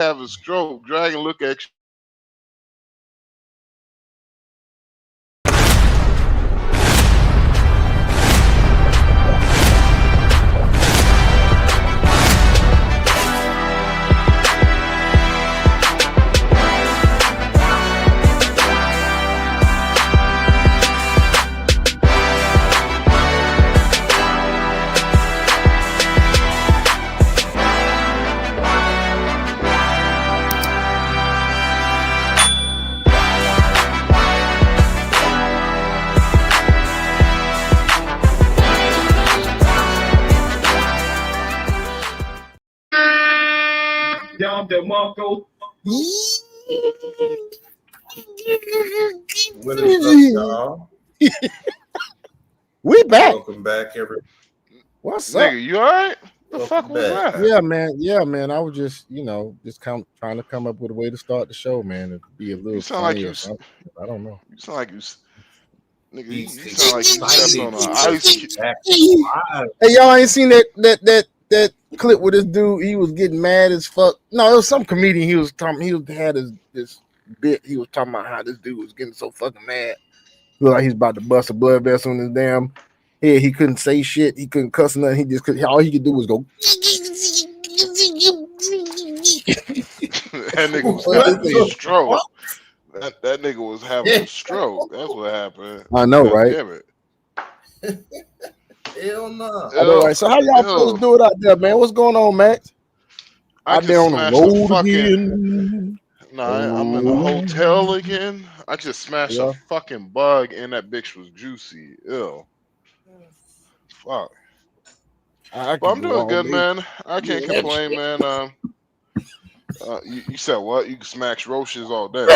have a stroke. Dragon look at you. Dom DeMarco. What is up, y'all? We back. Welcome back, everybody. What's up? Nigga, you all right? The Welcome fuck was back. that? Yeah, man. I was just, trying to come up with a way to start the show, man. It'd be a little You sound like funny you. or something. I don't know. You sound like you. Nigga, you He's sound like you stepped on an ice cube. Hey, y'all ain't seen that clip with this dude? He was getting mad as fuck. No, it was some comedian. He was had this bit. He was talking about how this dude was getting so fucking mad. Looked like he's about to bust a blood vessel in his damn head. He couldn't say shit. He couldn't cuss nothing. He just all he could do was go. That nigga was having a stroke. That nigga was having a stroke. That's what happened. I know, God right? Damn it. Hell no. All right. So how y'all supposed to do it out there, man? What's going on, Max? I Out just there on the smashed a road fucking. again. Nah, I'm in a hotel again. I just smashed Yeah. a fucking bug, and that bitch was juicy. Ew. Fuck. But I'm doing good, man. I can't complain, man. You said what? You can smash roaches all day.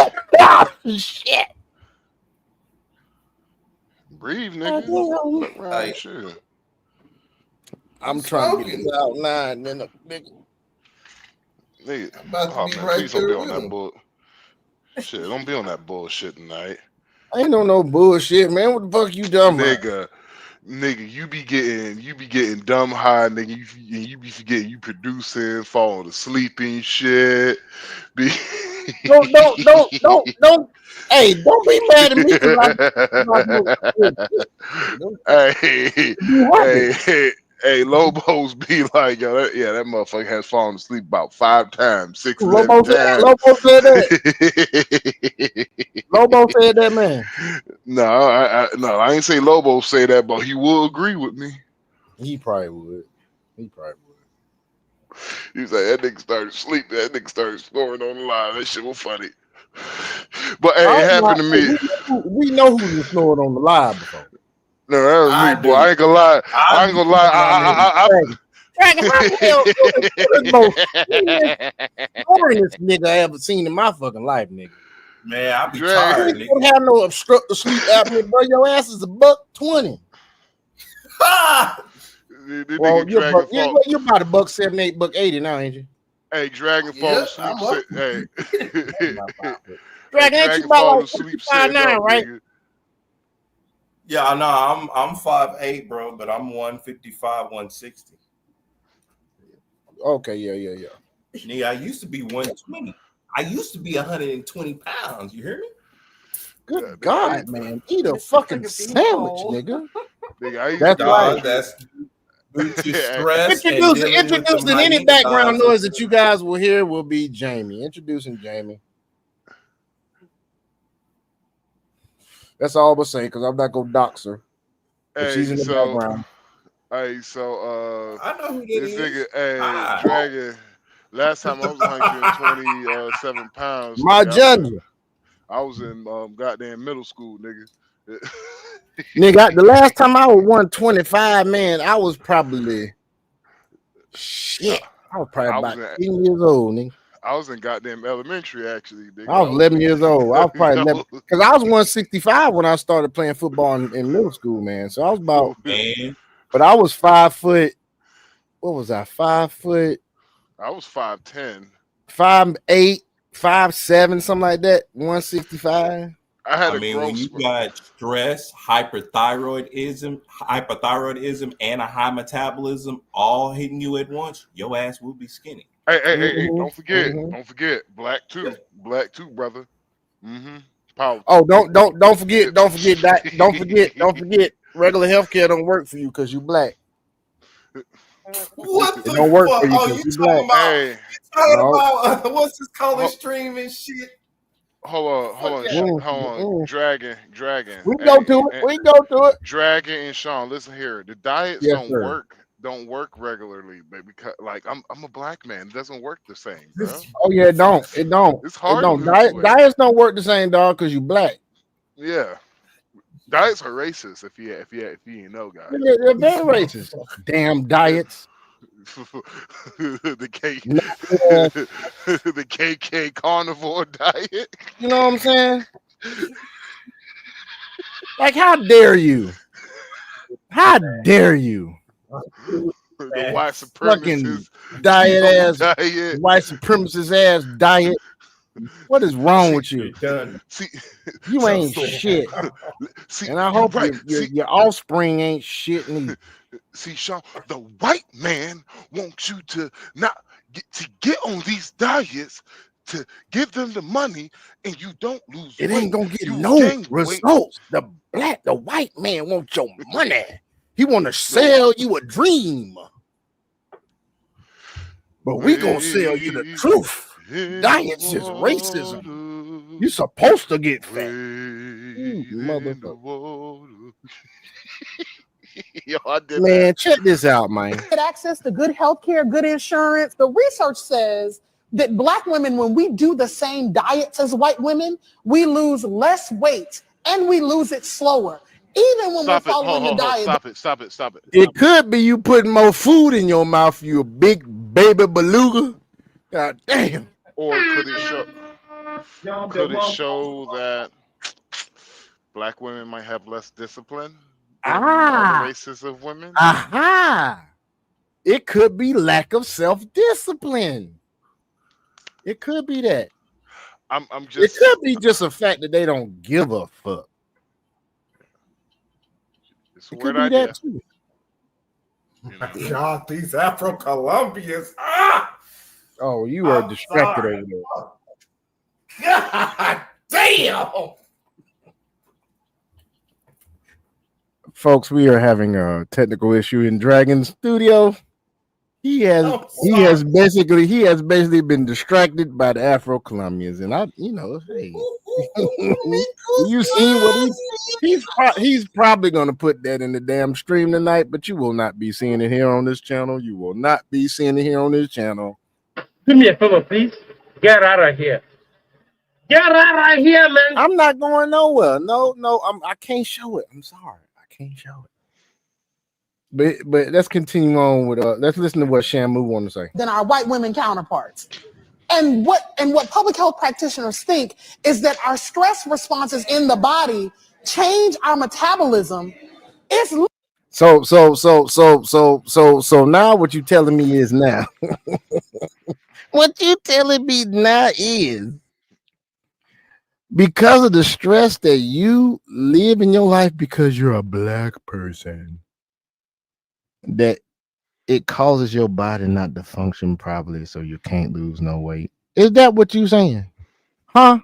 Shit. Breathe, nigga. Look around, Hey. shit. I'm trying to get this out now and then Nigga. I'm about to Oh be man, right please don't be there on with that him. bull. Shit, don't be on that bullshit tonight, I ain't no bullshit, man. What the fuck you done, nigga. You be getting dumb high, nigga. You be forgetting you producing, falling asleep and shit. Be Don't. Hey, don't be mad at me because Hey, Lobos be like, yo, that motherfucker has fallen asleep about 5 times, 6, 11 Lobo times. said that. Lobo said that, man. No, I ain't say Lobo say that, but he will agree with me. He probably would. He was like, that nigga started sleeping. That nigga started snoring on the line. That shit was funny. But hey, it happened to me. We know who was snoring on the live before. No, that was me, boy. I ain't gonna lie. I ain't gonna lie. Dragon, how the hell the most boringest nigga I ever seen in my fucking life, nigga? Man, I be Dragon. tired, You don't nigga. have no obstructive sleep apnea, bro. Your ass is $120. Well, you're about $1.78, $1.80 now, ain't you? Hey, Dragon fall asleep. Hey, Dragon, ain't you about like asleep 5'9", right? Nigga. Yeah, no, I'm 5'8", bro, but I'm 155, 160. Okay, yeah. Nigga, I used to be 120. I used to be 120 pounds. You hear me? Good God, man. Eat a fucking sandwich, nigga. Nigga, That's right. That's due to stress. Introducing any background noise that you guys will hear will be Jamie. Introducing Jamie. That's all we're saying, because I'm not going to dox her. But she's in the background. Hey, so I know who that this is. nigga, hey, Dragon. Last time I was 127 pounds. My judge. I was in goddamn middle school, nigga. Nigga, the last time I was 125, man, I was probably about 10 years old, nigga. I was in goddamn elementary, actually, nigga. I was 11 years old. I was probably 11 because I was 165 when I started playing football in middle school, man. So I was about, but I was 5 foot. What was I? 5 foot. I was 5'10", 5'8", 5'7", something like that. 165. I mean, when you got stress, hyperthyroidism, and a high metabolism all hitting you at once, your ass will be skinny. Hey, don't forget, black too, brother. Power. Oh, don't forget, don't forget. Regular healthcare don't work for you because you black. What It the don't work fuck? for you Oh, because you you talking black. about? Hey, You talking No. about what's this college stream and shit? hold on. Dragon. We can go to it. We can go to it. Dragon and Sean, listen here. The diets Yes, sir. don't work regularly, baby. Because like I'm a black man. It doesn't work the same, bro. Oh yeah, it don't. It's hard to lose weight. Diets don't work the same, dog, because you black. Yeah. Diets are racist if you know, guys. They're very racist. Damn diets. the Yeah. KK carnivore diet. You know what I'm saying? Like, how dare you? How dare you? The white supremacist diet ass, diet. white supremacist ass diet. What is wrong with you? See, You ain't shit. See, And I hope right. your offspring ain't shit neither. See, Sean, the white man wants you to not get on these diets to give them the money, and you don't lose It weight. ain't gonna get You no gain results. The white man wants your money. He want to sell you a dream. But we gonna sell you the truth. Diets is racism. You're supposed to get fat. You motherfucker. Yo, I did Man, that. check this out, man. Get access to good health care, good insurance. The research says that black women, when we do the same diets as white women, we lose less weight and we lose it slower. Even when we're following the diet. Stop it. It could be you putting more food in your mouth, you a big baby beluga. God damn. Or could it show that black women might have less discipline than other races of women? Aha. It could be lack of self-discipline. It could be that. It could be just a fact that they don't give a fuck. It's a weird idea. That too. God, these Afro-Colombians. Ah! Oh, you are distracted over there. God damn. Folks, we are having a technical issue in Dragon Studio. He has basically been distracted by the Afro-Colombians, and hey, you seen what he's probably gonna put that in the damn stream tonight, but you will not be seeing it here on this channel. You will not be seeing it here on this channel. Do me a favor, please. Get out of here. Get out of here, man. I'm not going nowhere. No, I can't show it. I'm sorry, I can't show it. But let's continue on with let's listen to what Shamu want to say. Than our white women counterparts. And what public health practitioners think is that our stress responses in the body change our metabolism. So now what you telling me is now. What you telling me now is because of the stress that you live in your life because you're a black person, that it causes your body not to function properly, so you can't lose no weight. Is that what you saying? Huh?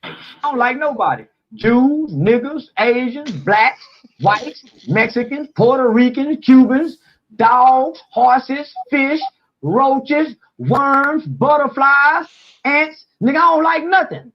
I don't like nobody. Jews, niggas, Asians, blacks, whites, Mexicans, Puerto Ricans, Cubans, dogs, horses, fish, roaches, worms, butterflies, ants. Nigga, I don't like nothing.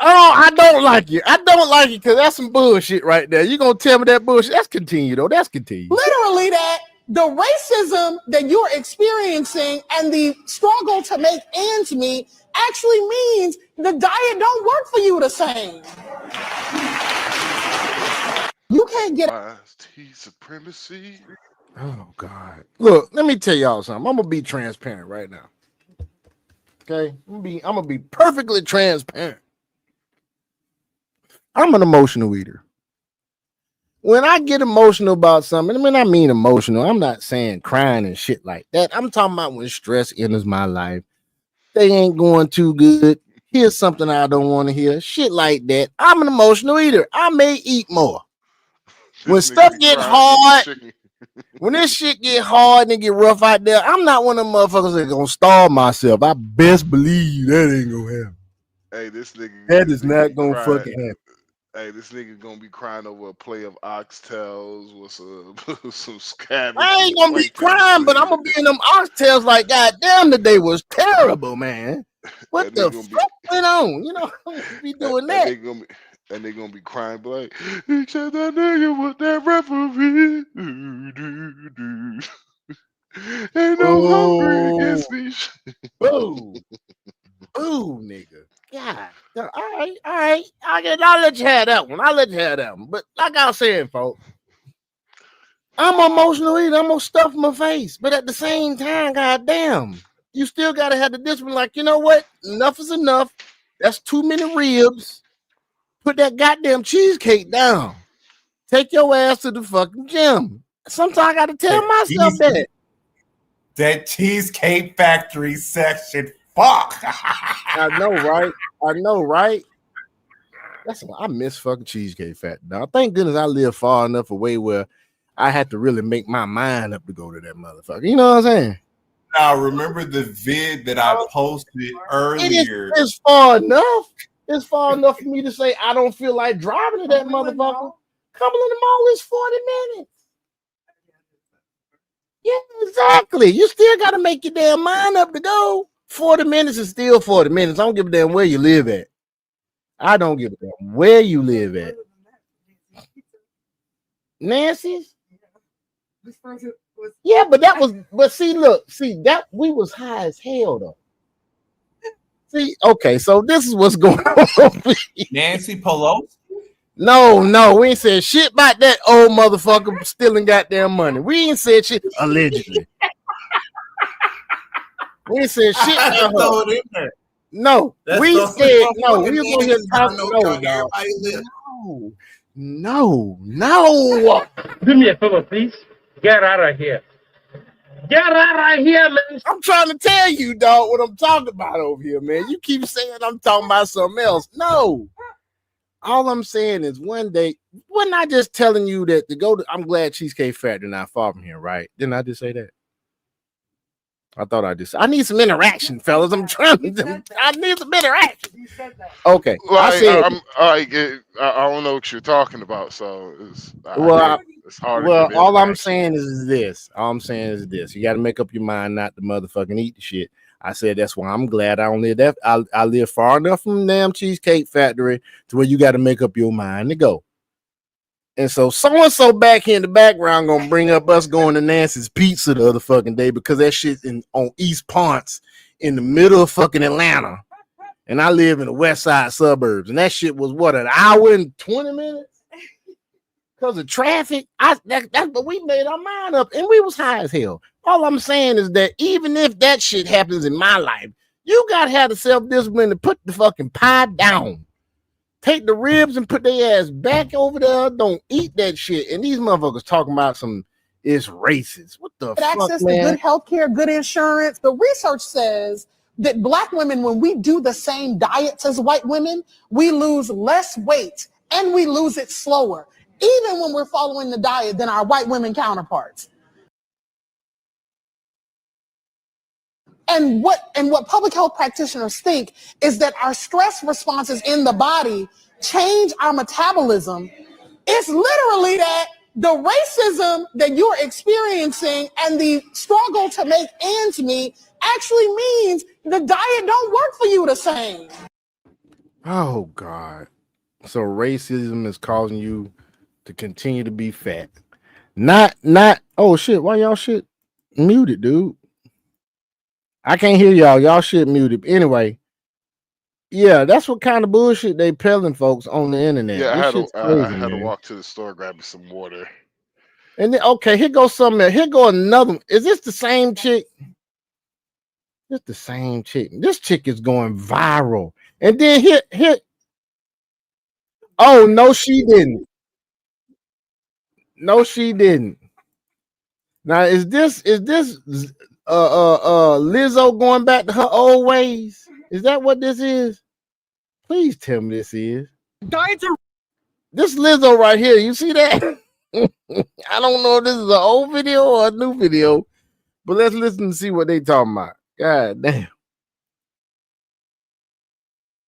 Oh, I don't like you. I don't like it because that's some bullshit right there. You gonna tell me that bullshit? Let's continue though. That's continue. Literally, that the racism that you're experiencing and the struggle to make ends meet actually means the diet don't work for you the same. You can't get supremacy. Oh God! Look, let me tell y'all something. I'm gonna be transparent right now. Okay, I'm gonna be perfectly transparent. I'm an emotional eater. When I get emotional about something, I mean emotional. I'm not saying crying and shit like that. I'm talking about when stress enters my life. They ain't going too good. Here's something I don't want to hear. Shit like that. I'm an emotional eater. I may eat more. When stuff get hard, when this shit get hard and get rough out there, I'm not one of them motherfuckers that gonna starve myself. I best believe that ain't gonna happen. Hey, this nigga. That is not gonna fucking happen. Hey, this nigga gonna be crying over a play of oxtails with some scabbage. I ain't gonna be crying, but I'm gonna be in them oxtails like, goddamn, the day was terrible, man. What the fuck went on? You know, I'm gonna be doing that. And they gonna be crying, be like, except that nigga with that referee. Ain't no hungry against me. Boo. Boo, nigga. Yeah. All right. I'll let you have that one. But like I was saying, folks, I'm emotional either. I'm gonna stuff my face. But at the same time, goddamn, you still gotta have the discipline. Like, you know what? Enough is enough. That's too many ribs. Put that goddamn cheesecake down. Take your ass to the fucking gym. Sometimes I gotta tell myself that. That Cheesecake Factory section. Fuck. I know, right? I miss fucking Cheesecake Factory. Now, thank goodness I live far enough away where I had to really make my mind up to go to that motherfucker. You know what I'm saying? Now, remember the vid that I posted earlier? It's far enough. It's far enough for me to say I don't feel like driving to that motherfucker. Cumberland Mall is 40 minutes. Yeah, exactly. You still got to make your damn mind up to go. 40 minutes is still 40 minutes. I don't give a damn where you live at. I don't give a damn where you live at. Nancy's? Yeah, but that we was high as hell though. See, okay, so this is what's going on. Nancy Pelosi? No, we ain't said shit about that old motherfucker stealing goddamn money. We ain't said shit allegedly. We ain't said shit about her. No, we said no. We was going here to talk. No. Do me a favor, please. Get out of here. Get out of here, man. I'm trying to tell you, dog, what I'm talking about over here, man. You keep saying I'm talking about something else. No. All I'm saying is one day, wasn't I just telling you that to go to, I'm glad Cheesecake Factory not far from here, right? Didn't I just say that? I need some interaction, fellas. I need some interaction. Okay. Well, I don't know what you're talking about, so it's hard. Well, all I'm saying is this. You got to make up your mind not to motherfucking eat the shit. I said that's why I'm glad I don't live that. I live far enough from the damn Cheesecake Factory to where you got to make up your mind to go. And so back here in the background gonna bring up us going to Nancy's Pizza the other fucking day because that shit's on East Ponce in the middle of fucking Atlanta. And I live in the west side suburbs. And that shit was what, an hour and 20 minutes? Because of traffic. But we made our mind up and we was high as hell. All I'm saying is that even if that shit happens in my life, you gotta have the self-discipline to put the fucking pie down. Take the ribs and put their ass back over there. Don't eat that shit. And these motherfuckers talking about it's racist. What the fuck, access man? to good health care, good insurance. The research says that Black women, when we do the same diets as white women, we lose less weight and we lose it slower, even when we're following the diet than our white women counterparts. And what public health practitioners think is that our stress responses in the body change our metabolism. It's literally that the racism that you're experiencing and the struggle to make ends meet actually means the diet don't work for you the same. Oh, God. So racism is causing you to continue to be fat. Not, oh, shit, why y'all shit muted, dude? I can't hear y'all. Y'all shit muted. Anyway, yeah, that's what kind of bullshit they peddling folks on the internet. Yeah, I had to walk to the store, grab me some water. And then, okay, here goes something else. Here go another one. Is this the same chick? It's the same chick. This chick is going viral. And then here. Oh, no, she didn't. No, she didn't. Now, is this Lizzo going back to her old ways? Is that what this is? Please tell me this is. Diets are This Lizzo right here. You see that? I don't know if this is an old video or a new video, but let's listen and see what they talking about. God damn.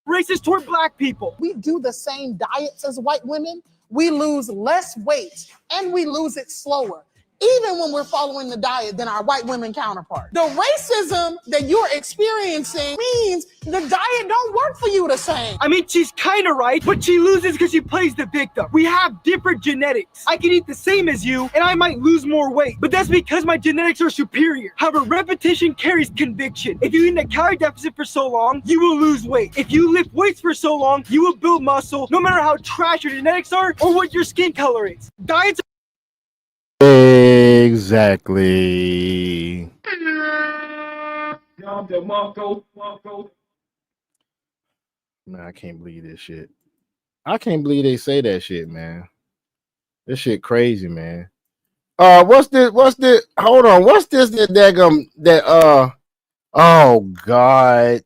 Racist toward black people. We do the same diets as white women, we lose less weight and we lose it slower, even when we're following the diet than our white women counterparts. The racism that you're experiencing means the diet don't work for you the same. I mean, she's kind of right, but she loses because she plays the victim. We have different genetics. I can eat the same as you, and I might lose more weight, but that's because my genetics are superior. However, repetition carries conviction. If you eat in a calorie deficit for so long, you will lose weight. If you lift weights for so long, you will build muscle, no matter how trash your genetics are or what your skin color is. Diets. Exactly. Man, I can't believe this shit. I can't believe they say that shit, man. This shit crazy, man. What's this? Hold on. What's this oh God.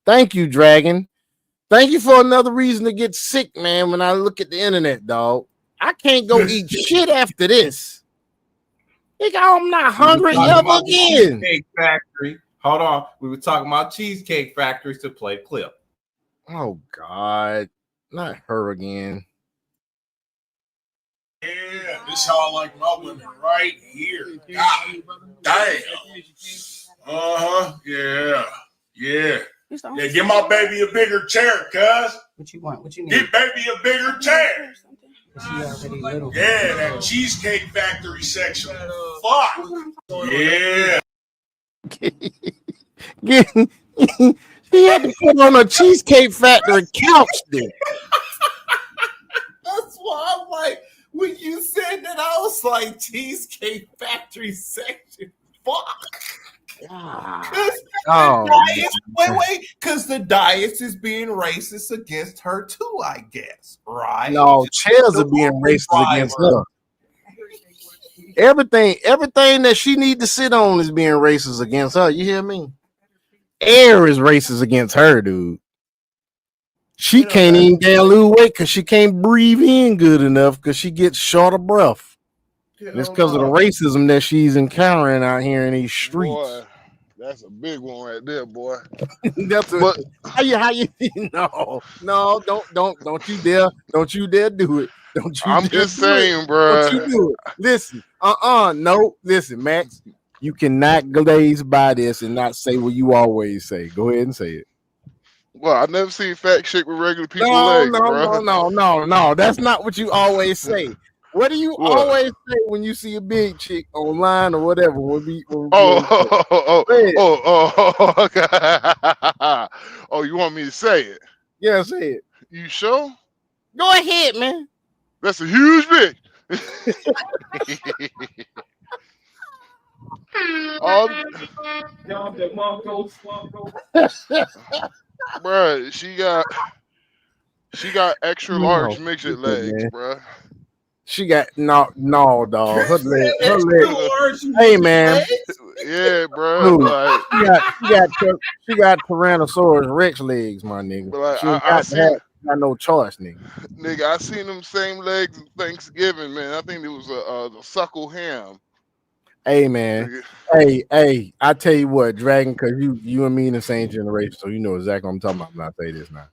Thank you, Dragon. Thank you for another reason to get sick, man, when I look at the internet, dog. I can't go eat shit after this. Nigga, I'm not hungry ever again. Cheesecake Factory. Hold on. We were talking about Cheesecake Factories to play clip. Oh, God. Not her again. Yeah, this how I like my women right here. God damn. Yeah. Yeah. Yeah, give my baby a bigger chair, cuz. What you want? What you need? Give baby a bigger chair. Already little. Yeah, that Cheesecake Factory section. Fuck. Yeah. He had to put on a Cheesecake Factory couch there. That's why I'm like, when you said that, I was like, Cheesecake Factory section. Fuck. Wait, because the diets is being racist against her too, I guess, right? No, chairs are being racist against her. Everything that she need to sit on is being racist against her. You hear me? Air is racist against her, dude. She can't even damn lose weight because she can't breathe in good enough because she gets short of breath. And it's because of the racism that she's encountering out here in these streets. Boy, that's a big one right there, boy. That's how you no, don't you dare do it. Don't you? I'm just saying, bro. Don't you do it. Listen, no, listen, Max. You cannot glaze by this and not say what you always say. Go ahead and say it. Well, I've never seen fat chick with regular people legs, bro. No. That's not what you always say. What do you always say when you see a big chick online or whatever? Oh, you want me to say it? Yeah, say it. You sure? Go ahead, man. That's a huge bitch. Bruh, she got extra large midget legs, bruh. She got no, dog. Her leg. Hey, man. Yeah, bro. Like, she got Tyrannosaurus Rex legs, my nigga. Like, she got no choice, nigga. Nigga, I seen them same legs at Thanksgiving, man. I think it was a suckle ham. Hey, man. Hey, I tell you what, Dragon, because you and me in the same generation, so you know exactly what I'm talking about when I say this now.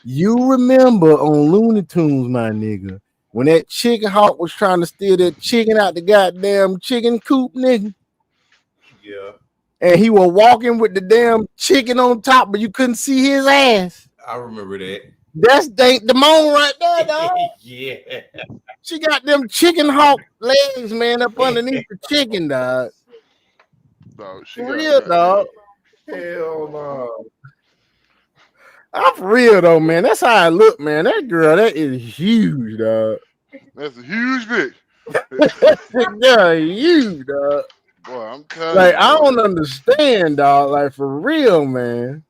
You remember on Looney Tunes, my nigga, when that chicken hawk was trying to steal that chicken out the goddamn chicken coop, nigga? Yeah. And he was walking with the damn chicken on top, but you couldn't see his ass. I remember that. That's Damone right there, dog. Yeah. She got them chicken hawk legs, man, up underneath the chicken, dog. Dog, she for real, dog. Hell no. I'm for real though, man. That's how I look, man. That girl, that is huge, dog. That's a huge bitch. Yeah, huge, dog. Boy, I'm telling like, you, I don't understand, dog. Like, for real, man.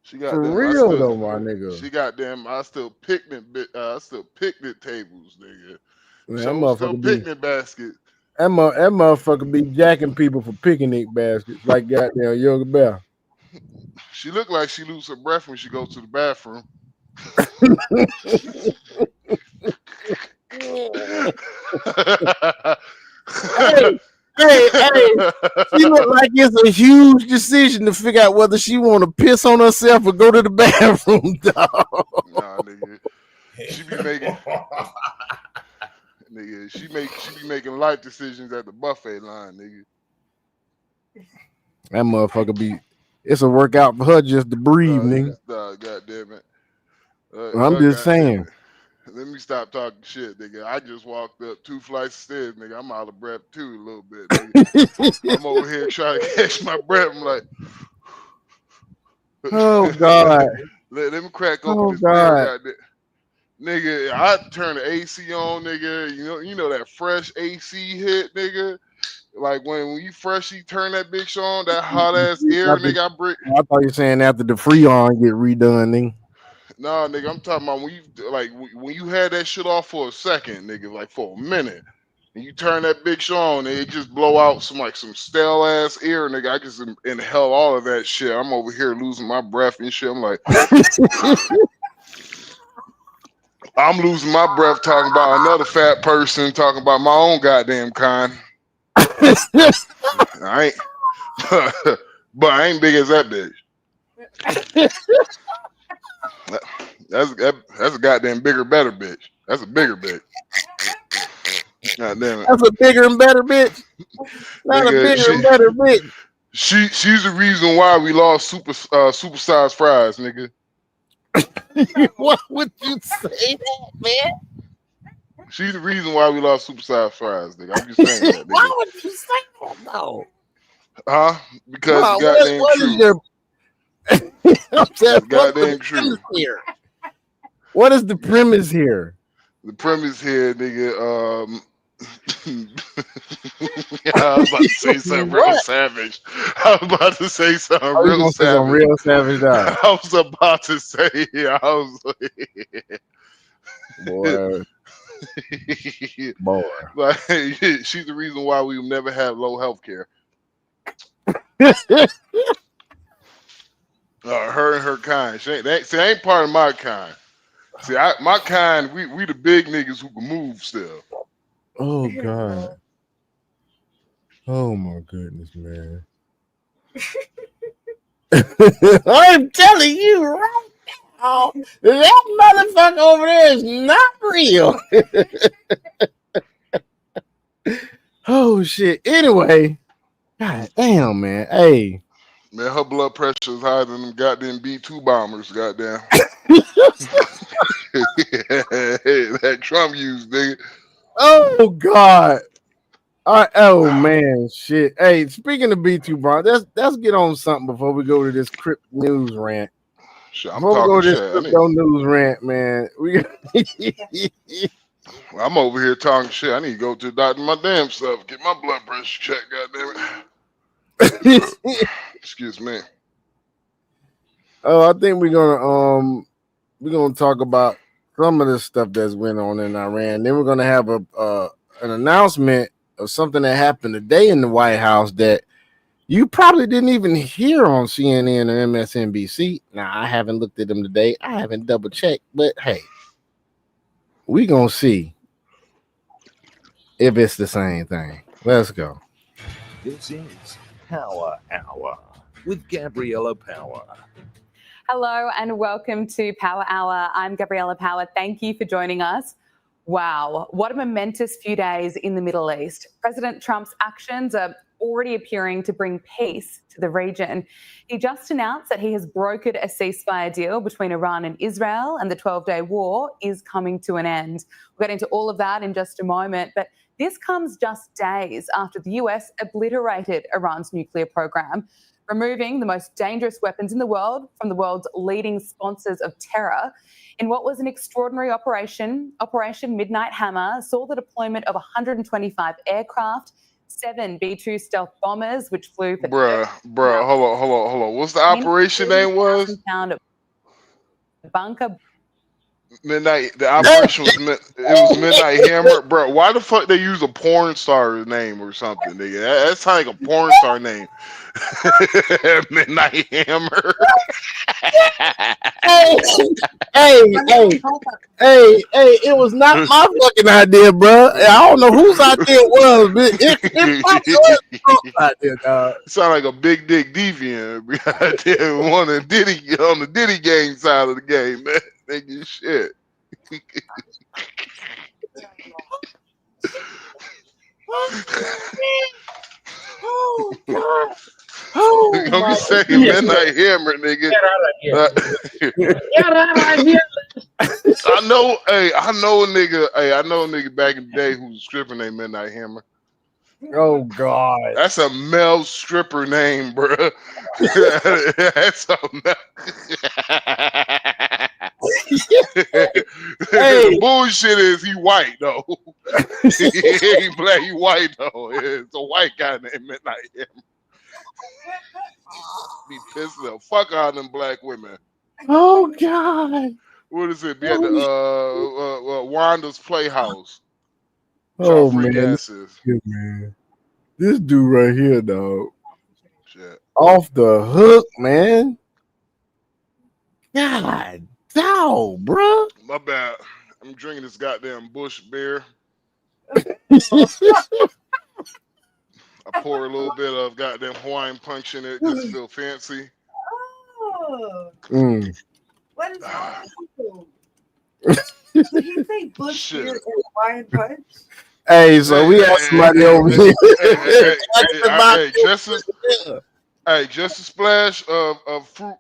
She got for them, real though, my nigga. She got them. I still picnic tables, nigga. Man, So still picnic basket. That motherfucker be jacking people for picnic baskets like goddamn Yoga Bear. She look like she lose her breath when she goes to the bathroom. Hey, she look like it's a huge decision to figure out whether she want to piss on herself or go to the bathroom, dog. Nah, nigga. She be making nigga, she be making life decisions at the buffet line, nigga. That motherfucker be it's a workout for her just to breathe, nigga. God damn it. I'm just saying. Let me stop talking shit, nigga. I just walked up 2 flights of stairs, nigga. I'm out of breath too a little bit, nigga. I'm over here trying to catch my breath. I'm like, oh God. Let me crack open this beer, nigga. I turn the AC on, nigga. You know that fresh AC hit, nigga. Like when you freshly turn that bitch on, that hot ass air, nigga. I thought you were saying after the Freon get redone, nigga. Nah, nigga, I'm talking about when you had that shit off for a second, nigga, like for a minute, and you turn that bitch on, and it just blow out some stale ass air, nigga. I just inhale all of that shit. I'm over here losing my breath and shit. I'm like, I'm losing my breath talking about another fat person talking about my own goddamn kind. I ain't, but I ain't big as that bitch. That's a goddamn bigger, better bitch. That's a bigger bitch. God damn it. That's a bigger and better bitch. Not a bigger and better bitch. She's the reason why we lost supersized fries, nigga. What would you say that, man? She's the reason why we lost supersized fries, nigga. I'm just saying that, nigga. Why would you say that, though? Huh? Because goddamn true. Goddamn true. What is the premise here? The premise here, nigga. I was about to say something real savage. I was about to say something real savage. Real savage. I was about to say, I was boy. Boy. Like, she's the reason why we never had low health care. Her and her kind. She ain't part of my kind. See, my kind, we the big niggas who can move still. Oh God. Oh my goodness, man. I'm telling you right now, that motherfucker over there is not real. Oh shit. Anyway, God damn, man. Hey. Man, her blood pressure is higher than them goddamn B-2 bombers, goddamn. That Trump used, nigga. Oh God. Oh man, shit. Hey, speaking of B2 bombers, let's get on something before we go to this crypto news rant. Shit, I'm talking shit. Crypto news rant, man. I'm over here talking shit. I need to go to the doctor my damn self, get my blood pressure checked, goddamn it. Excuse me. Oh, I think we're gonna talk about some of the stuff that's went on in Iran. Then we're gonna have an announcement of something that happened today in the White House that you probably didn't even hear on CNN or MSNBC. Now, I haven't looked at them today. I haven't double checked, but hey, we gonna see if it's the same thing. Let's go. This is Power Hour with Gabriella Power. Hello and welcome to Power Hour. I'm Gabriella Power. Thank you for joining us. Wow, what a momentous few days in the Middle East. President Trump's actions are already appearing to bring peace to the region. He just announced that he has brokered a ceasefire deal between Iran and Israel, and the 12-day war is coming to an end. We'll get into all of that in just a moment, but this comes just days after the US obliterated Iran's nuclear program, removing the most dangerous weapons in the world from the world's leading sponsors of terror. In what was an extraordinary operation, Operation Midnight Hammer saw the deployment of 125 aircraft, 7 B-2 stealth bombers, which flew for... Bruh, hold on. What's the operation name was? Bunker Midnight. The operation was Midnight Hammer, bro. Why the fuck they use a porn star name or something, nigga? That sounds like a porn star name. Midnight Hammer. Hey, it was not my fucking idea, bro. I don't know whose idea it was, but it probably was Trump's idea, dog. Sound like a big dick deviant. On the Diddy gang side of the game, man. Nigga, shit. Oh, God. Oh, Don't be saying Midnight Hammer, nigga. Get out of here. I know a nigga back in the day who was stripping named Midnight Hammer. Oh God, that's a male stripper name, bro. That's a The bullshit is he white though. He ain't black, he white though. It's a white guy named Midnight Hammer. Be pissed the fuck out of them black women. Oh God. What is it? Be at the Wanda's Playhouse. Oh man. Good, man. This dude right here, dog. Shit. Off the hook, man. God, dog, bro. My bad. I'm drinking this goddamn Bush beer. I pour a little bit of goddamn Hawaiian punch in it because it feel fancy. Oh. What is that? Did he say Bush beer and Hawaiian punch? Hey, so we have somebody over here. Just a splash of fruit.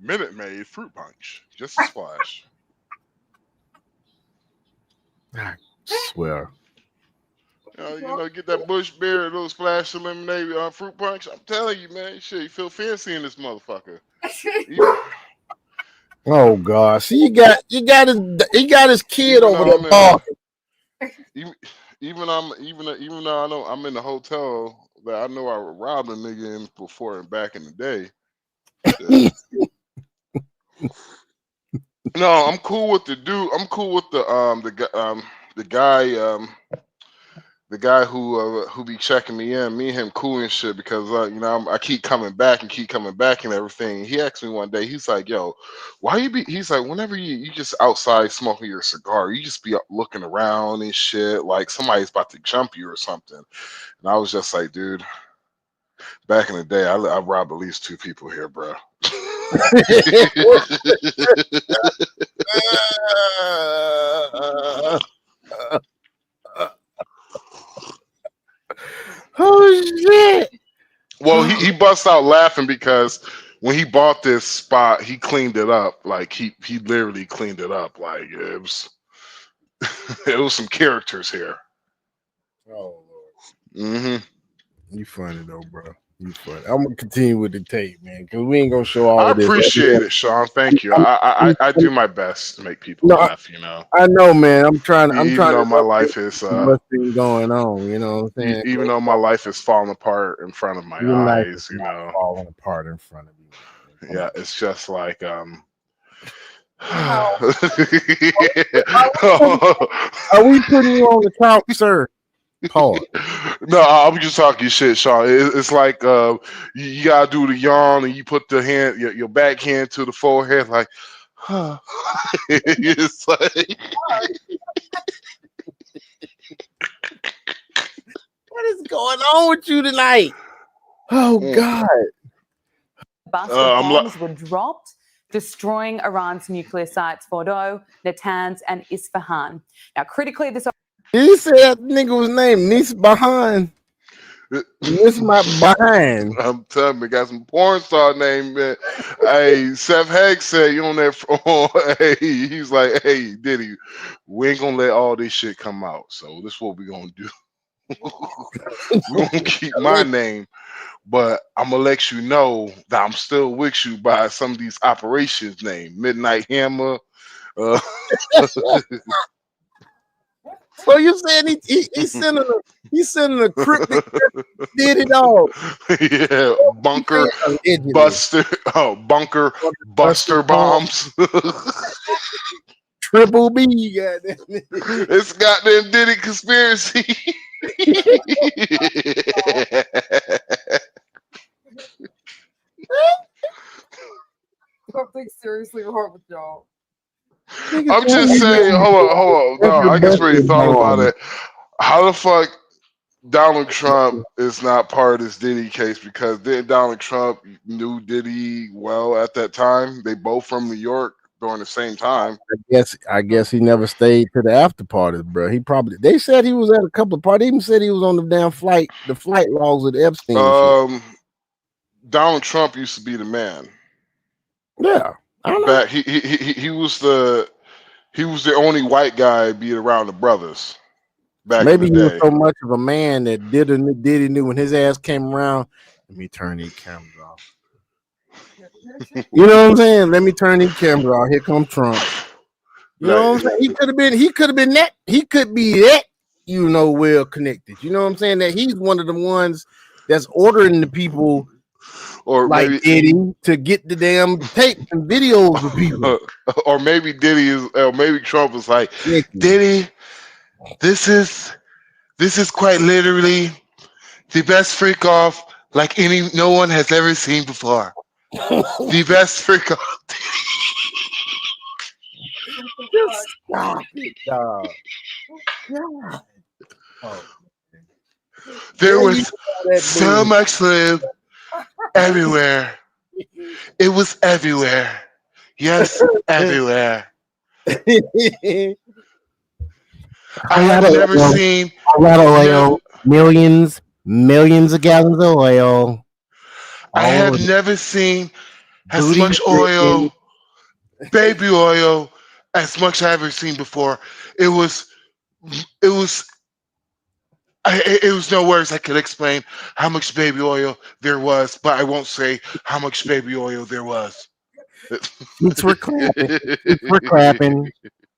Minute Maid fruit punch. Just a splash. I swear. You know, get that Bush beer, a little splash of lemonade, fruit punch. I'm telling you, man, shit, you feel fancy in this motherfucker. Oh God! See, he got his kid over there talking. Even though I know I'm in the hotel that I know I robbed a nigga in before and back in the day. No, I'm cool with the dude. I'm cool with the guy who be checking me in. Me and him cool and shit because I keep coming back and everything. He asked me one day. He's like, "Yo, why you be?" He's like, "Whenever you just outside smoking your cigar, you just be up looking around and shit like somebody's about to jump you or something." And I was just like, "Dude, back in the day, I robbed at least 2 people here, bro." Oh shit! Well, he busts out laughing because when he bought this spot, he cleaned it up. Like he literally cleaned it up. Like it was some characters here. Oh Lord. Mm-hmm. You funny though, bro. You funny. I'm gonna continue with the tape, man, because we ain't gonna show all I of this. I appreciate it, Sean. Thank you. I do my best to make people laugh. You know. I know, man. I'm trying. Even though my life is what's been going on. You know what I'm saying? Even though my life is falling apart in front of my eyes. You know, falling apart in front of you. Yeah, it's just like Are we putting you on the couch, sir? Pause. No, I'm just talking shit, Sean. It's like you gotta do the yawn and you put the hand, your back hand to the forehead, like, huh. It's like, what is going on with you tonight? Oh God! Bus of bombs were dropped, destroying Iran's nuclear sites Fordow, Natanz, and Isfahan. Now, critically, this. Did you say that nigga was named Nisbahan? Nisbahan. I'm telling you, got some porn star name, man. Hey, Seth Haig said you on that phone. Hey, he's like, hey, Diddy, we ain't gonna let all this shit come out. So this is what we gonna do. We're gonna keep my name, but I'm gonna let you know that I'm still with you by some of these operations name. Midnight Hammer. So you saying he's sending a cryptic did it all? Yeah, bunker buster. Oh, bunker buster bombs. Triple B, goddamn it. It's goddamn Diddy conspiracy. Something seriously wrong with y'all. I'm just saying, hold on. No, I just really thought about it. How the fuck Donald Trump is not part of this Diddy case? Because then Donald Trump knew Diddy well at that time. They both from New York during the same time. I guess he never stayed to the after parties, bro. They said he was at a couple of parties. Even said he was on the damn flight logs with Epstein. Donald Trump used to be the man. Yeah, I know. He was the only white guy being around the brothers. Maybe he was so much of a man that Diddy knew when his ass came around. Let me turn these cameras off. You know what I'm saying? Let me turn these cameras off. Here comes Trump. You know what I'm saying? He could have been that. He could be that. Well connected. You know what I'm saying? That he's one of the ones that's ordering the people. Or like maybe Diddy to get the damn tapes and videos of people. Or maybe maybe Trump was like, Diddy, this is quite literally the best freak off like no one has ever seen before. The best freak off. Just stop it, dog. God. Oh. There was so much lube. Everywhere. It was everywhere. Yes, everywhere. I have never seen a lot of oil, millions of gallons of oil. I have never seen as much oil, baby oil, as much I've ever seen before. It was no words I could explain how much baby oil there was, but I won't say how much baby oil there was. Cheeks were clapping.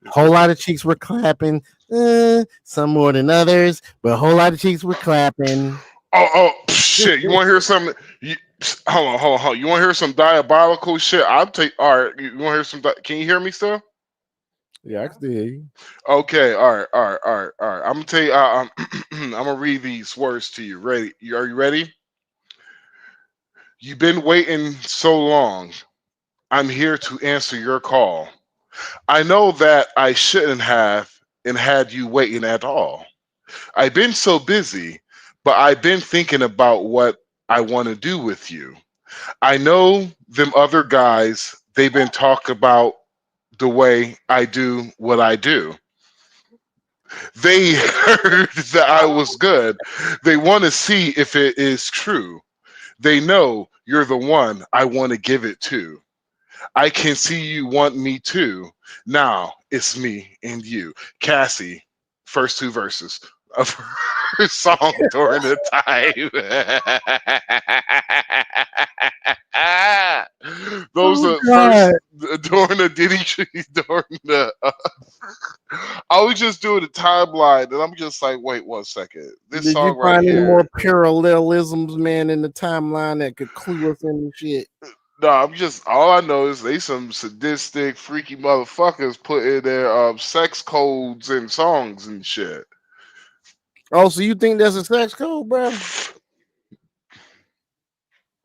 A whole lot of cheeks were clapping. Some more than others, but a whole lot of cheeks were clapping. Oh, shit. You want to hear something? Hold on. You want to hear some diabolical shit? I'll take. All right. You want to hear some? Can you hear me still? Yeah, I can still hear you. Okay, all right. I'm gonna tell you. I'm gonna read these words to you. Ready? Are you ready? You've been waiting so long. I'm here to answer your call. I know that I shouldn't have and had you waiting at all. I've been so busy, but I've been thinking about what I want to do with you. I know them other guys. They've been talking about the way I do what I do. They heard that I was good. They want to see if it is true. They know you're the one I want to give it to. I can see you want me too. Now it's me and you. Cassie, first two verses of her song during the time. Those are first during the Diddy during the. I was just doing the timeline, and I'm just like, wait 1 second. This Did song you find right any here. more parallelisms, man, in the timeline that could clue us in and shit? No, I'm just all I know is they some sadistic, freaky motherfuckers put in their sex codes and songs and shit. Oh, so you think that's a sex code, bro?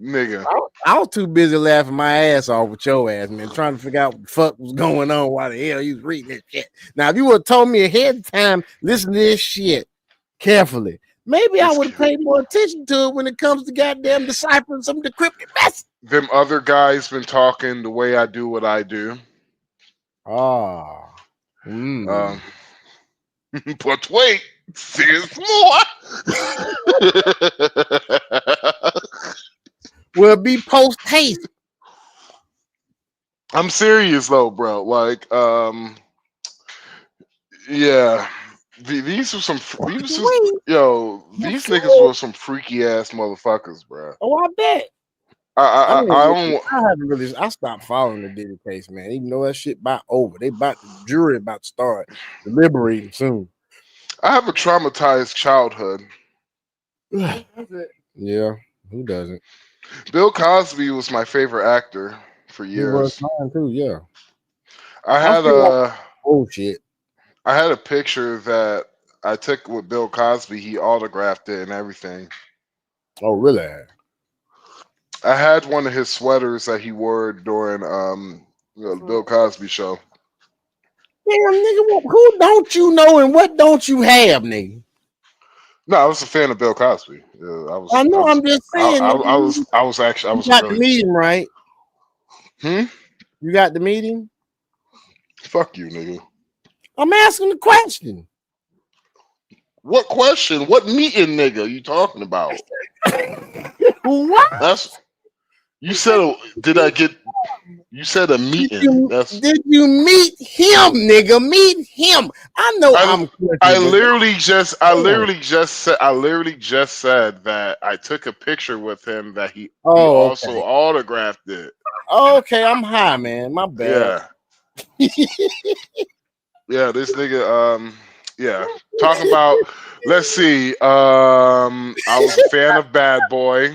Nigga. I was too busy laughing my ass off with your ass, man, trying to figure out what the fuck was going on, why the hell you was reading this shit. Now, if you would have told me ahead of time, listen to this shit carefully, maybe I would have paid more attention to it when it comes to goddamn deciphering some decrypted messages. Them other guys been talking the way I do what I do. Oh. But wait, there's more. Will be post haste. I'm serious though, bro. Like, yeah. These are some. These niggas were some freaky ass motherfuckers, bro. Oh, I bet. I haven't really. I stopped following the Diddy case, man. Even though that shit about over, the jury about to start deliberating soon. I have a traumatized childhood. Yeah, who doesn't? Bill Cosby was my favorite actor for He was years. mine too. Yeah, I I had feel like a bullshit. I had a picture that I took with Bill Cosby. He autographed it and everything. Oh, really? I had one of his sweaters that he wore during the Bill Cosby show. Damn, nigga, who don't you know and what don't you have, nigga? No, I was a fan of Bill Cosby. I know. I'm just saying. I was You got the really. meeting, right? Hmm? You got the meeting? Fuck you, nigga. I'm asking the question. What question? What meeting, nigga? You talking about? What? That's you said. Did I get? You said a meeting. Did you meet him, nigga? Meet him. I know I literally just said that I took a picture with him that he also autographed it. Okay, I'm high, man. My bad. Yeah. Yeah, this nigga, yeah. Talking about, let's see. I was a fan of Bad Boy.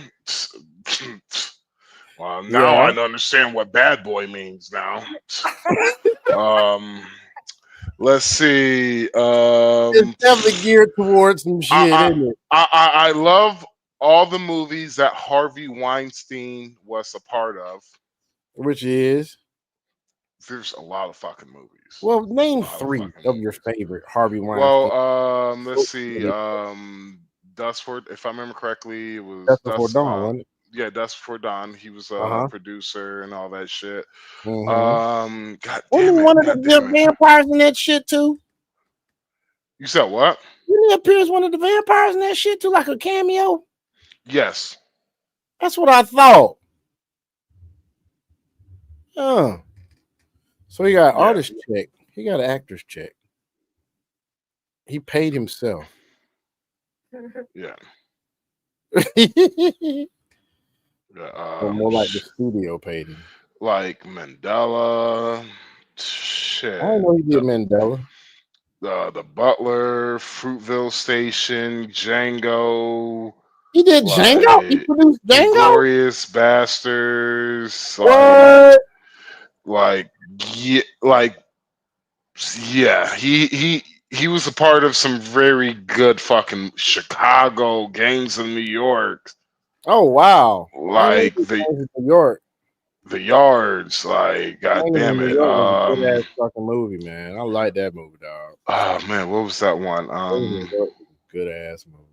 Well, now I understand what Bad Boy means now. Let's see. It's definitely geared towards some shit, isn't it? I love all the movies that Harvey Weinstein was a part of. Which is? There's a lot of fucking movies. Well, name 3 of your favorite Harvey Weinstein. Well, let's see. Dustford, if I remember correctly, it was Dust Before Dawn, wasn't it? Yeah, Dust Before Dawn. He was a producer and all that shit. Mm-hmm. God damn it! One of the vampires in that shit too. You said what? Didn't he appear as one of the vampires in that shit too, like a cameo? Yes. That's what I thought. Oh. So he got artist check. He got an actor's check. He paid himself. Yeah. More like the studio paid him. Like Mandela. Shit. I didn't know he did Mandela. The Butler, Fruitville Station, Django. He did Django? He produced Django? Glorious Bastards. What? Yeah, he was a part of some very good fucking Chicago, Gangs of New York. Oh wow! Like New York, the Yards. Like, god damn it! Good ass fucking movie, man. I like that movie, dog. Oh man, what was that one? Good ass movie.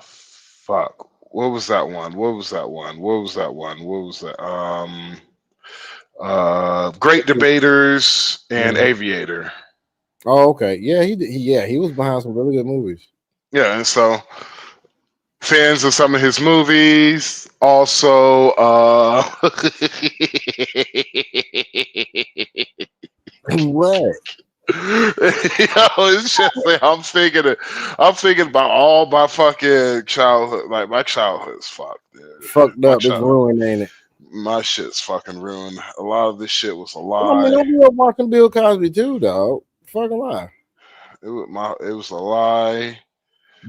Fuck. What was that one? Great Debaters and Aviator. Oh, okay. Yeah, he was behind some really good movies. Yeah, and so fans of some of his movies. Also, what? It's just like I'm thinking about all my fucking childhood. Like my childhood's fucked, dude. Fucked up. It's ruined, ain't it? My shit's fucking ruined. A lot of this shit was a lie. I mean, I grew up watching Bill Cosby too, dog. Fucking lie. It was a lie.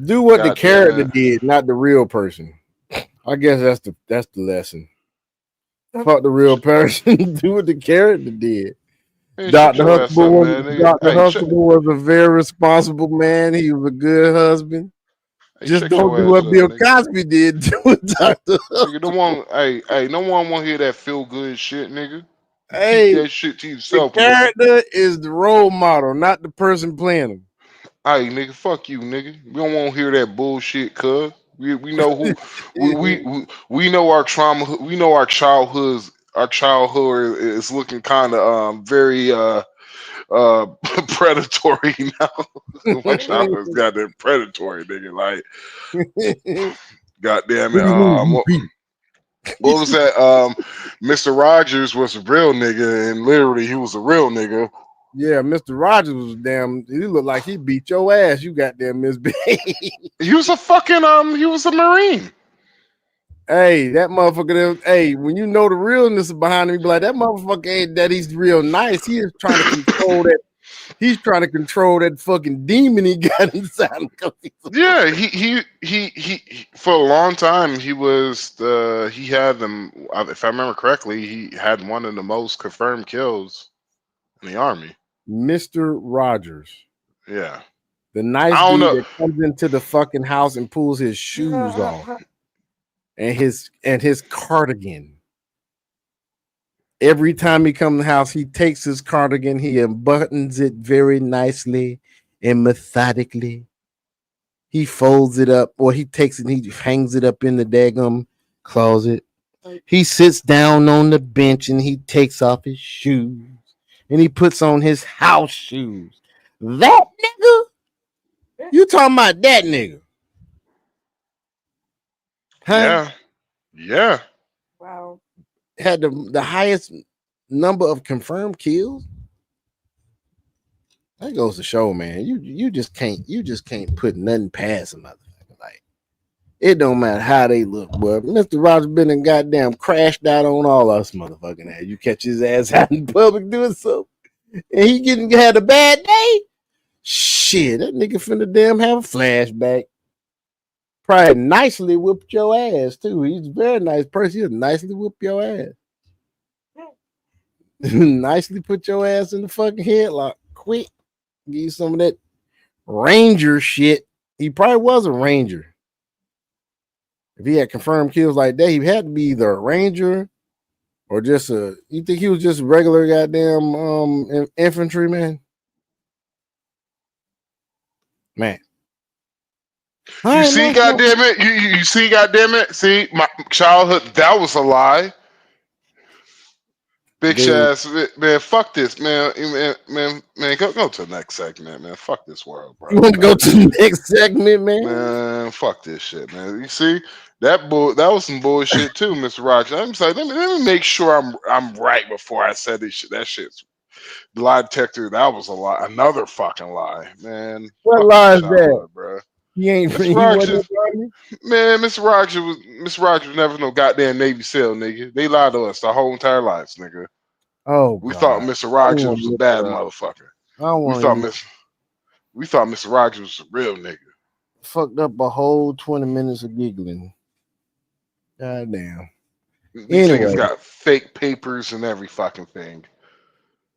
Do what the character did, not the real person. I guess that's the lesson. Fuck the real person. Do what the character did. Hey, Dr. Huxtable was a very responsible man. He was a good husband. Hey, just don't do what Bill Cosby did to Dr. Huxtable. No one want to hear that feel good shit, nigga. Hey, keep that shit to yourself. The character is the role model, not the person playing him. Hey, nigga, fuck you, nigga. We don't want to hear that bullshit, cuz. We know who we know our trauma. We know our childhoods. Our childhood is looking kind of very predatory now. My childhood's goddamn predatory, nigga. Like, goddamn it. What was that? Mr. Rogers was a real nigga, and literally he was a real nigga. Yeah, Mr. Rogers was damn. He looked like he beat your ass. You goddamn Miss B. He was a fucking he was a Marine. Hey, that motherfucker. Hey, when you know the realness behind him, you be like, that motherfucker ain't that he's real nice. He is trying to control He's trying to control that fucking demon he got inside him. Yeah, he for a long time he had them. If I remember correctly, he had one of the most confirmed kills in the army. Mr. Rogers. Yeah. The nice dude that comes into the fucking house and pulls his shoes off and his cardigan. Every time he comes to the house, he takes his cardigan, he unbuttons it very nicely and methodically. He folds it up, or he takes it and he hangs it up in the daggum closet. He sits down on the bench and he takes off his shoes and he puts on his house shoes. That nigga? You talking about that nigga? Huh? Yeah. Wow. Had the highest number of confirmed kills. That goes to show, man. You just can't put nothing past a motherfucker. Like, it don't matter how they look, boy. Mr. Rogers been and goddamn crashed out on all us motherfucking ass. You catch his ass out in public doing so, and he had a bad day. Shit, that nigga finna damn have a flashback. Probably nicely whipped your ass too. He's a very nice person. He'll nicely whip your ass. Nicely put your ass in the fucking headlock. Quick. Give you some of that ranger shit. He probably was a ranger. If he had confirmed kills like that, he had to be either a ranger or just you think he was just a regular goddamn infantryman? Man. You see, goddamn it. You see, goddamn it. See, my childhood, that was a lie. Big ass, man. Fuck this, man. Man, go to the next segment, man. Fuck this world, bro. You want to go to the next segment, man? Man, fuck this shit, man. You see, that was some bullshit too, Mr. Rogers. I'm saying, let me make sure I'm right before I said this shit. That shit's the lie detector. That was a lie, another fucking lie, man. What lie is that, bro? He ain't Mr. Rogers, man. Mr. Rogers was never no goddamn Navy SEAL, nigga. They lied to us the whole entire lives, nigga. Oh, we thought Mr. Rogers was a bad motherfucker. We thought Mr. Rogers was a real nigga. Fucked up a whole 20 minutes of giggling. God damn. These niggas got fake papers and every fucking thing.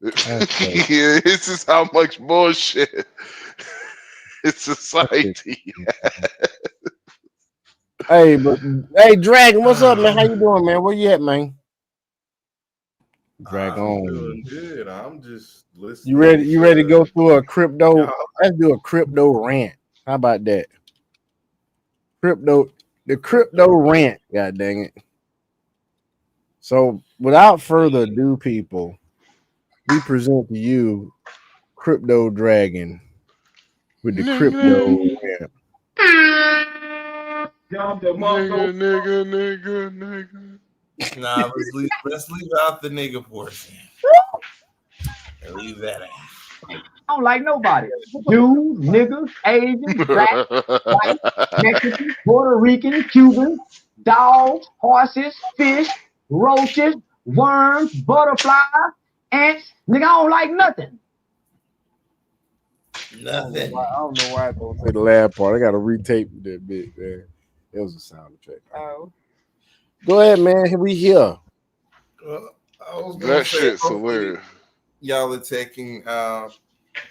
Yeah, this is how much bullshit it's society. Hey, Dragon, what's up, man? How you doing, man? Where you at, man? Dragon. I'm doing good. I'm just listening. You ready to go through a crypto? Let's do a crypto rant. How about that? The crypto rant. God dang it. So, without further ado, people, we present to you Crypto Dragon with the crypto rant. Nigga. Nah, let's leave out the nigga portion. Leave that out. I don't like nobody. Jews, niggas, Asians, black, white, Mexicans, Puerto Ricans, Cubans, dogs, horses, fish, roaches, worms, butterflies, ants. Nigga, I don't like nothing. Nothing. I don't know why I don't say the last part. I got to retape that bit, man. It was a sound effect. Oh. Go ahead, man. We here. That shit's hilarious. Y'all are taking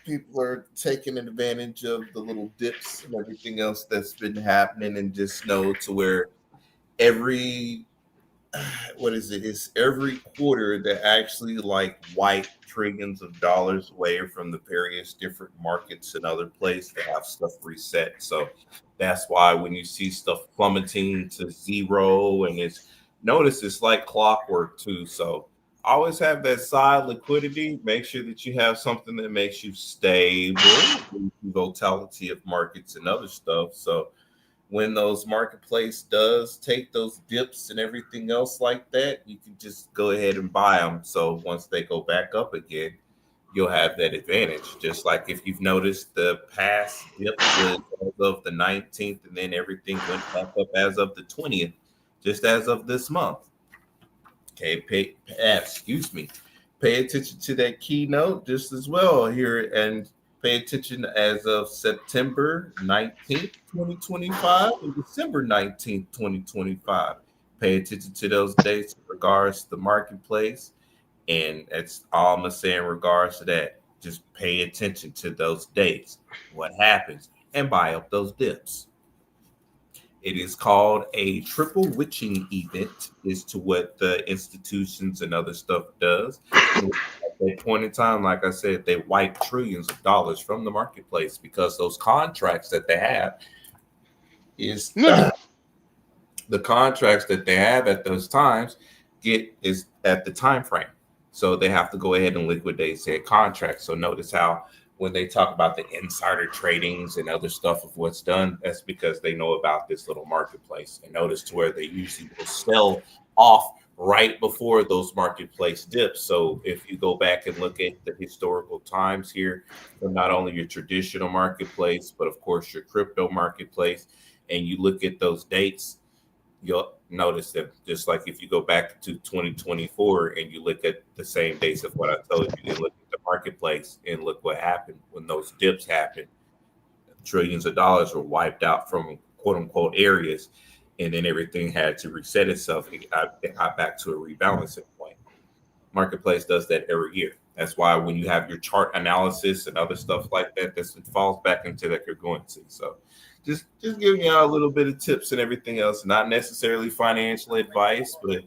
people are taking advantage of the little dips and everything else that's been happening, and just know to where every it's every quarter that actually like wipe trillions of dollars away from the various different markets and other places to have stuff reset. So that's why when you see stuff plummeting to zero, and it's like clockwork too. So always have that side liquidity. Make sure that you have something that makes you stable, volatility of markets and other stuff. So when those marketplace does take those dips and everything else like that, you can just go ahead and buy them. So once they go back up again, you'll have that advantage. Just like if you've noticed the past dip was as of the 19th, and then everything went back up as of the 20th, just as of this month. Okay, excuse me. pay attention to that keynote just as well here, and pay attention as of September 19th, 2025 and December 19th, 2025. Pay attention to those dates in regards to the marketplace. And that's all I'm going to say in regards to that. Just pay attention to those dates, what happens, and buy up those dips. It is called a triple witching event, is to what the institutions and other stuff does. And at that point in time, like I said, they wipe trillions of dollars from the marketplace because those contracts that they have is the contracts that they have at those times is at the time frame. So they have to go ahead and liquidate said contracts. So notice how when they talk about the insider tradings and other stuff of what's done, that's because they know about this little marketplace. And notice to where they usually will sell off right before those marketplace dips. So if you go back and look at the historical times here, from not only your traditional marketplace, but of course your crypto marketplace, and you look at those dates, you'll notice that just like if you go back to 2024 and you look at the same dates of what I told you, and look at the marketplace and look what happened when those dips happened. Trillions of dollars were wiped out from quote unquote areas, and then everything had to reset itself. It got back to a rebalancing point. Marketplace does that every year. That's why when you have your chart analysis and other stuff like that, it falls back into that congruency. So just giving you a little bit of tips and everything else, not necessarily financial advice, but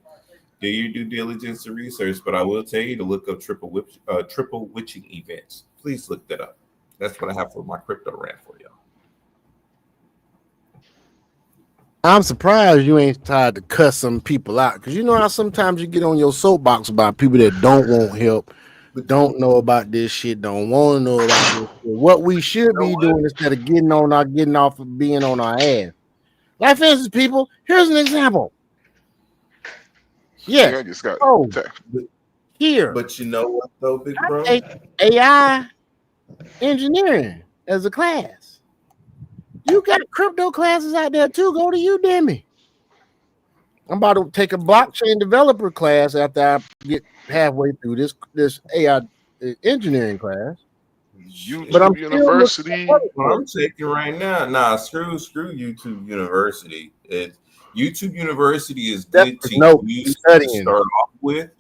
do your due diligence and research. But I will tell you to look up triple witching events. Please look that up. That's what I have for my crypto rant for y'all. I'm surprised you ain't tried to cuss some people out, because you know how sometimes you get on your soapbox about people that don't want help, don't know about this shit, don't want to know about this shit. What we should be doing instead of getting off of being on our ass. Like, for instance, people, here's an example. Yeah. Here. But you know what though, big bro? AI engineering as a class. You got crypto classes out there too. Go to Udemy. I'm about to take a blockchain developer class after I get halfway through this AI engineering class. But I'm University. I'm taking right now. Nah, screw YouTube University. YouTube University is good to use to start off with,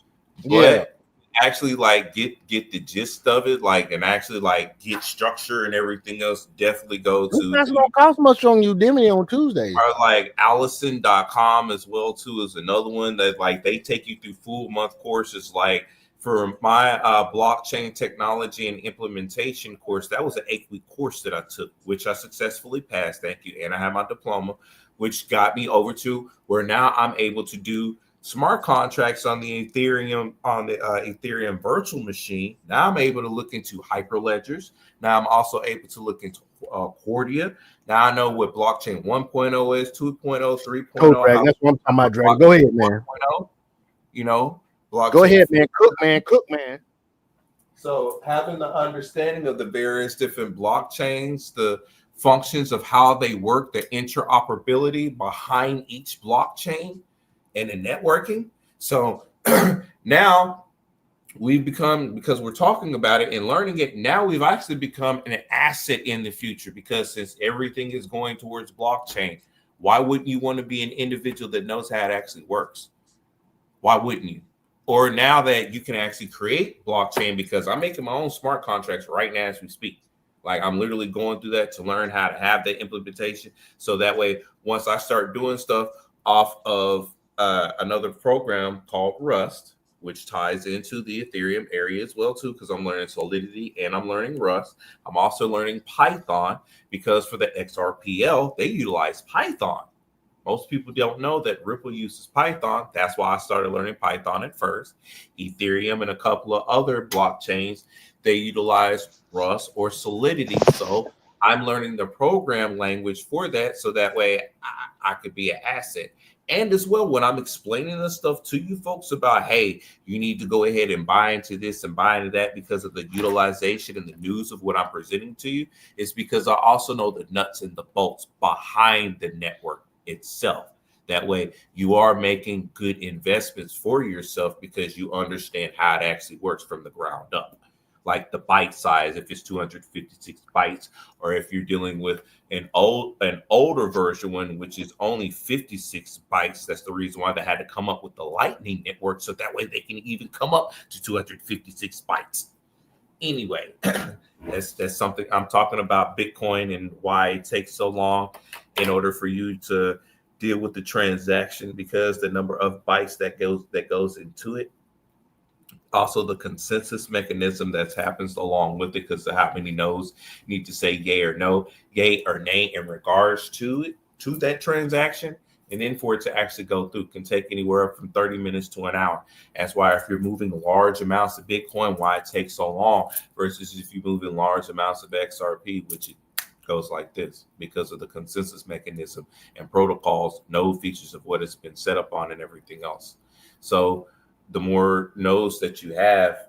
but actually like get the gist of it, like, and actually like get structure and everything else, definitely go to. That's not cost much on Udemy on Tuesdays. Or like Allison.com as well too is another one that like they take you through full month courses. Like for my blockchain technology and implementation course, that was an 8-week course that I took, which I successfully passed. Thank you, and I have my diploma, which got me over to where now I'm able to do smart contracts on the Ethereum virtual machine. Now I'm able to look into Hyperledgers. Now I'm also able to look into Cordia. Now I know what blockchain 1.0 is, 2.0, 3.0. That's what I'm talking about, Drake. Go ahead, man. You know, go ahead, man. Cook, man. So having the understanding of the various different blockchains, the functions of how they work, the interoperability behind each blockchain, and the networking. So now we've become, because we're talking about it and learning it, now we've actually become an asset in the future, because since everything is going towards blockchain, why wouldn't you want to be an individual that knows how it actually works? Why wouldn't you? Or now that you can actually create blockchain, because I'm making my own smart contracts right now as we speak. Like I'm literally going through that to learn how to have that implementation. So that way, once I start doing stuff off of another program called Rust, which ties into the Ethereum area as well too, because I'm learning Solidity and I'm learning Rust. I'm also learning Python, because for the XRPL, they utilize Python. Most people don't know that Ripple uses Python. That's why I started learning Python at first. Ethereum and a couple of other blockchains, they utilize Rust or Solidity. So I'm learning the program language for that, so that way I could be an asset. And as well, when I'm explaining this stuff to you folks about, hey, you need to go ahead and buy into this and buy into that because of the utilization and the news of what I'm presenting to you, is because I also know the nuts and the bolts behind the network itself. That way you are making good investments for yourself because you understand how it actually works from the ground up. Like the byte size, if it's 256 bytes, or if you're dealing with an older version one, which is only 56 bytes. That's the reason why they had to come up with the Lightning Network, so that way they can even come up to 256 bytes. Anyway, that's something I'm talking about, Bitcoin, and why it takes so long in order for you to deal with the transaction, because the number of bytes that goes into it. Also, the consensus mechanism that happens along with it, because of how many nodes need to say yay or no, yay or nay in regards to it, to that transaction, and then for it to actually go through can take anywhere from 30 minutes to an hour. That's why if you're moving large amounts of Bitcoin, why it takes so long versus if you move in large amounts of XRP, which it goes like this, because of the consensus mechanism and protocols, node features of what it's been set up on and everything else. So the more nodes that you have,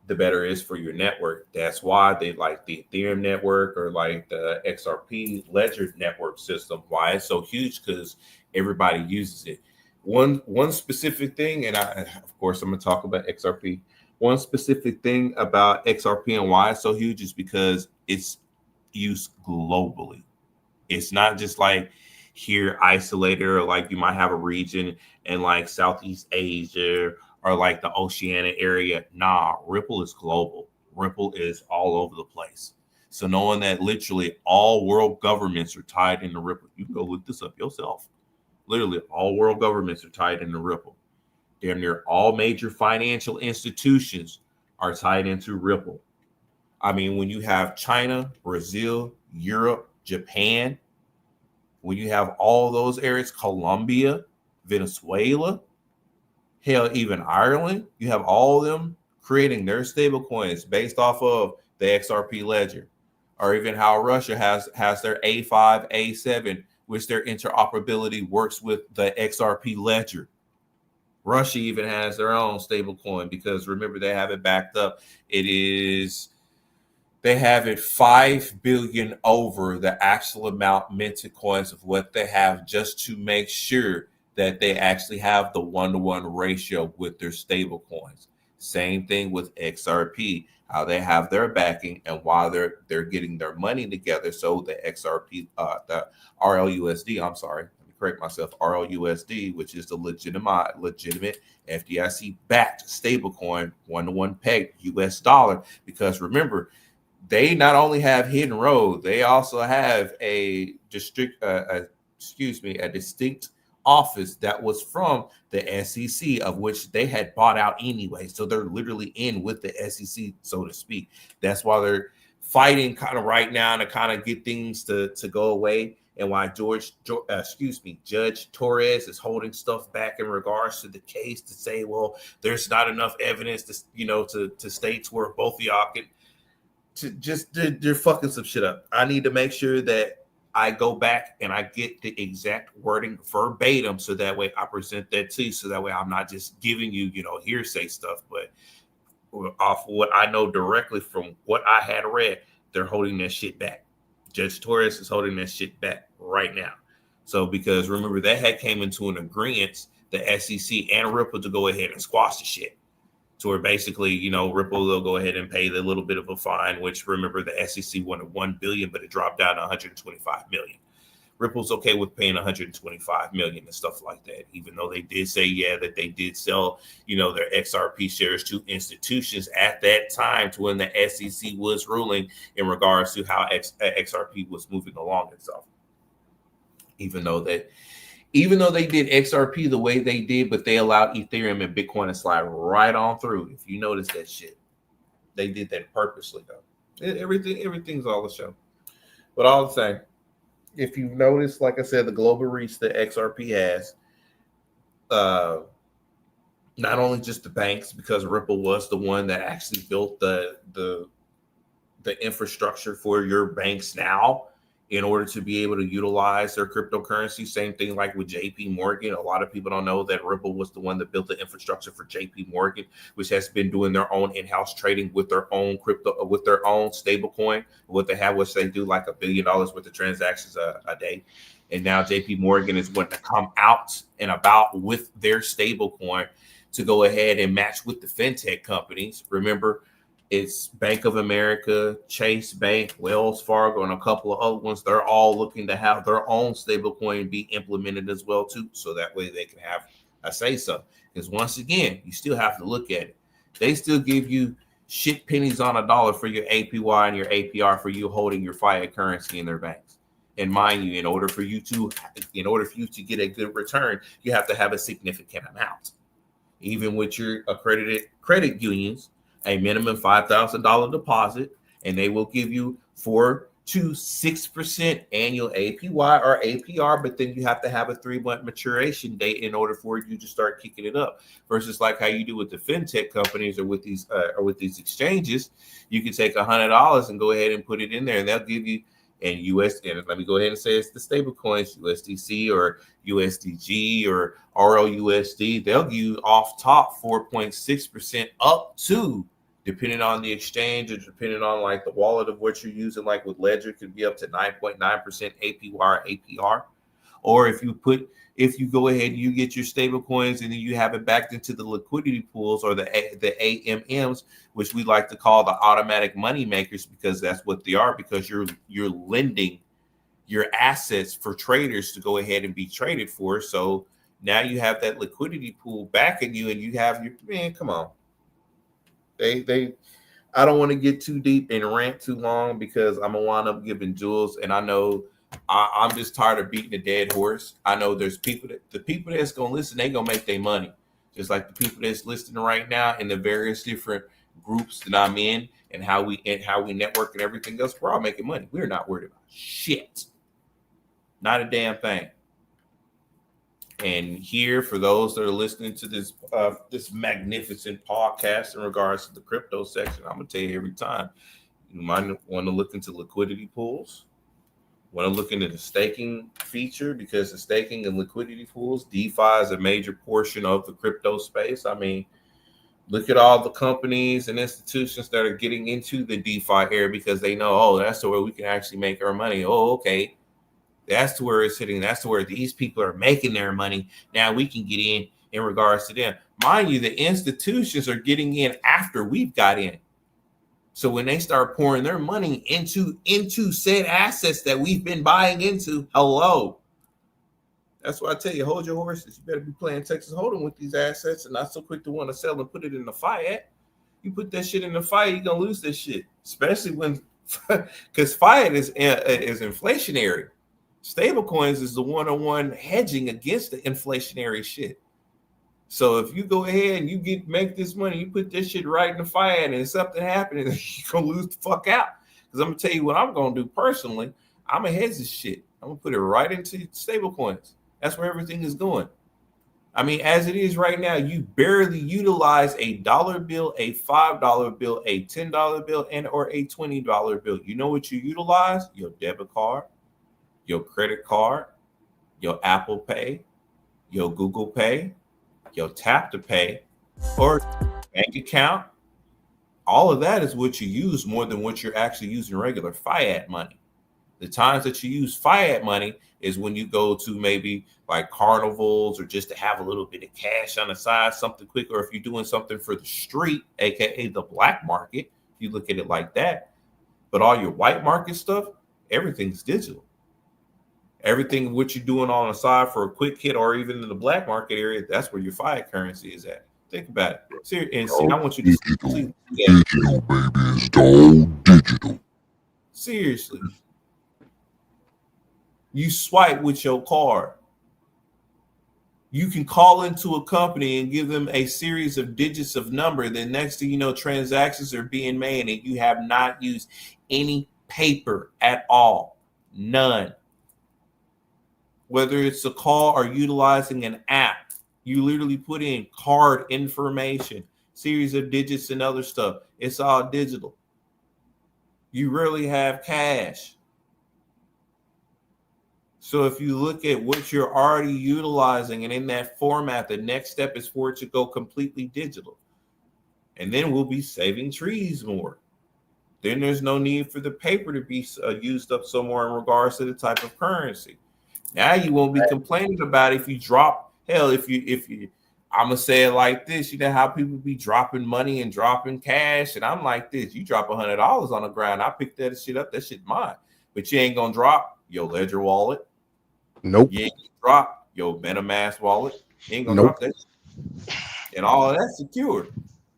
the better it is for your network. That's why they like the Ethereum network or like the XRP Ledger network system. Why it's so huge, because everybody uses it. One specific thing, and of course I'm going to talk about XRP. One specific thing about XRP and why it's so huge is because it's used globally. It's not just like here isolated, or like you might have a region in like Southeast Asia or like the Oceania area. Nah, Ripple is global. Ripple is all over the place. So knowing that literally all world governments are tied into Ripple, you can go look this up yourself. Literally all world governments are tied into Ripple. Damn near all major financial institutions are tied into Ripple. I mean, when you have China, Brazil, Europe, Japan, when you have all those areas, Colombia, Venezuela, hell, even Ireland, you have all of them creating their stable coins based off of the XRP ledger, or even how Russia has their A5, A7, which their interoperability works with the XRP ledger. Russia even has their own stable coin, because remember, they have it backed up. They have it 5 billion over the actual amount minted coins of what they have, just to make sure that they actually have the 1-to-1 ratio with their stable coins. Same thing with XRP, how they have their backing and why they're getting their money together. So the XRP, the RLUSD, I'm sorry, let me correct myself, RLUSD, which is the legitimate FDIC backed stablecoin, 1-to-1 pegged US dollar. Because remember, they not only have Hidden Road, they also have a distinct office that was from the SEC, of which they had bought out anyway. So they're literally in with the SEC, so to speak. That's why they're fighting kind of right now to kind of get things to go away, and why Judge Torres is holding stuff back in regards to the case, to say, well, there's not enough evidence to states where both of y'all can they're fucking some shit up. I need to make sure that I go back and I get the exact wording verbatim, so that way I present that to you, so that way I'm not just giving you, hearsay stuff, but off what I know directly from what I had read, they're holding that shit back. Judge Torres is holding that shit back right now. So because remember, they had came into an agreement, the SEC and Ripple, to go ahead and squash the shit. So where basically, Ripple will go ahead and pay the little bit of a fine, which remember the SEC wanted $1 billion, but it dropped down to $125 million. Ripple's okay with paying $125 million and stuff like that, even though they did say, that they did sell, their XRP shares to institutions at that time, to when the SEC was ruling in regards to how XRP was moving along itself. Even though they did XRP the way they did, but they allowed Ethereum and Bitcoin to slide right on through. If you notice that shit, they did that purposely, though. Everything's all the show. But all the same, if you've noticed, like I said, the global reach that XRP has, not only just the banks, because Ripple was the one that actually built the infrastructure for your banks now, in order to be able to utilize their cryptocurrency. Same thing like with JP Morgan. A lot of people don't know that Ripple was the one that built the infrastructure for JP Morgan, which has been doing their own in-house trading with their own crypto, with their own stable coin. What they have, which they do like $1 billion worth of transactions a day. And now JP Morgan is going to come out and about with their stable coin to go ahead and match with the fintech companies. Remember, it's Bank of America, Chase Bank, Wells Fargo, and a couple of other ones. They're all looking to have their own stablecoin be implemented as well, too. So that way they can have a say-so. Because once again, you still have to look at it. They still give you shit pennies on a dollar for your APY and your APR for you holding your fiat currency in their banks. And mind you, in order for you to get a good return, you have to have a significant amount. Even with your accredited credit unions, a minimum $5,000 deposit, and they will give you 4 to 6% annual APY or APR, but then you have to have a 3-month maturation date in order for you to start kicking it up. Versus like how you do with the fintech companies or with these exchanges, you can take $100 and go ahead and put it in there, and they'll give you and let me go ahead and say it's the stable coins, USDC or USDG or RLUSD. They'll give you off top 4.6% up to, depending on the exchange or depending on like the wallet of what you're using, like with Ledger, could be up to 9.9% APY or APR. Or if you go ahead and you get your stable coins and then you have it backed into the liquidity pools or the AMMs, which we like to call the automatic money makers, because that's what they are, because you're lending your assets for traders to go ahead and be traded for. So now you have that liquidity pool backing you, and you have your, man, come on. I don't want to get too deep and rant too long because I'm gonna wind up giving jewels, and I know I'm just tired of beating a dead horse. I know there's the people that's gonna listen, they gonna make their money, just like the people that's listening right now in the various different groups that I'm in and how we network and everything else. We're all making money. We're not worried about shit, not a damn thing. And here, for those that are listening to this magnificent podcast in regards to the crypto section, I'm gonna tell you every time, you might want to look into liquidity pools. Want to look into the staking feature, because the staking and liquidity pools, DeFi is a major portion of the crypto space. I mean, look at all the companies and institutions that are getting into the DeFi area because they know, oh, that's where we can actually make our money. Oh, okay. That's to where it's hitting. That's to where these people are making their money. Now we can get in regards to them. Mind you, the institutions are getting in after we've got in. So when they start pouring their money into said assets that we've been buying into, hello. That's why I tell you, hold your horses. You better be playing Texas Hold'em with these assets and not so quick to want to sell and put it in the fiat. You put that shit in the fiat, you're going to lose this shit. Especially when, because fiat is inflationary. Stable coins is the one-on-one hedging against the inflationary shit. So if you go ahead and make this money, you put this shit right in the fiat, and something happening, you're gonna lose the fuck out. Because I'm gonna tell you what I'm gonna do personally. I'm gonna hedge this shit. I'm gonna put it right into stable coins. That's where everything is going. I mean, as it is right now, you barely utilize a dollar bill, a $5 bill, a $10 bill, and or a $20 bill. You know what you utilize? Your debit card, your credit card, your Apple Pay, your Google Pay, your tap to pay, or bank account. All of that is what you use more than what you're actually using regular fiat money. The times that you use fiat money is when you go to maybe like carnivals or just to have a little bit of cash on the side, something quick, or if you're doing something for the street, aka the black market, if you look at it like that. But all your white market stuff, everything's digital. Everything what you're doing on the side for a quick hit or even in the black market area, that's where your fiat currency is at. Think about it. I want you to see. Digital, baby. It's all digital. Seriously. You swipe with your card. You can call into a company and give them a series of digits of number. Then next thing you know, transactions are being made and you have not used any paper at all. None. Whether it's a call or utilizing an app, you literally put in card information, series of digits and other stuff. It's all digital. You rarely have cash. So if you look at what you're already utilizing and in that format, the next step is for it to go completely digital. And then we'll be saving trees more. Then there's no need for the paper to be used up some more in regards to the type of currency. Now you won't be complaining about if you drop, hell, if you, I'm going to say it like this, you know how people be dropping money and dropping cash. And I'm like this, you drop $100 on the ground, I pick that shit up, that shit mine. But you ain't going to drop your Ledger wallet. Nope. You ain't going to drop your MetaMask wallet. You ain't going to drop that. And all of that's secured.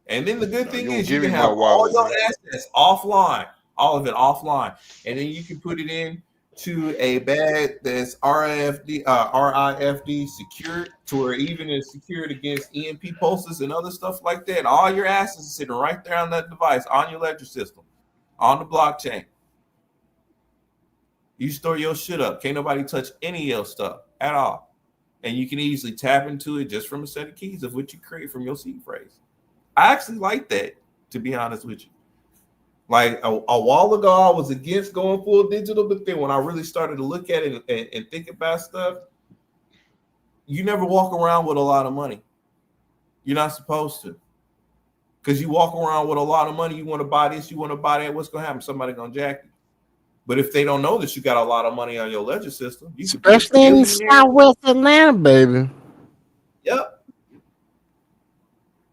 And then the good thing is you can have all your assets offline, all of it offline. And then you can put it in to a bag that's RIFD secured, to where even is secured against EMP pulses and other stuff like that. All your assets are sitting right there on that device, on your ledger system, on the blockchain. You store your shit up. Can't nobody touch any of your stuff at all. And you can easily tap into it just from a set of keys of what you create from your seed phrase. I actually like that, to be honest with you. Like a while ago, I was against going full digital, but then when I really started to look at it and think about stuff, you never walk around with a lot of money. You're not supposed to. Because you walk around with a lot of money, you want to buy this, you want to buy that, what's going to happen? Somebody going to jack you. But if they don't know that you got a lot of money on your ledger system, you especially in Southwest Atlanta, baby. Yep.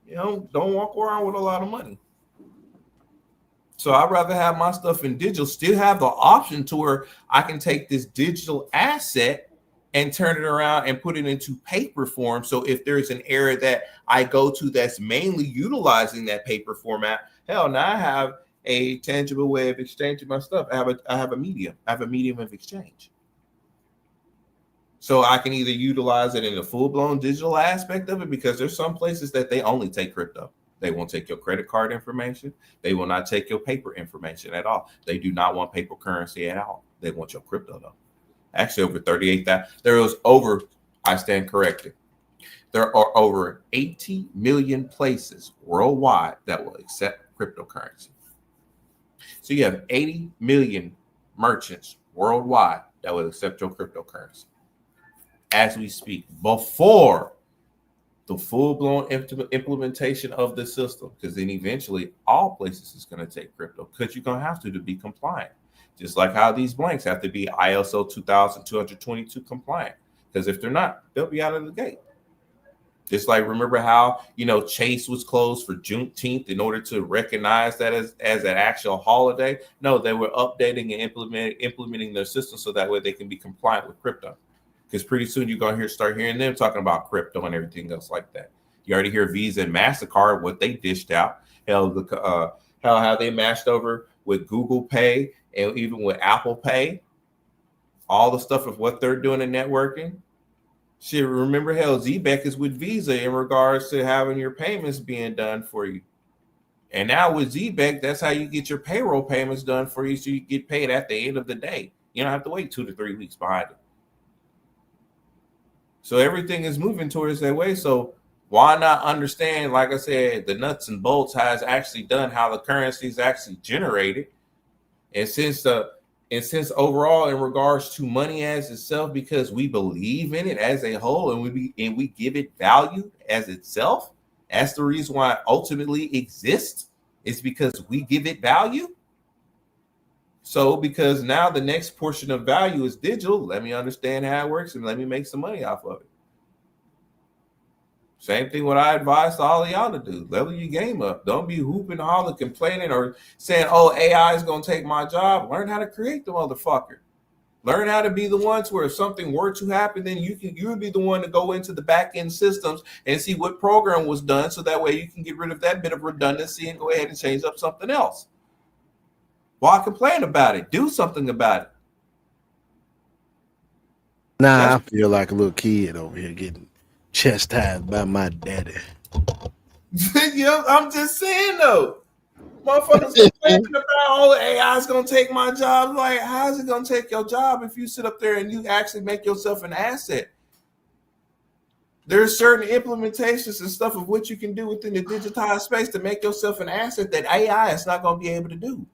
You know, don't walk around with a lot of money. So I'd rather have my stuff in digital, still have the option to where I can take this digital asset and turn it around and put it into paper form. So if there's an area that I go to that's mainly utilizing that paper format, hell, now I have a tangible way of exchanging my stuff. I have a medium of exchange. So I can either utilize it in a full-blown digital aspect of it, because there's some places that they only take crypto. They won't take your credit card information. They will not take your paper information at all. They do not want paper currency at all. They want your crypto, though. Actually, over 38,000. I stand corrected. There are over 80 million places worldwide that will accept cryptocurrency. So you have 80 million merchants worldwide that will accept your cryptocurrency as we speak, before the full-blown implementation of the system, because then eventually all places is going to take crypto, because you're going to have to be compliant, just like how these blanks have to be ISO 2222 compliant, because if they're not, they'll be out of the gate. Just like, remember how, Chase was closed for Juneteenth in order to recognize that as an actual holiday? No, they were updating and implementing their system so that way they can be compliant with crypto. Because pretty soon you're going to start hearing them talking about crypto and everything else like that. You already hear Visa and MasterCard, what they dished out. How they matched over with Google Pay and even with Apple Pay. All the stuff of what they're doing in networking. Shit, remember, ZBEC is with Visa in regards to having your payments being done for you. And now with ZBEC, that's how you get your payroll payments done for you, so you get paid at the end of the day. You don't have to wait 2 to 3 weeks behind it. So everything is moving towards that way. So why not understand, like I said, the nuts and bolts, how it's actually done, how the currency is actually generated. And since overall, in regards to money as itself, because we believe in it as a whole and we give it value as itself, that's the reason why it ultimately exists, is because we give it value. So because now the next portion of value is digital, let me understand how it works and let me make some money off of it. Same thing what I advise all of y'all to do. Level your game up. Don't be hooping, hollering, complaining, or saying, oh, AI is going to take my job. Learn how to create the motherfucker. Learn how to be the ones where if something were to happen, then you would be the one to go into the back end systems and see what program was done, so that way you can get rid of that bit of redundancy and go ahead and change up something else. Why complain about it? Do something about it. Nah, I feel like a little kid over here getting chastised by my daddy. I'm just saying though. Motherfuckers complaining about, oh, AI is gonna take my job. Like, how is it gonna take your job if you sit up there and you actually make yourself an asset? There's certain implementations and stuff of what you can do within the digitized space to make yourself an asset that AI is not gonna be able to do.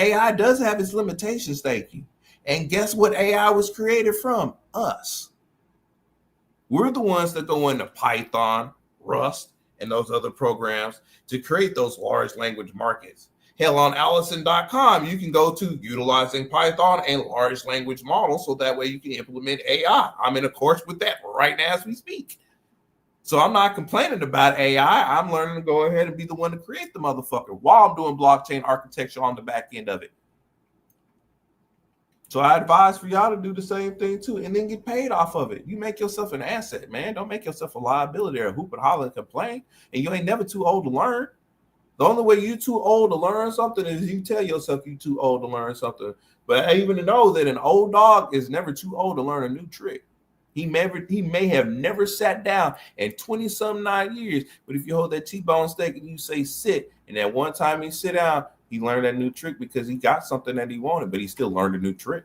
AI does have its limitations, thank you. And guess what AI was created from? Us. We're the ones that go into Python, Rust, and those other programs to create those large language markets. Hell, on Allison.com, you can go to utilizing Python and large language models so that way you can implement AI. I'm in a course with that right now as we speak. So I'm not complaining about AI. I'm learning to go ahead and be the one to create the motherfucker while I'm doing blockchain architecture on the back end of it. So I advise for y'all to do the same thing too, and then get paid off of it. You make yourself an asset, man. Don't make yourself a liability or hoop and holler and complain. And you ain't never too old to learn. The only way you too old to learn something is you tell yourself you too old to learn something. But even to know that an old dog is never too old to learn a new trick. He may have never sat down in 20-some years, but if you hold that T-bone steak and you say sit, and that one time he sit down, he learned that new trick because he got something that he wanted, but he still learned a new trick.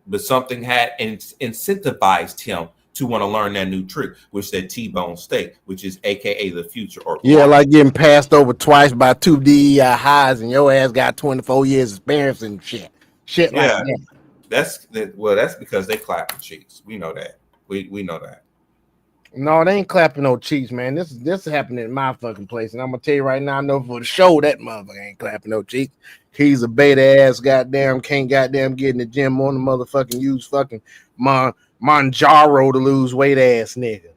But something had incentivized him to want to learn that new trick, which that T-bone steak, which is AKA the future. Or like getting passed over twice by 2 DEI highs and your ass got 24 years experience and shit like that. That's because they clapping cheeks. We know that. We know that. No, they ain't clapping no cheeks, man. This is happening at my fucking place, and I'm gonna tell you right now. I know for the show that motherfucker ain't clapping no cheeks. He's a beta ass, goddamn can't goddamn get in the gym on the motherfucking use fucking Manjaro to lose weight ass nigga.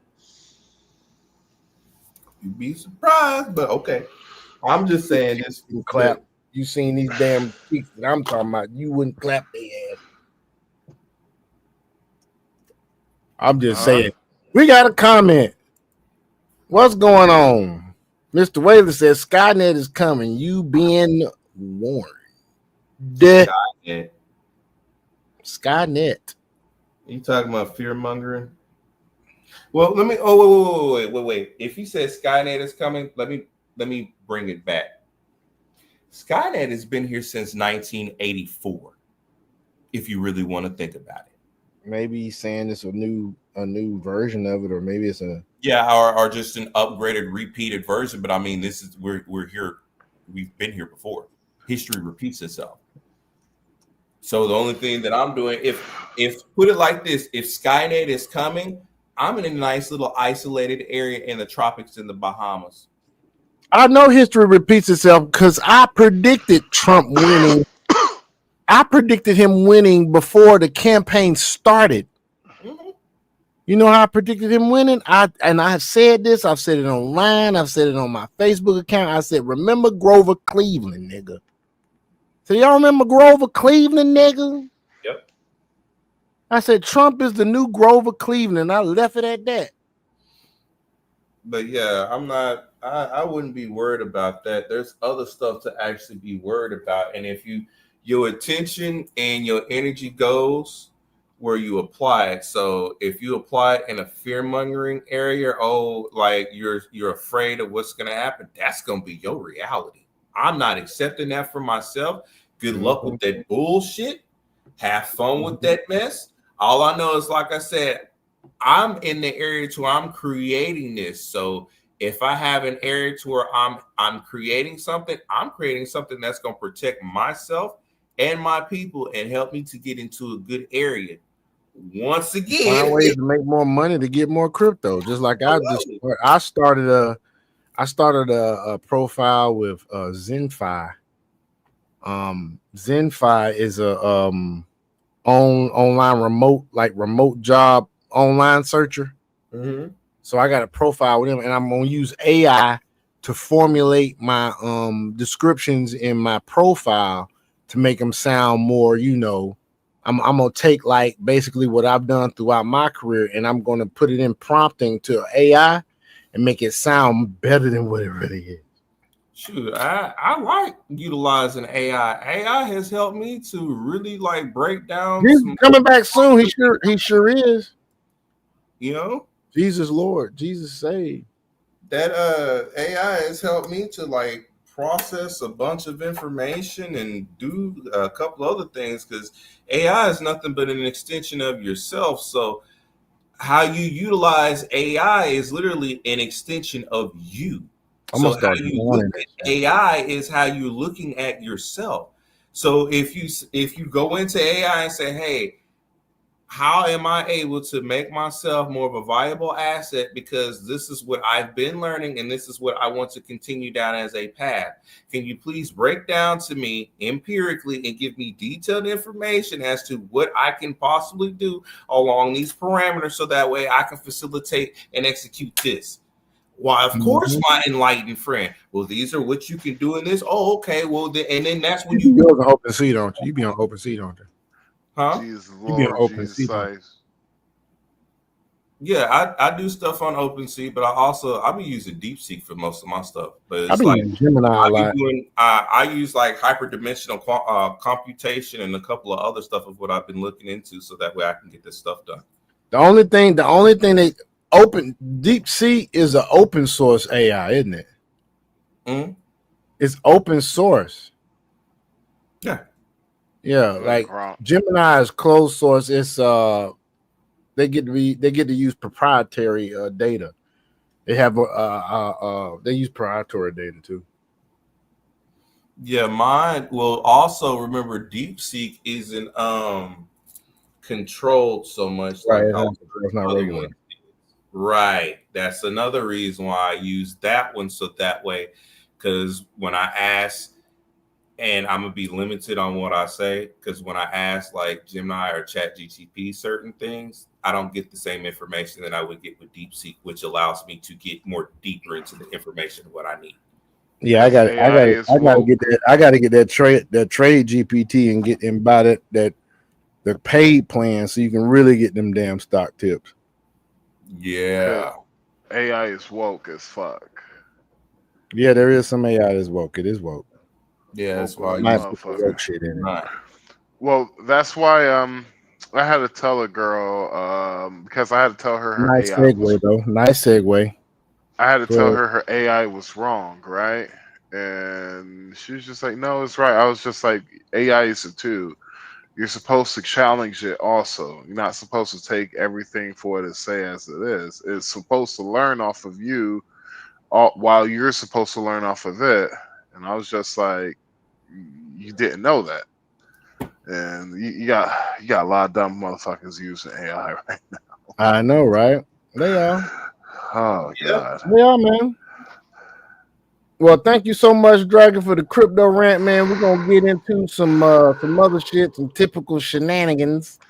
You'd be surprised, but okay. I'm just saying this. Clap. You seen these damn cheeks that I'm talking about? You wouldn't clap their ass. I'm just saying. We got a comment. What's going on? Mr. Whaley says Skynet is coming. You being warned. Skynet. You talking about fear mongering? Well, let me. Oh, wait. If you said Skynet is coming, let me bring it back. Skynet has been here since 1984. If you really want to think about it. Maybe he's saying it's a new version of it, or maybe it's a or just an upgraded, repeated version. But I mean, this is we're here. We've been here before. History repeats itself. So the only thing that I'm doing, if put it like this, if Skynet is coming, I'm in a nice little isolated area in the tropics in the Bahamas. I know history repeats itself because I predicted Trump winning. I predicted him winning before the campaign started. Mm-hmm. You know how I predicted him winning? I have said this. I've said it online. I've said it on my Facebook account. I said, remember Grover Cleveland, nigga. So y'all remember Grover Cleveland, nigga? Yep. I said Trump is the new Grover Cleveland. I left it at that. But yeah, I wouldn't be worried about that. There's other stuff to actually be worried about. And if your attention and your energy goes where you apply it. So if you apply it in a fear-mongering area, like you're afraid of what's going to happen, that's going to be your reality. I'm not accepting that for myself. Good luck with that bullshit. Have fun with that mess. All I know is, like I said, I'm in the area to where I'm creating this. So if I have an area to where I'm creating something, I'm creating something that's going to protect myself and my people and help me to get into a good area. Once again, find ways to make more money to get more crypto. Just like I started a profile with ZenFi. ZenFi is a online remote job online searcher. Mm-hmm. So I got a profile with him, and I'm gonna use AI to formulate my descriptions in my profile to make them sound more, I'm gonna take like basically what I've done throughout my career, and I'm gonna put it in prompting to AI and make it sound better than what it really is. Shoot, I like utilizing AI. AI has helped me to really like break down. He's coming back soon. He sure is. Jesus Lord, Jesus saved. That AI has helped me to like process a bunch of information and do a couple other things, because AI is nothing but an extension of yourself. So how you utilize AI is literally an extension of you. So how you look at AI is how you're looking at yourself. So if you go into AI and say, hey, how am I able to make myself more of a viable asset, because this is what I've been learning and this is what I want to continue down as a path? Can you please break down to me empirically and give me detailed information as to what I can possibly do along these parameters, so that way I can facilitate and execute this? Why, of course, my enlightened friend. Well, these are what you can do in this. Oh, okay. Well, and then that's when you be on OpenSea, don't you? You be on OpenSea, don't you? Huh? Jesus, You be on Lord, OpenSea, Jesus don't you? Christ. Yeah, I do stuff on OpenSea, but I be using DeepSeek for most of my stuff. But I it's be like using Gemini a lot. I use like hyperdimensional computation and a couple of other stuff of what I've been looking into, so that way I can get this stuff done. The only thing they DeepSeek is an open source AI, isn't it? Mm-hmm. It's open source. Yeah, like Gemini is closed source. It's they get to use proprietary data. They have they use proprietary data too. Yeah, mine will also remember DeepSeek isn't controlled so much, Right, like it's not regulated. Right. That's another reason why I use that one, so that way, because when I ask, and I'm gonna be limited on what I say, because when I ask like Gemini or ChatGPT certain things, I don't get the same information that I would get with DeepSeek, which allows me to get more deeper into the information of what I need. Yeah, I got to get that trade GPT and buy that the paid plan, so you can really get them damn stock tips. Yeah, AI is woke as fuck. Yeah, there is some AI that's woke. It is woke. Yeah, that's why woke shit in it. Well, that's why I had to tell a girl because I had to tell her Nice AI segue though. Nice segue. I had to tell her AI was wrong, right? And she was just like, "No, it's right." I was just like, "AI is a tool. You're supposed to challenge it. Also, you're not supposed to take everything for it to say as it is. It's supposed to learn off of you, while you're supposed to learn off of it." And I was just like, "You didn't know that." And you got a lot of dumb motherfuckers using AI right now. I know, right? They are. Oh God. They are, man. Well, thank you so much, Dragon, for the crypto rant, man. We're gonna get into some other shit, some typical shenanigans.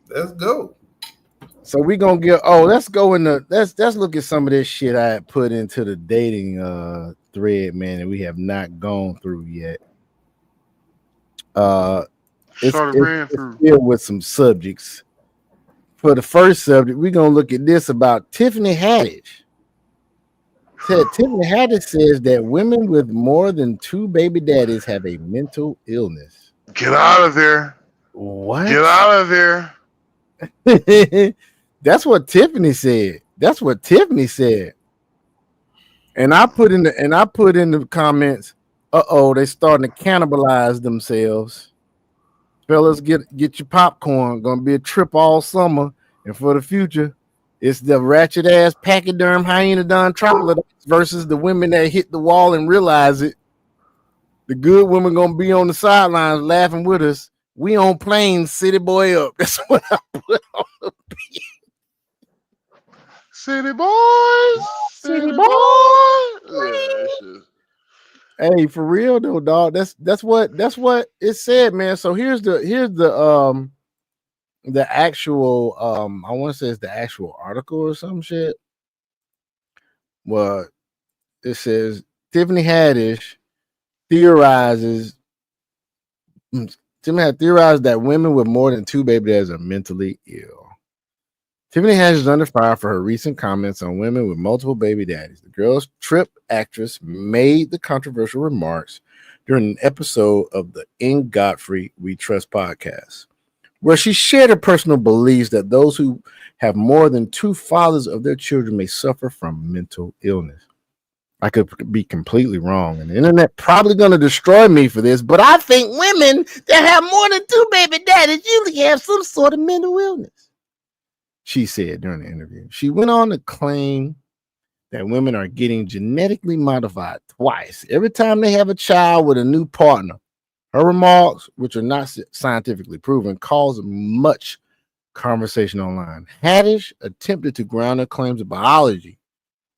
Let's go. So we're gonna let's go let's look at some of this shit I had put into the dating thread, man, that we have not gone through yet. It's filled with some subjects. For the first subject, we're gonna look at this about Tiffany Haddish. Tiffany Haddish says that women with more than 2 baby daddies have a mental illness. Get out of there. What? Get out of there. That's what Tiffany said. And I put in the comments, they starting to cannibalize themselves. Fellas, get your popcorn. Gonna be a trip all summer. And for the future, it's the ratchet ass pachyderm hyenodon troglodytes versus the women that hit the wall and realize it. The good women gonna be on the sidelines laughing with us. We on planes, city boy up. That's what I put on the beat. City boys. City boys. Hey, for real though, dog. That's what it said, man. So here's the actual I want to say it's the actual article or some shit. Well, it says Tiffany Haddish theorized that women with more than 2 baby daddies are mentally ill. Tiffany Haddish is under fire for her recent comments on women with multiple baby daddies. The Girls Trip actress made the controversial remarks during an episode of the In Godfrey We Trust podcast, where she shared her personal beliefs that those who have more than 2 fathers of their children may suffer from mental illness. I could be completely wrong, and the internet probably going to destroy me for this, but I think women that have more than 2 baby daddies usually have some sort of mental illness, she said during the interview. She went on to claim that women are getting genetically modified twice every time they have a child with a new partner. Her remarks, which are not scientifically proven, caused much conversation online. Haddish attempted to ground her claims of biology,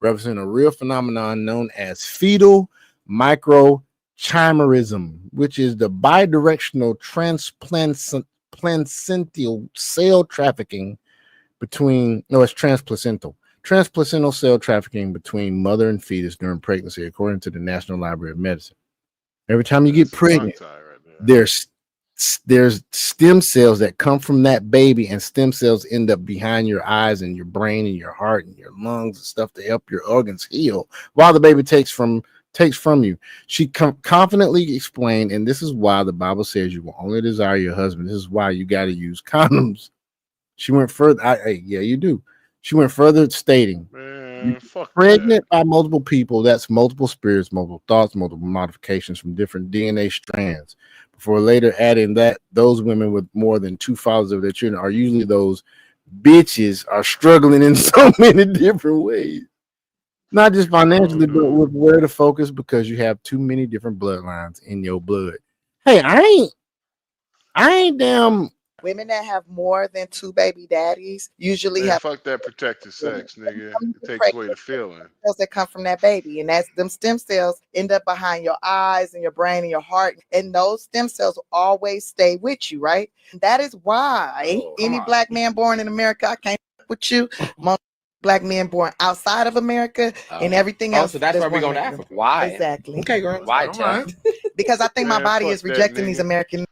representing a real phenomenon known as fetal microchimerism, which is the bidirectional transplacental cell trafficking between, no, it's transplacental cell trafficking between mother and fetus during pregnancy, according to the National Library of Medicine. Every time you get pregnant, there's stem cells that come from that baby, and stem cells end up behind your eyes and your brain and your heart and your lungs and stuff to help your organs heal while the baby takes from you. She confidently explained, and this is why the Bible says you will only desire your husband. This is why you got to use condoms. She went further. Yeah, you do. She went further, stating, pregnant by multiple people, that's multiple spirits, multiple thoughts, multiple modifications from different DNA strands. Before later adding that those women with more than two fathers of their children are usually those bitches are struggling in so many different ways. Not just financially, but with where to focus, because you have too many different bloodlines in your blood. Hey, I ain't damn. Women that have more than two baby daddies usually have fuck that protected sex, nigga. It takes away the feeling. Cells that come from that baby, and that's them stem cells end up behind your eyes and your brain and your heart, and those stem cells will always stay with you, right? That is why any black man born in America, I can't with you. Most black men born outside of America and everything else. So that's why we're going to Africa. Why? Exactly. Okay, girl. Why, Chad? Because I think my body is rejecting these American.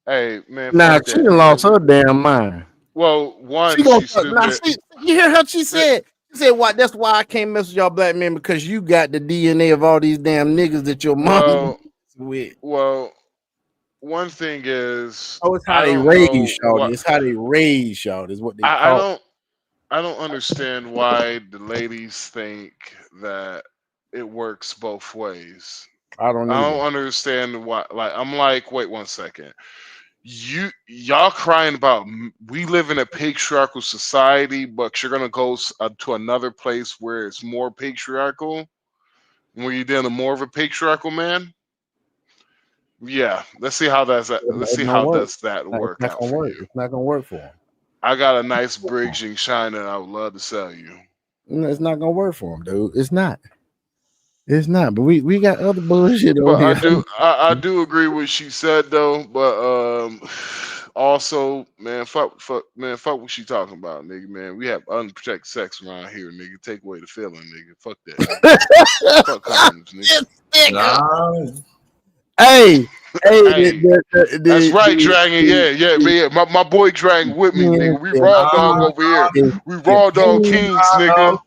Hey man, Nah, she done lost her damn mind. Well, one, you stupid. hear her? She said, "What? That's why I can't mess with y'all black men, because you got the DNA of all these damn niggas that your mom with." Well, one thing is, it's how they raise y'all. It's how they raise y'all. Is what they call. I don't understand why the ladies think that it works both ways. I don't understand why. Like, I'm like, wait 1 second. Y'all crying about we live in a patriarchal society, but you're gonna go to another place where it's more patriarchal, where you're dealing more of a patriarchal man. Yeah, let's see how does that. Let's see how does that work out for you. It's not gonna work for him. I got a nice bridge in China, and I would love to sell you. No, it's not gonna work for him, dude. It's not. It's not, but we got other bullshit over here. I do agree with what she said though, but also, man, fuck what she talking about, nigga. Man, we have unprotected sex around here, nigga. Take away the feeling, nigga. Fuck that. Fuck condoms, nigga. Hey, that's right, Dragon. Yeah. My boy Dragon with me, nigga. We raw dog over here. We raw dog kings, nigga.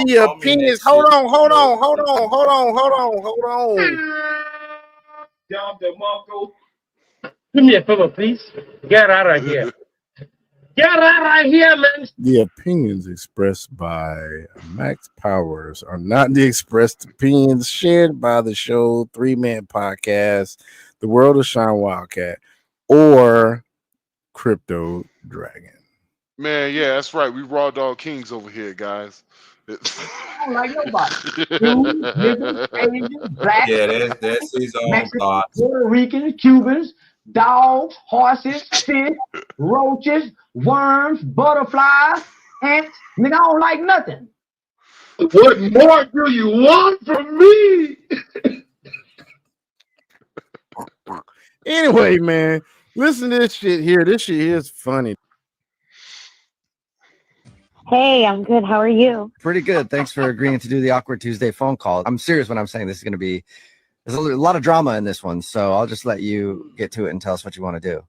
The opinions. Hold on. Do me a favor, please. Get out of here. Get out of here, man. The opinions expressed by Max Powers are not the expressed opinions shared by the show 3-Man Podcast, The World of Sean Wildcat, or Crypto Dragon. Man, yeah, that's right. We raw dog kings over here, guys. I don't like nobody. Jews, niggas, Asians, blacks, that's his own Mexicans, thoughts. Puerto Ricans, Cubans, dogs, horses, fish, roaches, worms, butterflies, ants. Nigga, I don't like nothing. What more do you want from me? Anyway, man, listen to this shit here. This shit here is funny. Hey, I'm good. How are you? Pretty good. Thanks for agreeing to do the Awkward Tuesday phone call. I'm serious when I'm saying this is going to be, there's a lot of drama in this one, so I'll just let you get to it and tell us what you want to do.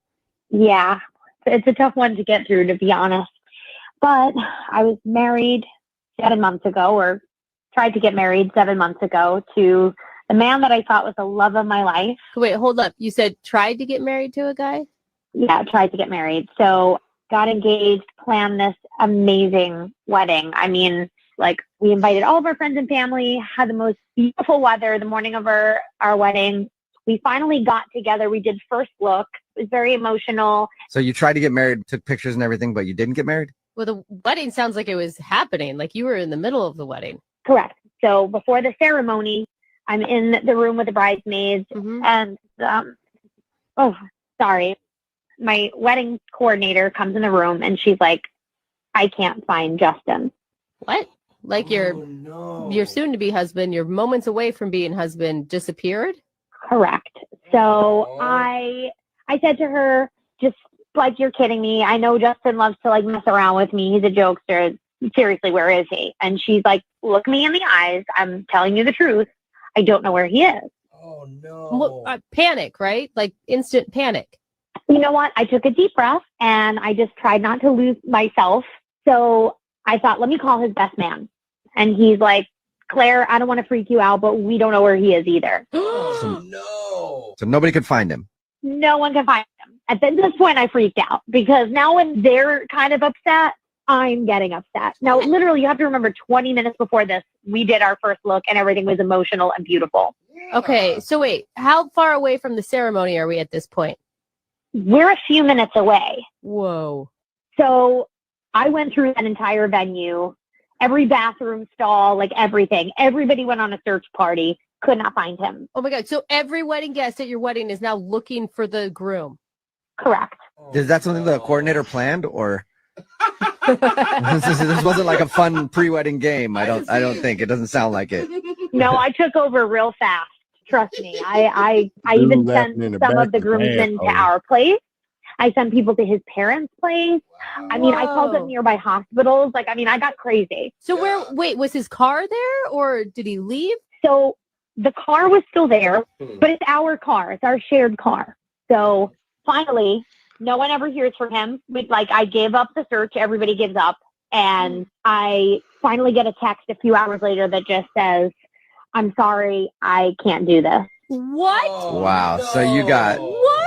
Yeah, it's a tough one to get through, to be honest. But I was married 7 months ago, or tried to get married 7 months ago, to the man that I thought was the love of my life. Wait, hold up. You said tried to get married to a guy? Yeah, tried to get married. So got engaged, planned this amazing wedding. I mean, like, we invited all of our friends and family, had the most beautiful weather the morning of our wedding. We finally got together. We did first look. It was very emotional. So you tried to get married, took pictures and everything, but you didn't get married? Well, the wedding sounds like it was happening. Like you were in the middle of the wedding. Correct. So before the ceremony, I'm in the room with the bridesmaids, and sorry, my wedding coordinator comes in the room, and she's like, I can't find Justin. What? Like your soon-to-be husband, you're moments away from being husband, disappeared? Correct. So I said to her, just like, you're kidding me. I know Justin loves to like mess around with me. He's a jokester. Seriously, where is he? And she's like, look me in the eyes. I'm telling you the truth. I don't know where he is. Oh no. Well, panic, right? Like instant panic. You know what? I took a deep breath and I just tried not to lose myself. So I thought, let me call his best man. And he's like, Claire, I don't want to freak you out, but we don't know where he is either. No. So nobody could find him. No one can find him. At this point, I freaked out because now when they're kind of upset, I'm getting upset. Now, literally, you have to remember 20 minutes before this, we did our first look and everything was emotional and beautiful. Okay, so wait, how far away from the ceremony are we at this point? We're a few minutes away. Whoa. So I went through that entire venue, every bathroom stall, like everything. Everybody went on a search party, could not find him. Oh my God. So every wedding guest at your wedding is now looking for the groom. Correct. Is that something the coordinator planned, or this wasn't like a fun pre-wedding game? I don't think. It doesn't sound like it. No, I took over real fast. Trust me. I even sent some of the groomsmen to our place. I sent people to his parents' place. Wow. I mean, I called up nearby hospitals. Like, I mean, I got crazy. So wait, was his car there or did he leave? So the car was still there, but it's our car. It's our shared car. So finally, no one ever hears from him. I gave up the search. Everybody gives up. And I finally get a text a few hours later that just says, I'm sorry, I can't do this. What? Wow. No. So you got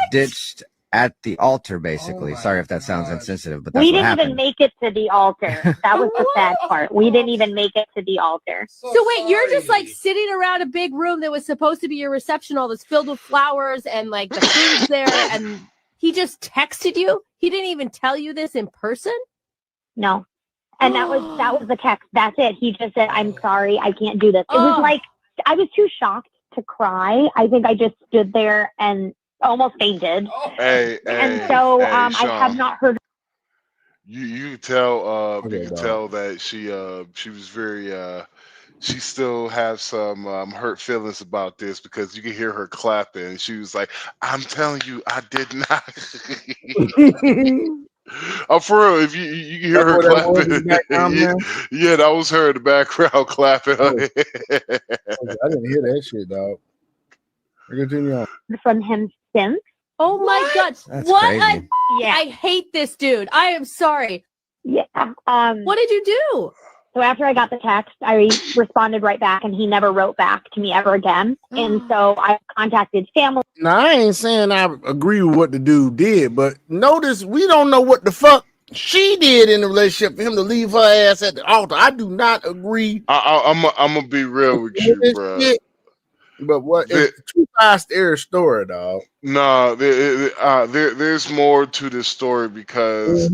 ditched at the altar, basically. Sorry if that sounds insensitive, but that's we what didn't happened. even make it to the altar. That was the sad part. We didn't even make it to the altar. So wait, you're just like sitting around a big room that was supposed to be your reception hall that's filled with flowers and like the food's there, and he just texted you? He didn't even tell you this in person? No. And that was the text. That's it. He just said, I'm sorry, I can't do this. It was like, I was too shocked to cry. I think I just stood there and almost fainted. And so I have not heard. You could tell you could tell that she was very she still has some hurt feelings about this, because you can hear her clapping. She was like, I'm telling you, I did not. Oh, for real, if you can hear her clapping. Yeah, that was her in the background clapping. I didn't hear that shit, dog. Continue on. From him since. Oh my God. That's what crazy. I hate this dude. I am sorry. Yeah. What did you do? So after I got the text, I responded right back, and he never wrote back to me ever again. And so I contacted family. Now, I ain't saying I agree with what the dude did, but notice we don't know what the fuck she did in the relationship for him to leave her ass at the altar. I do not agree. I'm gonna be real with you, bro. But what? It's a too fast air story, dog. No, there's more to this story, because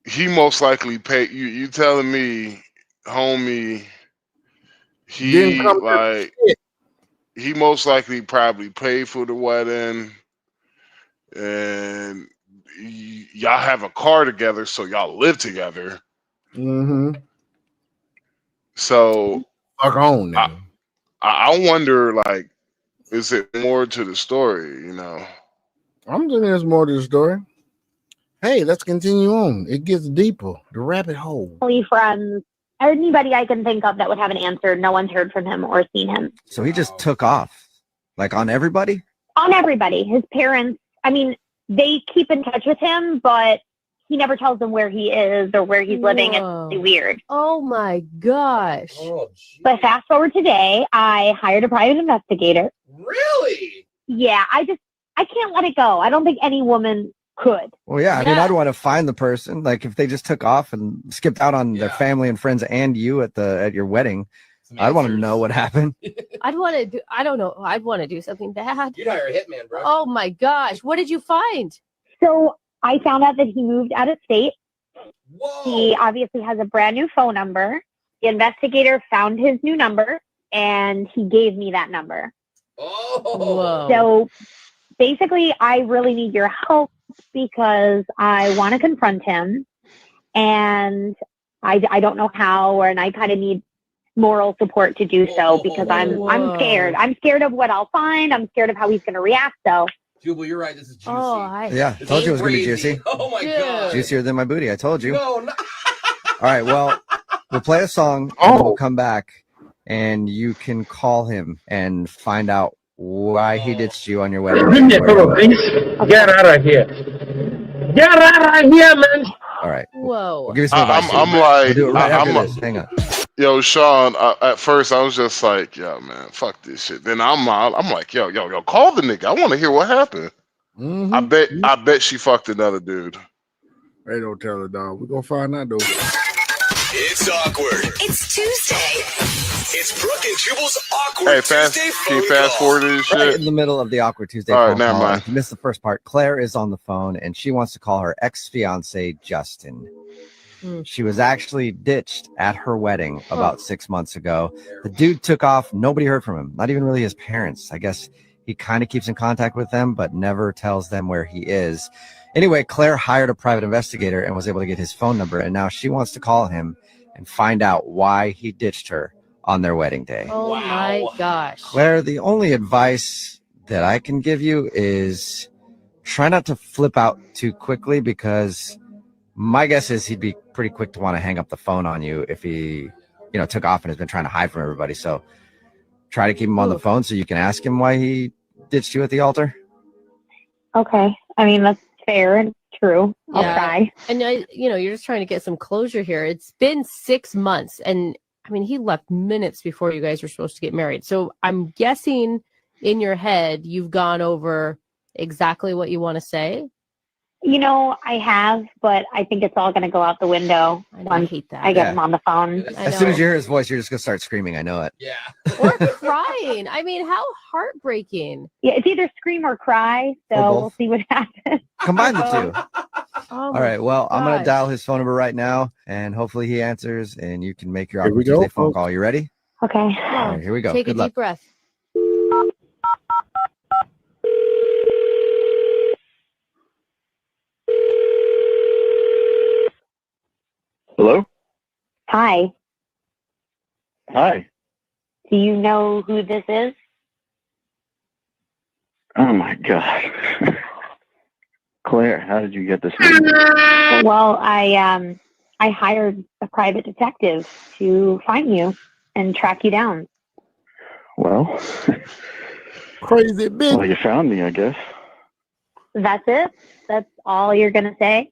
he most likely paid. You telling me, homie? He most likely probably paid for the wedding, and y'all have a car together, so y'all live together. So fuck on now. I wonder, like, is it more to the story? You know, I'm thinking there's more to the story. Hey, let's continue on. It gets deeper. The rabbit hole. Friends, anybody I can think of that would have an answer. No one's heard from him or seen him. So he just took off, like on everybody? On everybody. His parents, I mean, they keep in touch with him, but he never tells them where he is or where he's living. It's really weird. Oh my gosh. But fast forward today, I hired a private investigator. Really? Yeah, I can't let it go. I don't think any woman could. Well, yeah. I mean, I'd want to find the person. Like, if they just took off and skipped out on their family and friends and you at your wedding, I'd want to know what happened. I'd want to do. I don't know. I'd want to do something bad. You'd hire a hitman, bro. Oh my gosh. What did you find? So I found out that he moved out of state. Whoa. He obviously has a brand new phone number. The investigator found his new number and he gave me that number. Whoa. So basically, I really need your help because I want to confront him, and I don't know how, and I kind of need moral support to do so because I'm scared. I'm scared of what I'll find. I'm scared of how he's going to react. So. Jubal, you're right. This is juicy. Yeah, I told you it was going to be juicy. Oh my god. Juicier than my booty. I told you. No, no. All right, well, we'll play a song and we'll come back and you can call him and find out why he ditched you on your wedding Give me a day. photo, please. Get out of here. Get out of here, man. All right. Whoa. We'll give you some advice. I'm like, We'll do it right after this. Hang on. Yo, Sean. At first, I was just like, "Yo, man, fuck this shit." Then I'm like, "Yo, call the nigga. I want to hear what happened." Mm-hmm. I bet she fucked another dude. They don't tell her, dog. We're gonna find out though. It's awkward. It's Tuesday. It's Brooke and Jubal's awkward Hey, Tuesday can you phone fast call. forward this Right shit? in the middle of the awkward Tuesday All right, phone never call. mind. If you missed the first part, Claire is on the phone and she wants to call her ex-fiance Justin. She was actually ditched at her wedding about 6 months ago. The dude took off. Nobody heard from him. Not even really his parents. I guess he kind of keeps in contact with them, but never tells them where he is. Anyway, Claire hired a private investigator and was able to get his phone number. And now she wants to call him and find out why he ditched her on their wedding day. Oh my gosh. Claire, the only advice that I can give you is try not to flip out too quickly, because my guess is he'd be pretty quick to want to hang up the phone on you if he, took off and has been trying to hide from everybody. So try to keep him on the phone so you can ask him why he ditched you at the altar. Okay. I mean, that's fair and true. I'll try. And you're just trying to get some closure here. It's been 6 months, and I mean, he left minutes before you guys were supposed to get married. So I'm guessing in your head you've gone over exactly what you want to say. I have, but I think it's all going to go out the window once hate that. I get him on the phone. As soon as you hear his voice, you're just going to start screaming. I know it. Yeah. Or crying. I mean, how heartbreaking. Yeah, it's either scream or cry. So Or both. we'll see what happens. Combine the two. Oh All right. Well, I'm going to gosh. dial his phone number right now, and hopefully he answers, and you can make your Here we awkward go, Tuesday phone folks. call. You ready? Okay. All right, here we go. Take Good a luck. deep breath. Hello? Hi. Hi. Do you know who this is? Oh my God. Claire, how did you get this number? Well, I hired a private detective to find you and track you down. Well, Crazy bitch. well, you found me, I guess. That's it? That's all you're going to say?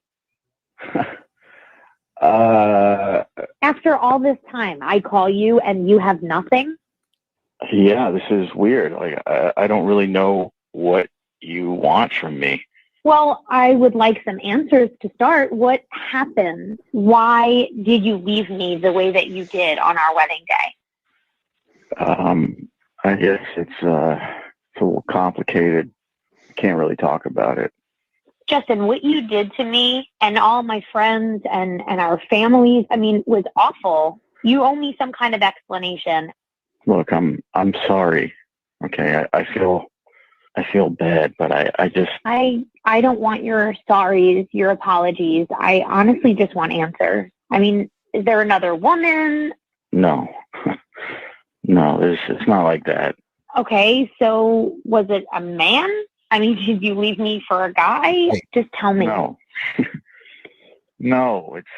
After all this time, I call you and you have nothing? Yeah, this is weird. Like, I don't really know what you want from me. Well, I would like some answers to start. What happened? Why did you leave me the way that you did on our wedding day? I guess it's a little complicated. I can't really talk about it. Justin, what you did to me and all my friends and our families, I mean, was awful. You owe me some kind of explanation. Look, I'm sorry. Okay, I feel bad, but I just I don't want your sorries, your apologies. I honestly just want answers. I mean, is there another woman? no. No, it's not like that. Okay, so was it a man? I mean, did you leave me for a guy? Just tell me. No. No, it's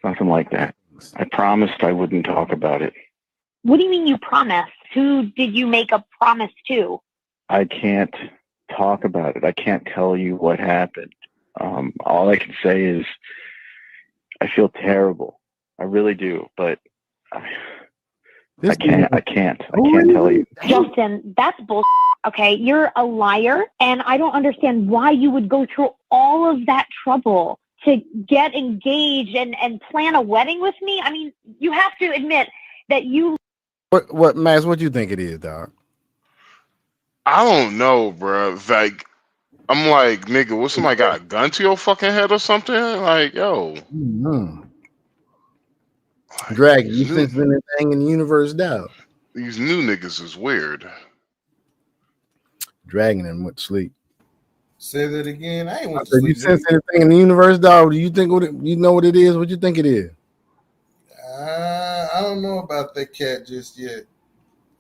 nothing like that. I promised I wouldn't talk about it. What do you mean you promised? Who did you make a promise to? I can't talk about it. I can't tell you what happened. All I can say is I feel terrible. I really do, but I can't tell you. Justin, that's bullshit. Okay, you're a liar, and I don't understand why you would go through all of that trouble to get engaged and plan a wedding with me. I mean, you have to admit that you. What, Max? What do you think it is, dog? I don't know, bro. Like, I'm like, nigga, what, somebody got a gun to your fucking head or something? Like, yo. Dragon, you sense anything in the universe now? These new niggas is weird. Dragon and went to sleep. Say that again. I ain't I went to said, sleep. you sense anything in the universe, dog? Do you think you know what it is? What you think it is? I don't know about that cat just yet.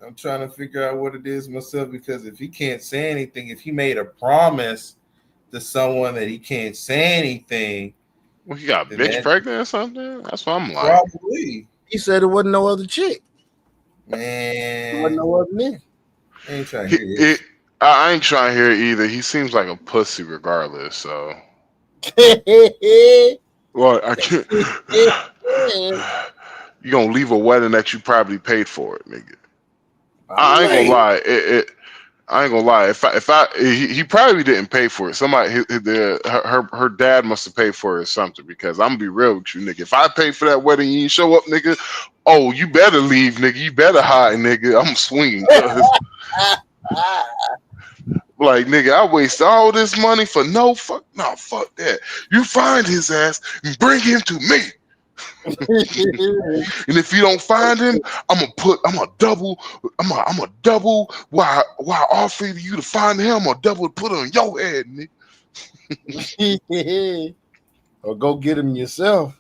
I'm trying to figure out what it is myself, because if he can't say anything, if he made a promise to someone that he can't say anything, well, he got a bitch pregnant or something. That's what I'm like. Probably. He said it wasn't no other chick. Man, it wasn't no other nigga. I ain't trying to hear it. I ain't trying to hear it either. He seems like a pussy regardless. So, well, I can't. You gonna leave a wedding that you probably paid for it, nigga. I ain't gonna lie. I ain't gonna lie. He probably didn't pay for it. Somebody, her dad must have paid for it or something. Because I'm gonna be real with you, nigga. If I paid for that wedding, you ain't show up, nigga. Oh, you better leave, nigga. You better hide, nigga. I'm swinging. Like, nigga, I wasted all this money for fuck that. You find his ass and bring him to me. And if you don't find him, I'm a double while I offer you to find him, I'm gonna double put on your head, nigga. Or go get him yourself.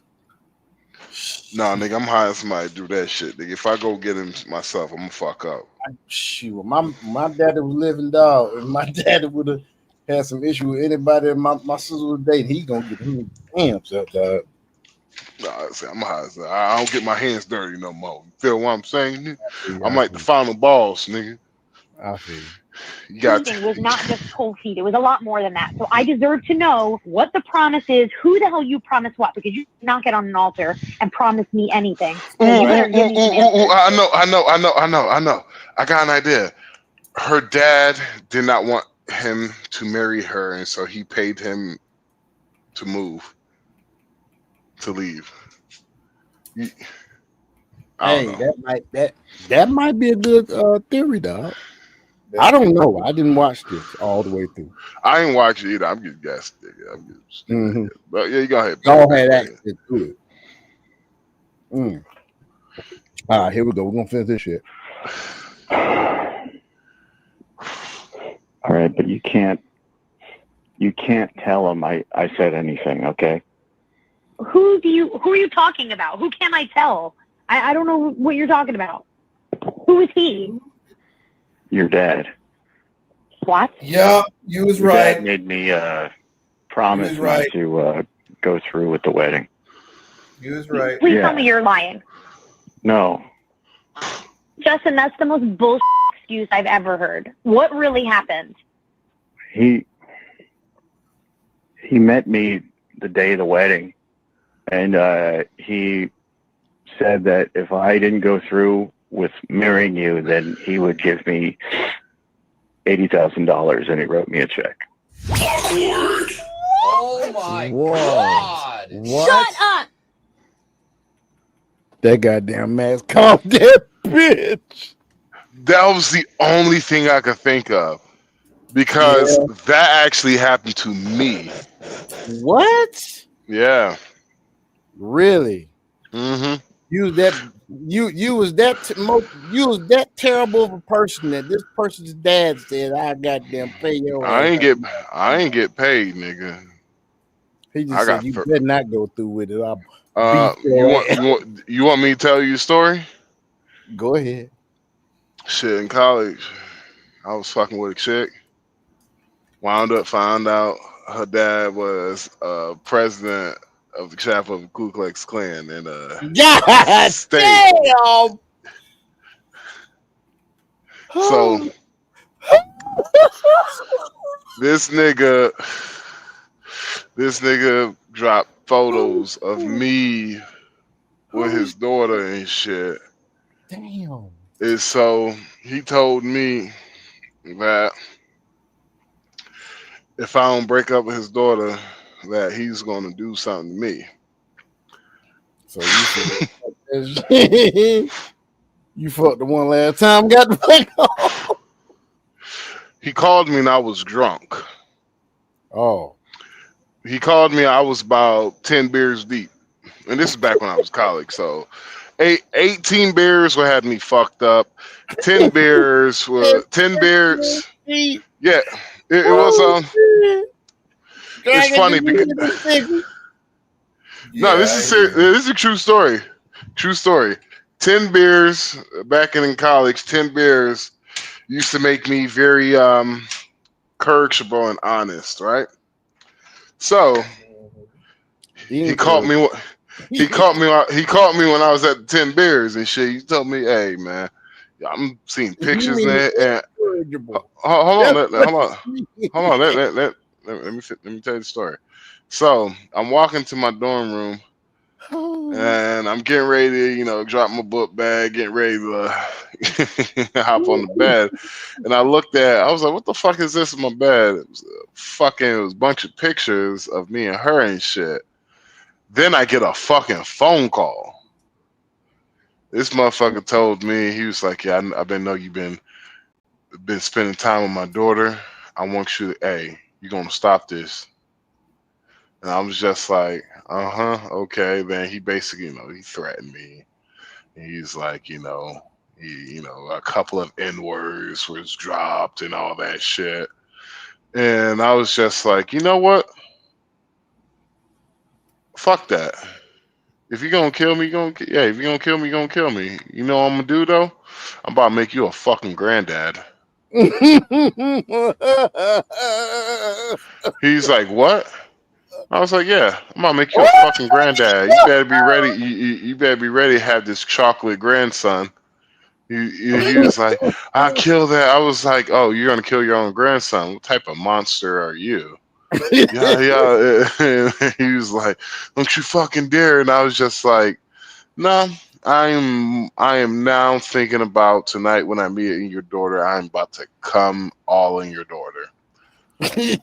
Nah, nigga, I'm hiring somebody to do that shit, nigga. If I go get him myself, I'm gonna fuck up. Shoot, my daddy was living, dog. If my daddy would have had some issue with anybody my sister was dating, he gonna get him damn self, dog. Nah, I'm high. I don't get my hands dirty no more. You feel what I'm saying? Nigga? I'm like the final boss, nigga. I feel you. Got it was not just cold feet. It was a lot more than that. So I deserve to know what the promise is, who the hell you promise what, because you knock it on an altar and promise me anything. So I know. I got an idea. Her dad did not want him to marry her, and so he paid him to move. To leave. That might be a good theory, dog. I don't know. I didn't watch this all the way through. I ain't watch it either. I'm just guessing, nigga. I'm just but yeah, you go ahead. Y'all had access to it. All right, here we go. We're gonna finish this shit. All right, but you can't tell him I said anything, okay? Who are you talking about? Who can I tell? I don't know what you're talking about. Who is he? Your dad. What? Yeah, you was Your right. Dad made me promise not to go through with the wedding. You was right. Please tell me you're lying. No. Justin, that's the most bullshit excuse I've ever heard. What really happened? He met me the day of the wedding, and he said that if I didn't go through with marrying you, then he would give me $80,000, and he wrote me a check. Awkward. Oh my God. What? Shut up. That goddamn mask. Calm that bitch. That was the only thing I could think of. Because that actually happened to me. What? Yeah. Really? Mm-hmm. You was that terrible of a person that this person's dad said, "I goddamn pay your." I ain't get paid, nigga. He just said you better not go through with it. You want me to tell you a story? Go ahead. Shit, in college, I was fucking with a chick. Found out her dad was president of the chapter of the Ku Klux Klan, and God damn. So this nigga dropped photos of me with his daughter and shit. Damn. And so he told me that if I don't break up with his daughter, that he's gonna do something to me. So you fucked the one last time, got the fuck off. He called me and I was drunk. Oh. He called me, I was about 10 beers deep. And this is back when I was college, so 18 beers would have me fucked up. 10 beers were 10 beers. Yeah, it was it's funny because no, this is a true story. True story. 10 beers back in college. 10 beers used to make me very courageable and honest, right? So he caught me. He caught me when I was at 10 beers and shit. He told me, "Hey man, I'm seeing pictures there." And hold on. Let me tell you the story. So I'm walking to my dorm room, and I'm getting ready to, drop my book bag, getting ready to hop on the bed. And I was like, "What the fuck is this in my bed?" It was a bunch of pictures of me and her and shit. Then I get a fucking phone call. This motherfucker told me, he was like, "Yeah, I've been know you've been spending time with my daughter. I want you to, you're gonna stop this." And I was just like, okay. Then he basically, he threatened me. And he's like, a couple of N-words was dropped and all that shit. And I was just like, you know what? Fuck that. If you're gonna kill me, if you're gonna kill me, you're gonna kill me. You know what I'm gonna do though? I'm about to make you a fucking granddad. He's like, what? I was like, yeah, I'm gonna make you a fucking granddad. You better be ready. You better be ready to have this chocolate grandson. He was like, I'll kill that. I was like, oh, you're gonna kill your own grandson? What type of monster are you? Yeah. He was like, don't you fucking dare. And I was just like, no, I am now thinking about tonight when I meet your daughter, I'm about to come all in your daughter.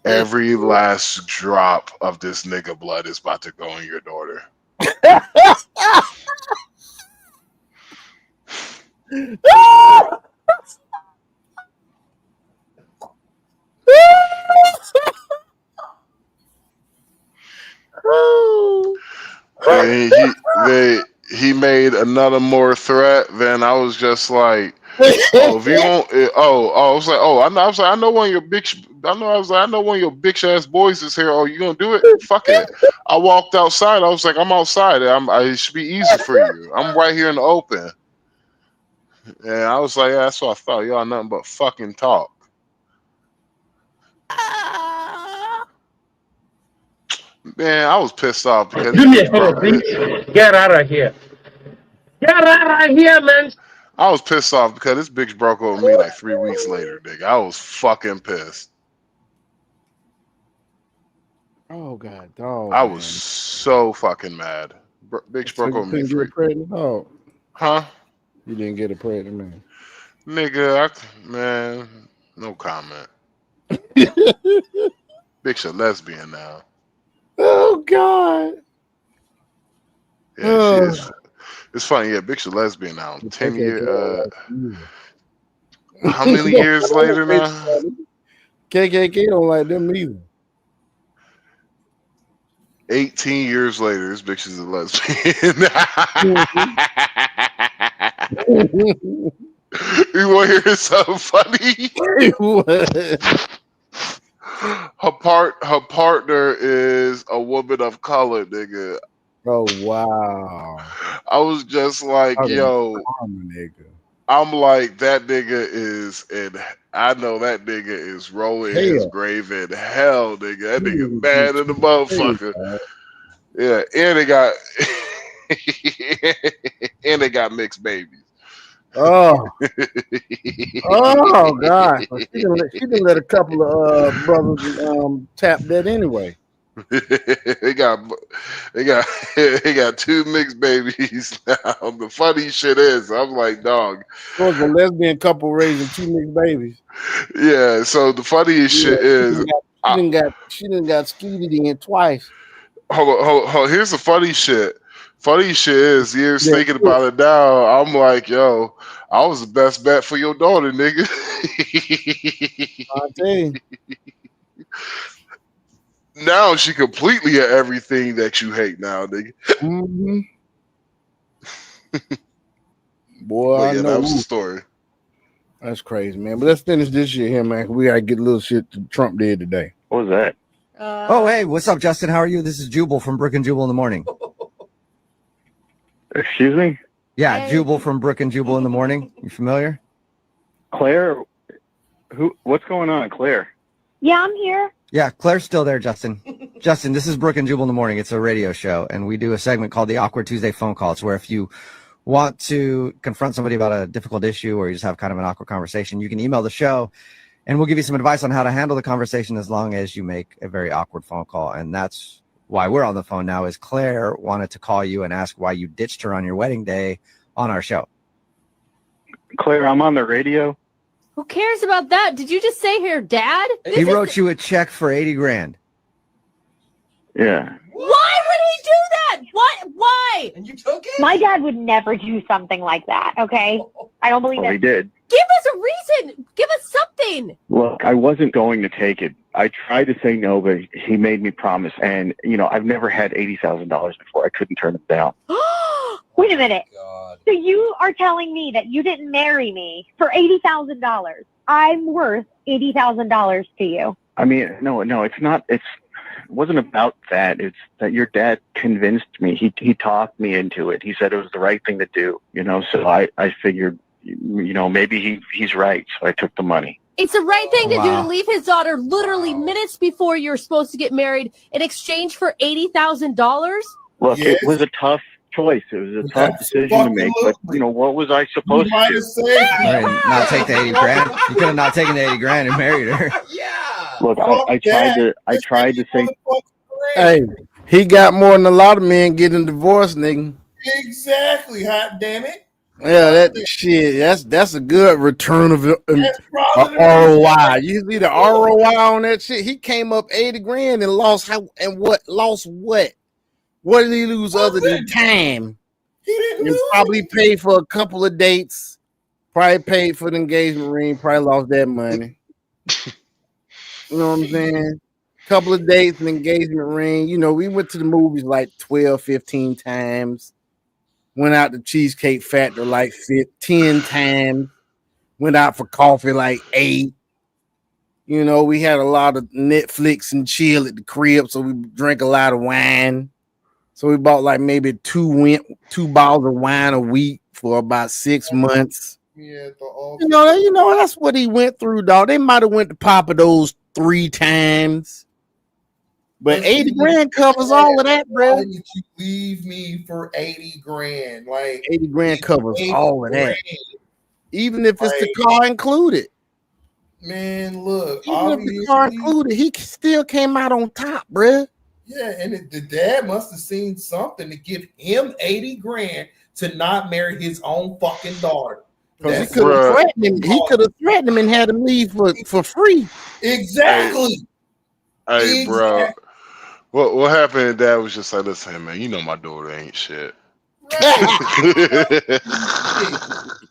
Every last drop of this nigga blood is about to go in your daughter. And he made another more threat. Then I was just like, oh, if you won't, I was like, I know one of your bitch ass boys is here. Oh, you gonna do it? Fuck it. I walked outside. I was like, I'm outside. It should be easy for you. I'm right here in the open. And I was like, yeah, that's what I thought. Y'all nothing but fucking talk. Man, I was pissed off because Do me a favor, please. Get out of here. Get out of here, man. I was pissed off because this bitch broke up with me like 3 weeks later, nigga. I was fucking pissed. Oh god, dog. I was so fucking mad. Bitch broke up with me. Get pregnant, dog. Huh? You didn't get a pregnant, man. Nigga, man, no comment. Bitch a lesbian now. Oh god. Yeah, it's funny. Yeah, bitch a lesbian now. 10 years. How many years later now? KKK don't like them either. 18 years later, this bitch is a lesbian. You want to hear something funny? Her partner is a woman of color, nigga. Oh wow! I was just like, yo, nigga. I'm like, that nigga is I know that nigga is rolling his grave in hell, nigga. That nigga mad in the motherfucker. Yeah, and they got mixed babies. Oh, oh God! She didn't let a couple of brothers tap that anyway. they got 2 mixed babies now. The funny shit is, I'm like, dog. It was a lesbian couple raising 2 mixed babies. Yeah. So the funniest shit is, she didn't got skeeted in twice. Hold on. Here's the funny shit. Funny shit is, years thinking about it now, I'm like, yo, I was the best bet for your daughter, nigga. I'll tell you. Now she completely at everything that you hate now, nigga. Mm-hmm. Boy, But I yeah, know. that was the story. That's crazy, man. But let's finish this shit here, man. We gotta get a little shit to Trump did today. What was that? Oh, hey, what's up, Justin? How are you? This is Jubal from Brook and Jubal in the Morning. Excuse me? Yeah, Jubal from Brook and Jubal in the Morning. You familiar? Claire? What's going on, Claire? Yeah, I'm here. Yeah, Claire's still there, Justin. Justin, this is Brook and Jubal in the Morning. It's a radio show, and we do a segment called the Awkward Tuesday Phone Call. It's where if you want to confront somebody about a difficult issue or you just have kind of an awkward conversation, you can email the show, and we'll give you some advice on how to handle the conversation as long as you make a very awkward phone call. And that's why we're on the phone now, is Claire wanted to call you and ask why you ditched her on your wedding day on our show. Claire, I'm on the radio. Who cares about that? Did you just say her dad? He wrote you a check for 80 grand. Yeah. Why would he do that? What? Why? And you took it? My dad would never do something like that, okay? I don't believe Well, he it. did. Give us a reason. Give us something. Look, I wasn't going to take it. I tried to say no, but he made me promise. And, I've never had $80,000 before. I couldn't turn it down. Wait a minute. So you are telling me that you didn't marry me for $80,000. I'm worth $80,000 to you. I mean, no, it's not. It wasn't about that. It's that your dad convinced me. He talked me into it. He said it was the right thing to do, so I figured, maybe he's right. So I took the money. It's the right thing to do to Wow. leave his daughter literally minutes before you're supposed to get married in exchange for $80,000. Look, Yes. it was a tough choice. It was a tough decision to make. But, what was I supposed to do? Right, not take the 80 grand. You could have not taken the 80 grand and married her. Look, I tried to say. Hey, he got more than a lot of men getting divorced, nigga. Exactly. Hot damn it. Yeah, that shit. That's a good return of probably the ROI. You see the ROI on that shit. He came up 80 grand and lost Lost what? What did he lose other than time? He didn't And probably paid for a couple of dates. Probably paid for the engagement ring. Probably lost that money. You know what I'm saying? Couple of dates, an engagement ring. We went to the movies like 12, 15 times. Went out to Cheesecake Factory like 10 times. Went out for coffee like 8. We had a lot of Netflix and chill at the crib, so we drank a lot of wine. So we bought like maybe two bottles of wine a week for about 6 months. Yeah, That's what he went through, dog. They might have went to Papa those 3 times. But 80 grand covers all of that, bro. Why did you leave me for 80 grand? Like 80 grand covers 80 all of that. grand. Even if it's the car included. Man, look. Even if the car included, he still came out on top, bro. Yeah, and the dad must have seen something to give him 80 grand to not marry his own fucking daughter. He could have threatened him. He could have threatened him and had him leave for free. Exactly. Hey, bro. What happened? Dad was just like, listen, man, my daughter ain't shit.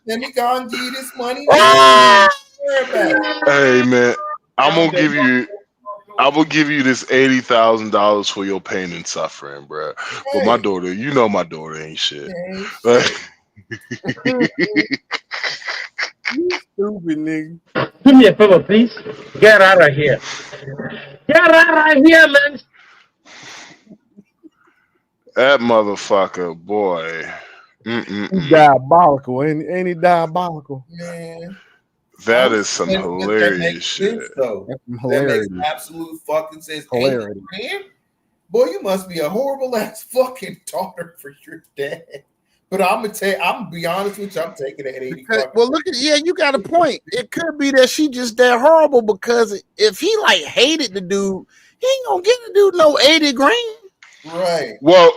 Let me go and give you this money. Hey, man, I'm gonna give you this $80,000 for your pain and suffering, bro. But my daughter, my daughter ain't shit. You stupid nigga. Do me a favor, please. Get out of here. Get out of here, man. That motherfucker, boy. He's diabolical. Ain't he diabolical? Man. That is some hilarious shit. That's some That hilarious. makes absolute fucking sense. Hilarious. 80 grand? Boy, you must be a horrible ass fucking daughter for your dad. But I'm gonna be honest with you, I'm taking that 80. Well, look at you got a point. It could be that she just that horrible because if he like hated the dude, he ain't gonna get the dude no 80 grand. Right. Well,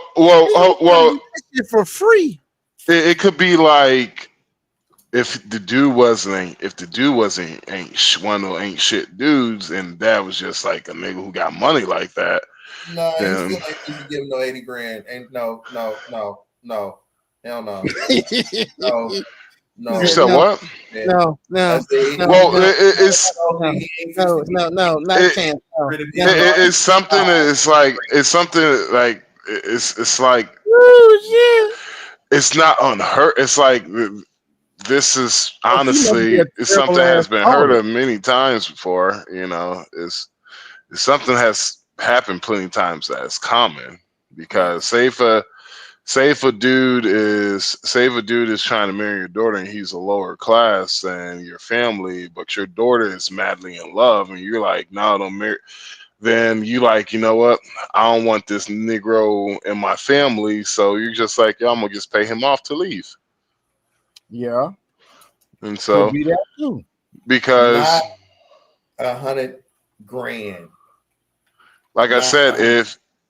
for free. It could be like if the dude wasn't one of those ain't shit dudes, and that was just like a nigga who got money like that. No, then, he still ain't supposed to give him no 80 grand. And no. Hell no. No. You said what? No. Well, it's something. It's like it's not unheard. It's like this is Oh, he must be honestly a it's something terrible has ass been heard father. of many times before. You know, it's something has happened plenty of times that's common because say if a dude is trying to marry your daughter and he's a lower class than your family, but your daughter is madly in love and you're like, no, don't marry. Then you like, you know what? I don't want this Negro in my family, so you're just like, yeah, I'm gonna just pay him off to leave. Yeah, And could so be that too. because Not $100,000. like I Not said,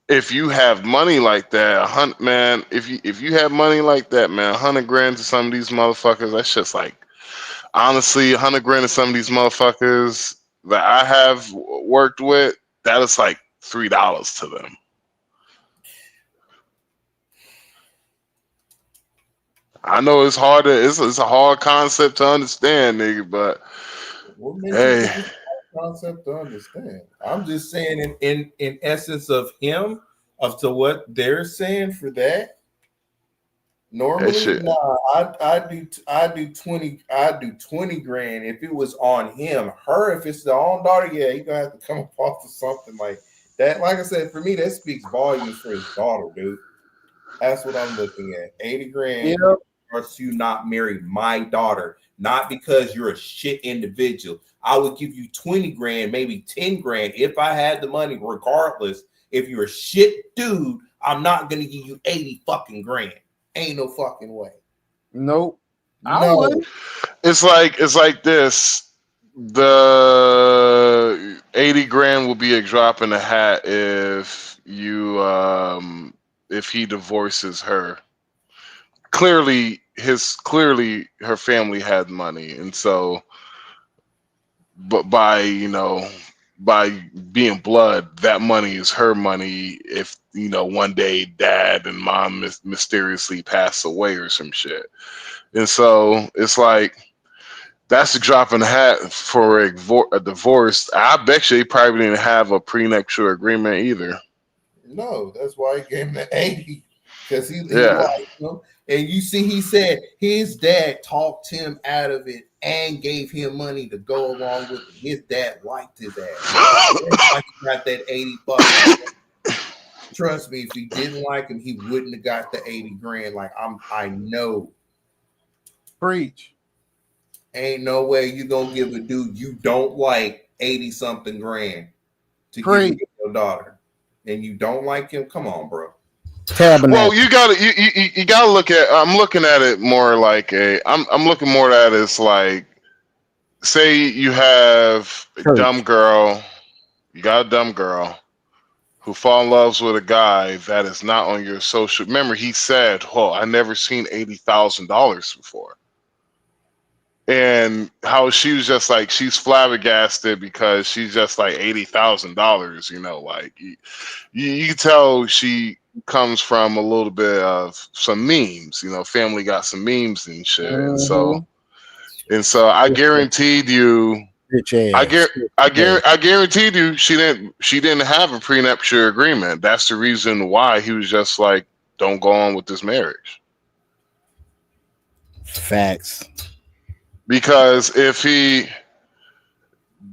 if you have money like that, man, if you have money like that, man, 100 grand to some of these motherfuckers, that's just like honestly, 100 grand to some of these motherfuckers that I have worked with, that is like $3 to them. I know it's hard it's a hard concept to understand, nigga, but what makes hey, you think it's a concept to understand? I'm just saying in essence of him, of to what they're saying for that. Normally, shit. nah, I do 20 grand if it was on him. Her, if it's the own daughter, yeah, you're gonna have to come up off of something like that. Like I said, for me, that speaks volumes for his daughter, dude. That's what I'm looking at. 80 grand Yeah. or you not marry my daughter, not because you're a shit individual. I would give you 20 grand, maybe 10 grand if I had the money, regardless. If you're a shit dude, I'm not gonna give you 80 fucking grand. Ain't no fucking way. Nope. No. It's like this. The 80 grand will be a drop in the hat if you if he divorces her. Clearly her family had money, and so but by being blood, that money is her money if one day dad and mom mysteriously pass away or some shit. And so it's like that's a drop in the hat for a divorce. I bet you they probably didn't have a prenuptial agreement either. No, that's why he gave him the 80. Because he Yeah. liked him. And you see, he said his dad talked him out of it and gave him money to go along with it. His dad liked his ass. That's why he got that 80 bucks. Trust me, if he didn't like him, he wouldn't have got the 80 grand. Like I know. Preach. Ain't no way you gonna give a dude you don't like 80 something grand to Preach. give your daughter. And you don't like him? Come on, bro. Tabernacle. Well, you gotta look at. I'm looking at it more like I'm looking more at it as like, say you have a dumb girl, you got a dumb girl who fall in love with a guy that is not on your social. Remember, he said, "Oh, I never seen $80,000 before," and how she was just like she's flabbergasted because she's just like $80,000. Like you can tell she comes from a little bit of some memes. Family got some memes and shit. Mhm. And so I guaranteed you, I guaranteed you she didn't have a prenuptial agreement. That's the reason why he was just like, don't go on with this marriage. Facts. Because if he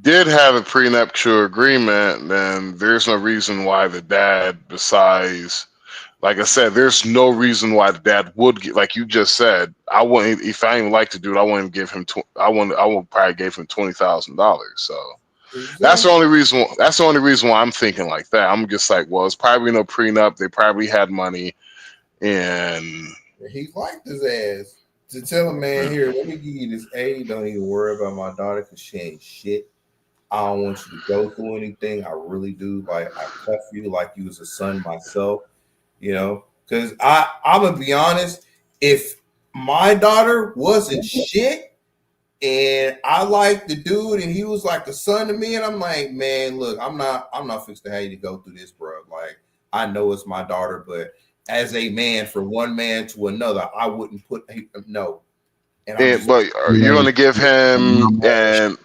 did have a prenuptial agreement, then there's no reason why the dad, besides, like I said, there's no reason why the dad would get, like you just said, I wouldn't, if I even like to do it, I wouldn't give him, I would probably give him $20,000. So that's the only reason. That's the only reason why I'm thinking like that. I'm just like, well, it's probably no prenup. They probably had money, and he liked his ass. To tell him, man, here, let me give you this 80. Don't even worry about my daughter because she ain't shit. I don't want you to go through anything. I really do. Like, I cuff you like you was a son myself, because I'm going to be honest. If my daughter wasn't shit and I liked the dude and he was like a son to me, and I'm like, man, look, I'm not fixed to have you to go through this, bro. Like, I know it's my daughter, but as a man, from one man to another, I wouldn't put no. But you're going to give him, and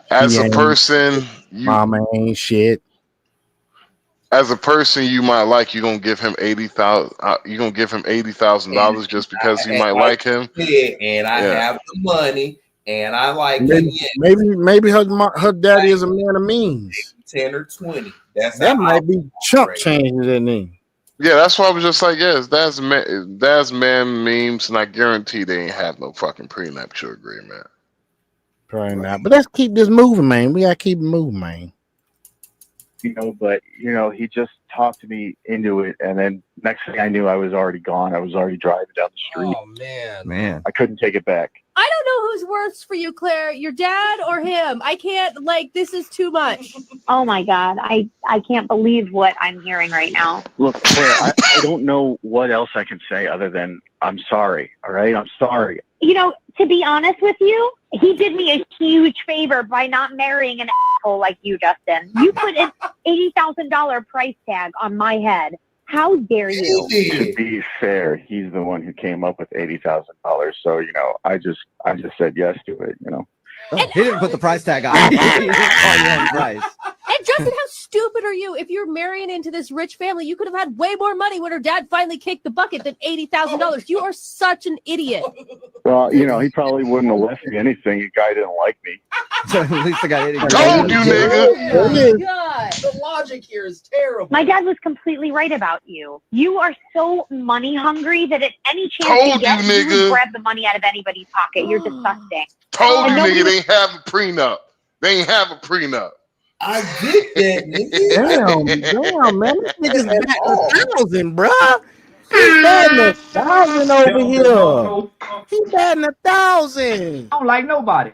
as a person, mama ain't shit. as a person you might like, you're gonna give him $80,000. You're gonna give him $80,000 just because you might like him. And I have the money, and I like him. Maybe her daddy is a man of means. 10 or 20. That might be chump changing their name. Yeah, that's why I was just like, yes, that's man memes, and I guarantee they ain't have no fucking prenuptial agreement. Probably not. But let's keep this moving, man. We gotta keep it moving, man. But he just talked me into it, and then next thing I knew, I was already gone. I was already driving down the street. Oh man, I couldn't take it back. I don't know who's worse for you, Claire, your dad or him. I can't, this is too much. Oh my God. I can't believe what I'm hearing right now. Look, Claire, I don't know what else I can say other than I'm sorry. All right, I'm sorry. To be honest with you, he did me a huge favor by not marrying an asshole like you, Justin. You put an $80,000 price tag on my head. How dare you? To be fair, he's the one who came up with $80,000. So I just said yes to it. He didn't put the price tag on. He didn't call you on the price. And Justin, how stupid are you? If you're marrying into this rich family, you could have had way more money when her dad finally kicked the bucket than $80,000. You are such an idiot. Well, he probably wouldn't have left me anything. The guy didn't like me. So at least the guy didn't. Told you, nigga. God, the logic here is terrible. My dad was completely right about you. You are so money hungry that at any chance Told you get, you, you nigga. would grab the money out of anybody's pocket. You're disgusting. Told you, And nigga, they ain't have a prenup. They ain't have a prenup. I get that, nigga. Damn, man. This nigga's back 1,000, bruh. He's batting 1,000 over here. He's batting 1,000. I don't like nobody.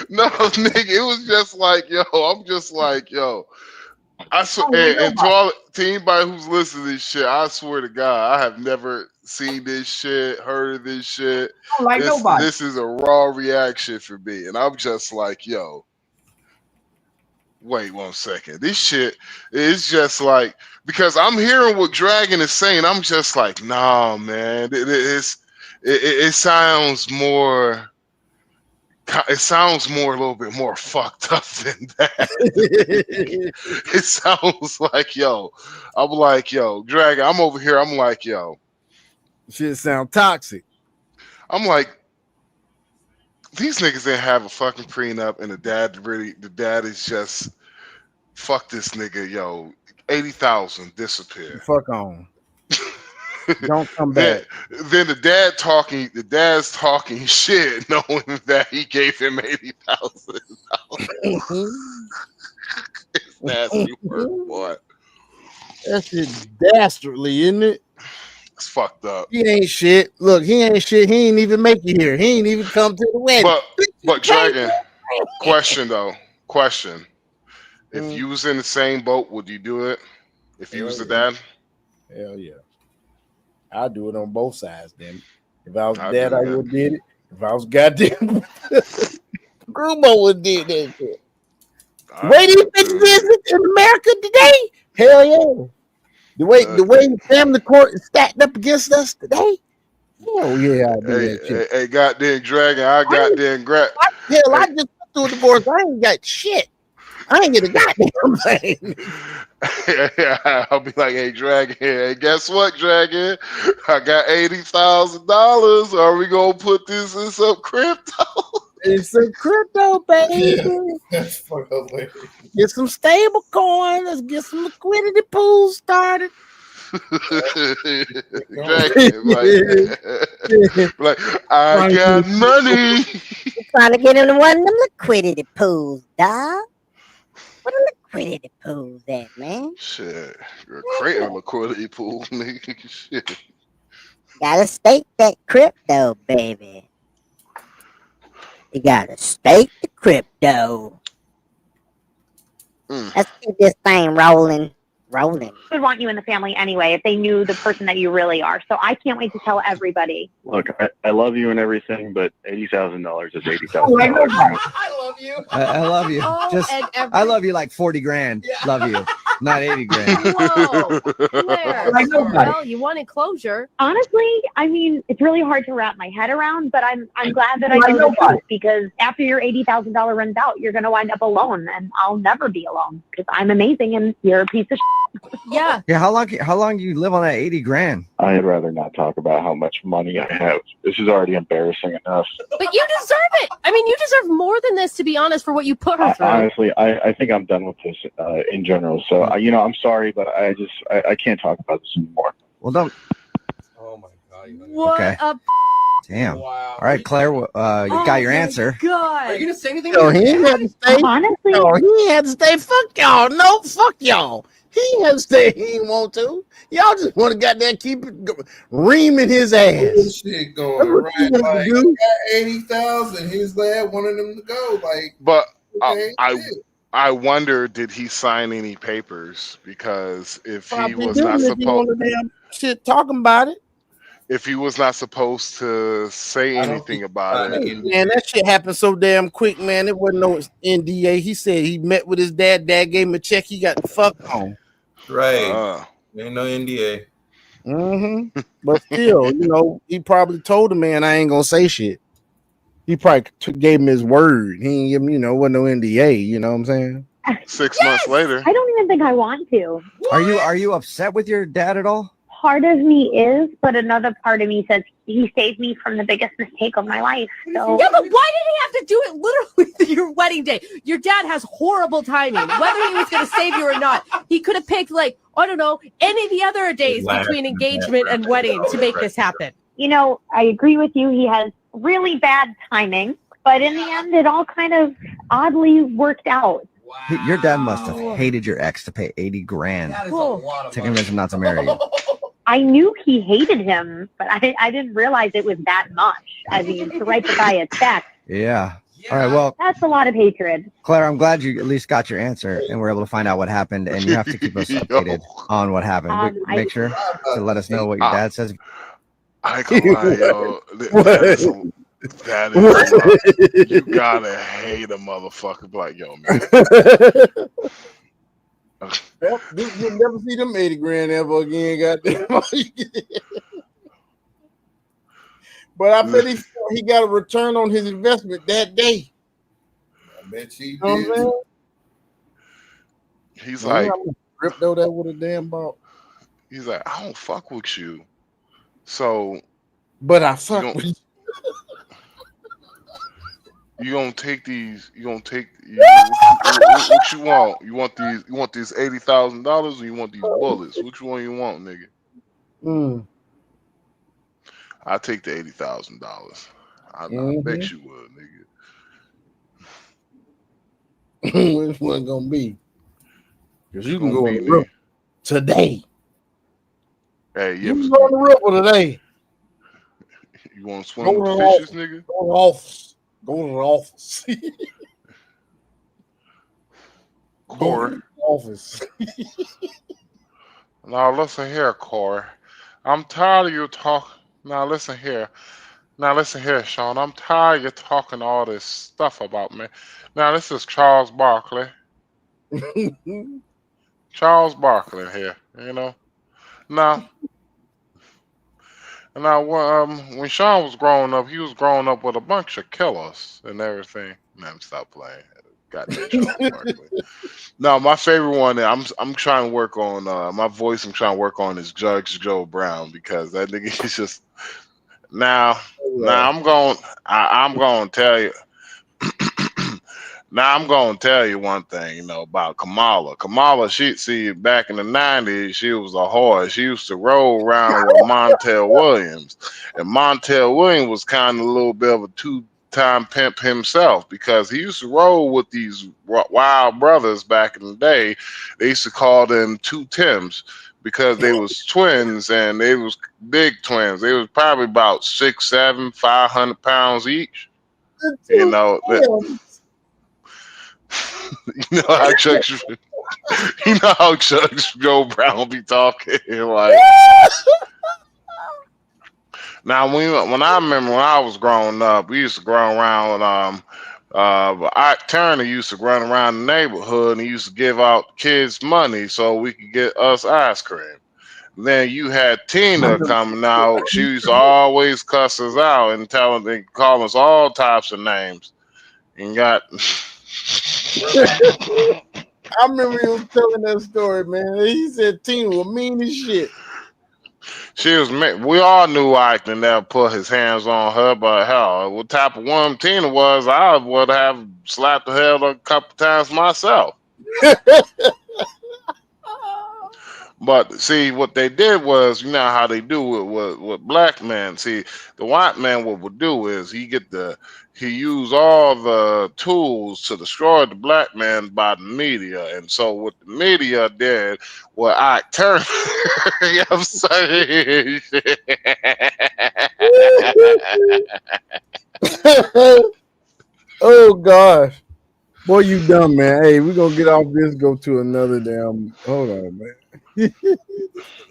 No, nigga, it was just like, yo, I'm just like, yo. I swear, and to anybody who's listening to this shit, I swear to God, I have never seen this shit, heard of this shit. I don't like nobody. This is a raw reaction for me, and I'm just like, yo. Wait 1 second. This shit is just like, because I'm hearing what Dragon is saying. I'm just like, nah, man. It sounds more. It sounds more, a little bit more fucked up than that. It sounds like, yo. I'm like, yo, Dragon. I'm over here. I'm like, yo. Shit sound toxic. I'm like, these niggas didn't have a fucking prenup, and the dad is just, fuck this nigga, yo, 80,000 disappear. Fuck on. Don't come back. Then the dad's talking shit, knowing that he gave him $80,000. It's nasty work, boy. That shit dastardly, isn't it? It's fucked up. He ain't shit. Look, he ain't shit. He ain't even make it here. He ain't even come to the wedding. But Dragon, question. If you was in the same boat, would you do it? If you was the dad? Hell yeah. I'll do it on both sides then. If I was dad, I would have did it. If I was goddamn Grumo would have did that shit. The way these bitches is in America today, hell yeah. The way family court is stacked up against us today, hell yeah, I do that shit. Hey, goddamn Dragon, I goddamn grab. Hell, I just went through a divorce. I ain't got shit. I ain't get a goddamn thing. I'll be like, hey, Dragon, hey, guess what, Dragon? I got $80,000. Are we gonna put this in some crypto? It's some crypto, baby. That's fucking hilarious. Get some stable coin. Let's get some liquidity pools started. Dragon, like, I got money. Trying to get into one of them liquidity pools, dog. What a liquidity pools at, man? Shit, you're creating a liquidity pool, nigga. Shit. Gotta stake that crypto, baby. You gotta stake the crypto. Let's keep this thing rolling. I would want you in the family anyway if they knew the person that you really are. So I can't wait to tell everybody. Look, I love you and everything, but $80,000 is $80,000. I love you. I love you. Oh, Just I love you like 40 grand. Love you. Not 80 grand. Whoa, Claire. Like nobody. Well, you wanted closure. Honestly, I mean, it's really hard to wrap my head around, but I'm glad that I Like know the nobody. truth, because after your $80,000 runs out, you're going to wind up alone, and I'll never be alone because I'm amazing and you're a piece of shit. Yeah. Yeah, how long do you live on that 80 grand? I'd rather not talk about how much money I have. This is already embarrassing enough. But you deserve it. I mean, you deserve more than this, to be honest, for what you put her through. Honestly, I think I'm done with this in general. So, I'm sorry, but I can't talk about this anymore. Well, don't. Oh my God. What Okay. a Damn. Wow. All right, Claire, you got your answer. God. Are you gonna say anything? Yo, he ain't had to stay. Honestly, Yo, he ain't had to stay. Fuck y'all. No, fuck y'all. He ain't had to stay. He ain't want to. Y'all just want to goddamn keep it reaming his ass. This shit going That's what you right. want Like, to do. got 80,000. His lad wanted him to go. Like, But okay, I wonder, did he sign any papers? Because if he Probably was not didn't if he supposed, wanted damn shit talking about it. if he was not supposed to say I don't anything think about it, Man, that shit happened so damn quick, man. It wasn't no NDA. He said he met with his dad. Dad gave him a check. He got the fuck on. right. Ain't no NDA. Mm-hmm. But still, he probably told the man, I ain't gonna say shit. He probably gave him his word. He ain't give him, wasn't no NDA. You know what I'm saying? 6 months later. I don't even think I want to. Are you upset with your dad at all? Part of me is, but another part of me says he saved me from the biggest mistake of my life. So Yeah, but why did he have to do it literally your wedding day? Your dad has horrible timing. Whether he was going to save you or not, he could have picked, like, I don't know, any of the other days between engagement and wedding to make this happen. I agree with you. He has really bad timing, but in the end, it all kind of oddly worked out. Your dad must have hated your ex to pay 80 grand to convince him not to marry you. I knew he hated him, but I didn't realize it was that much. I mean, to write the guy a check, Yeah. All right. Well, that's a lot of hatred. Claire, I'm glad you at least got your answer and were able to find out what happened. And you have to keep us updated on what happened. Make sure to let us know what your dad says. I ain't gonna lie, yo. That is you gotta hate a motherfucker like, yo, man. Well, you'll never see them 80 grand ever again, goddamn. But I bet he got a return on his investment that day. I bet you know what I'm saying? He's like, crypto that would have damn bought. He's like, I don't fuck with you. So, but I fuck with you. You gonna take these? You gonna take what you want? You want these? You want these $80,000 or you want these bullets? Which one you want, nigga? I take the $80,000. I bet you would, nigga. Which one gonna be? Because you can go on the ripple today. Hey, you can go on the ripple today. You want to swim with the fishes, nigga? Go to the office. Go to the office. Corey. Go to the office. Now listen here, Corey. I'm tired of you talk. Now listen here. Now listen here, Sean. I'm tired of you talking all this stuff about me. Now this is Charles Barkley. Charles Barkley here. Now, when Sean was growing up, he was growing up with a bunch of killers and everything. Man, stop playing. Goddamn Charles Barkley. No, my favorite one that I'm trying to work on my voice. I'm trying to work on is Judge Joe Brown because that nigga is just now. I'm going to tell you. Now I'm gonna tell you one thing, about Kamala. Kamala, back in the 90s, she was a whore. She used to roll around with Montel Williams. And Montel Williams was kind of a little bit of a two-time pimp himself because he used to roll with these wild brothers back in the day. They used to call them two Tims because they was twins and they was big twins. They was probably about 6'7", 500 pounds each. You know how Judge Joe Brown be talking like. Now when I remember when I was growing up, we used to grow around with But Ike Turner used to run around the neighborhood and he used to give out kids money so we could get us ice cream. Then you had Tina coming out. She used to always cuss us out and call us all types of names. And got I remember you telling that story, man. He said Tina was mean as shit. She was. We all knew Ike never put his hands on her, but hell, what type of woman Tina was, I would have slapped the hell a couple times myself. But see, what they did was, you know how they do it with black men. See, the white man, what would do is he use all the tools to destroy the black man by the media. And so what the media did, what I turned, you know what I'm saying? Oh gosh. Boy, you dumb, man. Hey, we're gonna get off this, go to another damn. Hold on, man.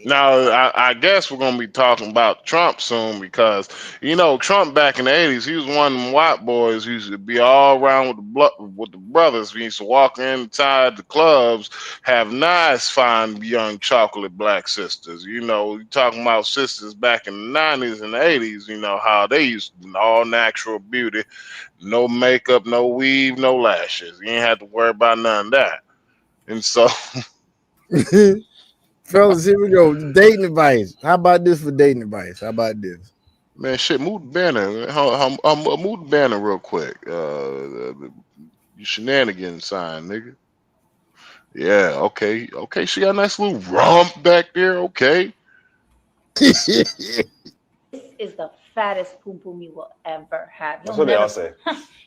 Now, I guess we're gonna be talking about Trump soon because you know Trump back in the '80s, he was one of them white boys who used to be all around with the brothers. We used to walk inside the clubs, have nice, fine, young, chocolate black sisters. You know, you talking about sisters back in the '90s and the '80s. You know how they used to be all natural beauty, no makeup, no weave, no lashes. You ain't have to worry about none of that. And so. Fellas, here we go. Dating advice. How about this for dating advice? How about this? Man, shit, move the banner. Move the banner real quick. You shenanigans sign, nigga. Yeah, okay. Okay, she got a nice little rump back there. Okay. This is the fattest poom poom you will ever have. That's what they all say.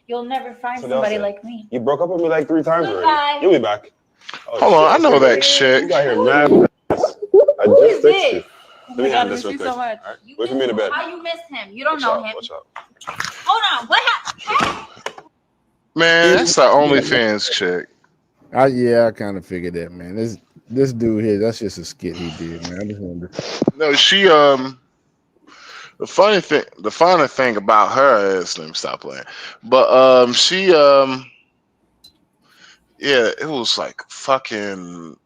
You'll never find That's what they all somebody say. like me. You broke up with me like 3 times already. Goodbye. You'll be back. Oh, Hold on, I shit. know that chick. You got here mad. I Who just is texted this? you. Oh Let me my God, handle I this miss real you quick. so much. All right? Wait for me in the bed. How you missed him? You don't Watch know out, him. watch out. Hold on. What happened? Man, that's the OnlyFans chick. Yeah, I kind of figured that, man. This dude here, that's just a skit he did, man. I just wanted to... No, she the funny thing about her is, let me stop playing. But she yeah, it was like fucking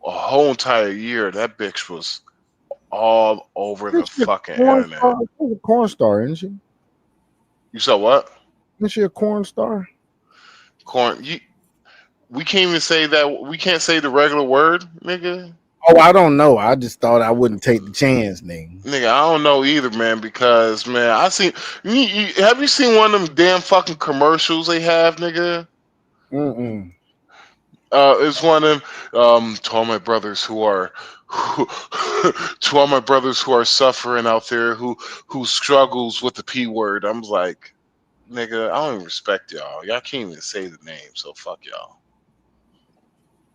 a whole entire year. That bitch was all over the fucking internet. She's a corn star, isn't she? You saw what? Isn't she a corn star? Corn. We can't even say that. We can't say the regular word, nigga. Oh, I don't know. I just thought I wouldn't take the chance, nigga. Nigga, I don't know either, man. Because man, I seen. Have you seen one of them damn fucking commercials they have, nigga? Mm-mm. It's one of them. To all my brothers who are, to all my brothers who are suffering out there, who struggles with the P word. I'm like, nigga, I don't even respect y'all. Y'all can't even say the name, so fuck y'all.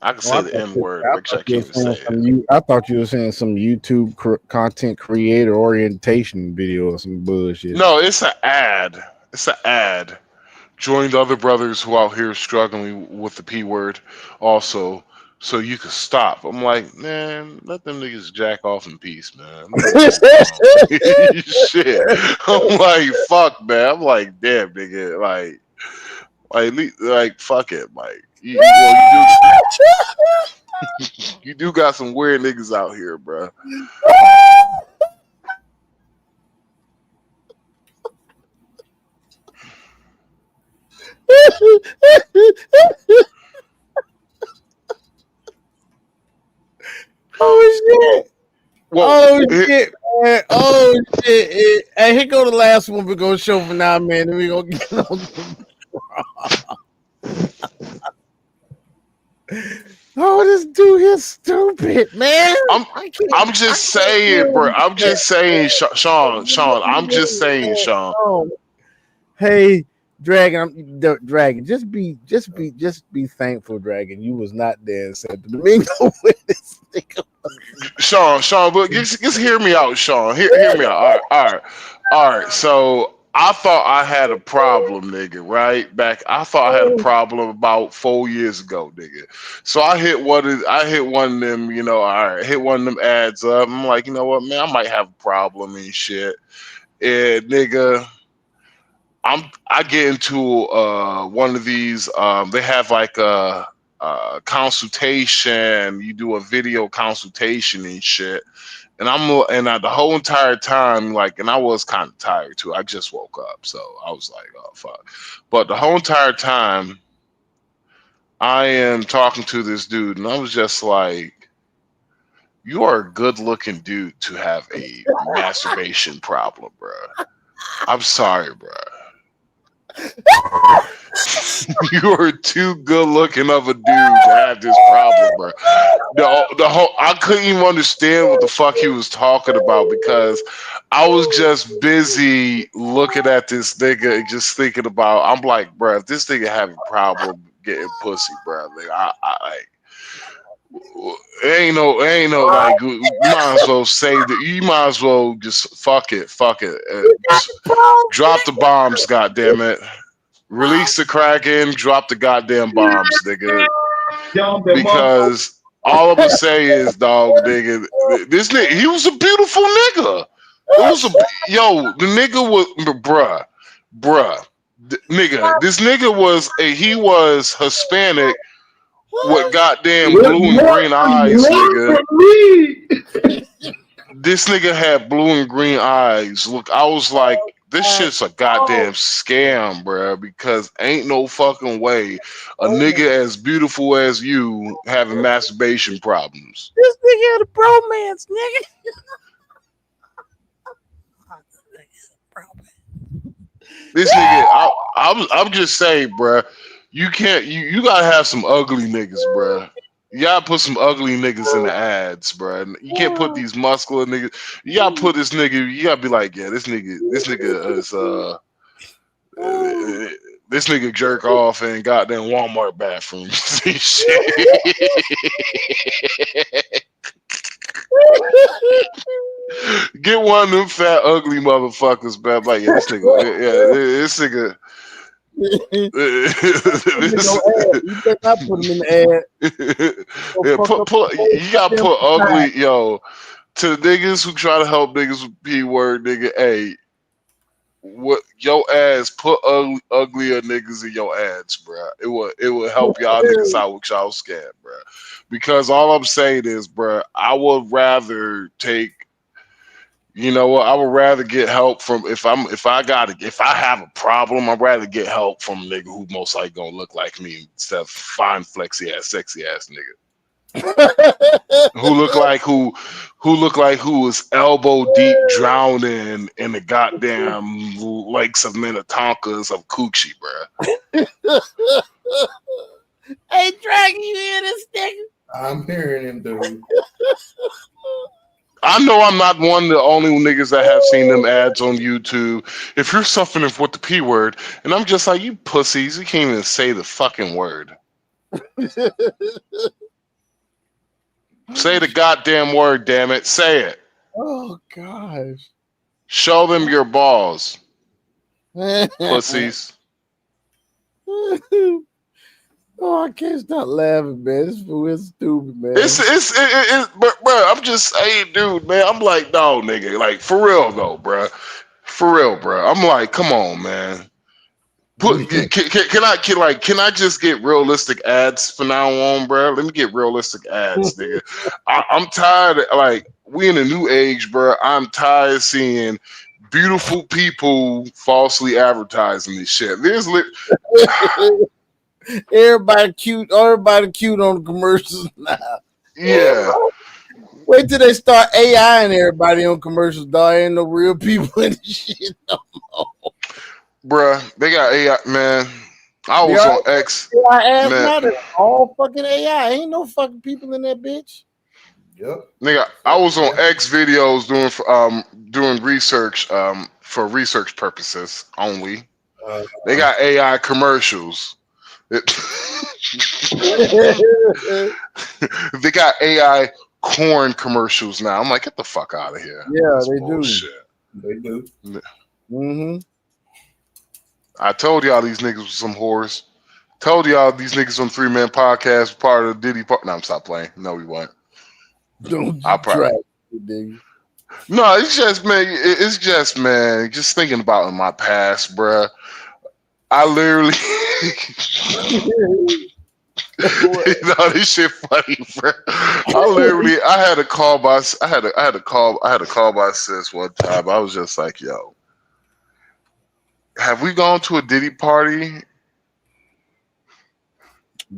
I can say the N word, but I can't even say it. I thought you were saying some YouTube content creator orientation video or some bullshit. No, it's an ad. It's an ad. Join the other brothers who out here struggling with the P word also, so you can stop. I'm like, man, let them niggas jack off in peace, man. Shit. I'm like, fuck, man. I'm like, damn, nigga. Like, fuck it. Like, you do got some weird niggas out here, bro. Oh shit! Well, shit, man! Oh shit! Hey, here go the last one we're gonna show for now, man. Then we gonna get on. Oh, this dude is stupid, man. I'm just saying, bro. I'm just saying, Sean. I'm just saying, Sean. Hey, Dragon, just be thankful, Dragon. You was not there in Santo Domingo with this nigga. Sean, but just hear me out, Sean. Hear me out. All right. So I thought I had a problem, nigga. Right back, I thought I had a problem about 4 years ago, nigga. So I hit one of them, you know. I hit one of them ads up. I'm like, you know what, man, I might have a problem and shit. And nigga, I get into one of these. They have like a consultation. You do a video consultation and shit. And the whole entire time, like, and I was kind of tired too. I just woke up, so I was like, oh fuck. But the whole entire time, I am talking to this dude, and I was just like, you are a good-looking dude to have a masturbation problem, bro. I'm sorry, bro. You are too good-looking of a dude to have this problem, bro. The whole I couldn't even understand what the fuck he was talking about because I was just busy looking at this nigga and just thinking about. I'm like, bro, if this nigga have a problem getting pussy, bro, like ain't no like you might as well say that you might as well just fuck it just drop the bombs, goddamn it, release the Kraken, drop the goddamn bombs, nigga, because all I'm gonna say is, dog, nigga, this nigga, he was a beautiful nigga. It was the nigga was bruh, nigga, this nigga was he was Hispanic with goddamn blue and green eyes, nigga. This nigga had blue and green eyes. Look, I was like, this shit's a goddamn scam, bro, because ain't no fucking way a nigga as beautiful as you having masturbation problems. This nigga had a bromance, nigga. This nigga, I'm just saying, bro. You can't. You gotta have some ugly niggas, bro. You gotta put some ugly niggas in the ads, bro. You can't put these muscular niggas. You gotta put this nigga. You gotta be like, yeah, this nigga is this nigga jerk off in goddamn Walmart bathrooms. Shit. Get one of them fat, ugly motherfuckers, man. Like, yeah, this nigga. You better not put him in the ad. Yeah, you gotta put ugly, to the niggas who try to help niggas with P-word, nigga. Hey, what your ads? Put uglier niggas in your ads, bro. It will help y'all niggas out with y'all scam, bro. Because all I'm saying is, bro, I would rather take. You know what? I would rather get help from if I have a problem, I'd rather get help from a nigga who most likely gonna look like me instead of fine, flexy ass, sexy ass nigga. who look like who is elbow deep drowning in the goddamn lakes of Minnetonka's of Coochie, bro. Hey, Dragon, you hear this nigga? I'm hearing him, dude. I know I'm not one of the only niggas that have seen them ads on YouTube. If you're suffering with the P word, and I'm just like, you pussies, you can't even say the fucking word. Say the goddamn word, damn it. Say it. Oh, gosh. Show them your balls. Pussies. Oh, I can't stop laughing, man. This fool is stupid, man. But bro, I'm just saying, dude, man. I'm like, no, nigga, like for real though, bro. For real, bro. I'm like, come on, man. Can I just get realistic ads from now on, bro? Let me get realistic ads, nigga. I'm tired of, like, we in a new age, bro. I'm tired of seeing beautiful people falsely advertising this shit. Everybody cute on the commercials now. Yeah. Wait till they start AI and everybody on commercials, dog. Ain't no real people in this shit no more. Bruh, they got AI, man. I was on X. Man. All fucking AI. Ain't no fucking people in that bitch. Yep. Nigga, I was on X videos doing research for research purposes only. They got AI commercials. They got AI corn commercials now. I'm like, get the fuck out of here. Yeah, that's they bullshit. They do. Mm-hmm. I told y'all these niggas was some whores. Told y'all these niggas on 3-Man Podcast part of the Diddy part. No, I'm stop playing. No, we won't. Don't I'll probably. No, it's just man. It's just man. Just thinking about in my past, bruh. I literally, this shit funny, bro. I had to call my, I had to call my sis one time. I was just like, yo, have we gone to a Diddy party?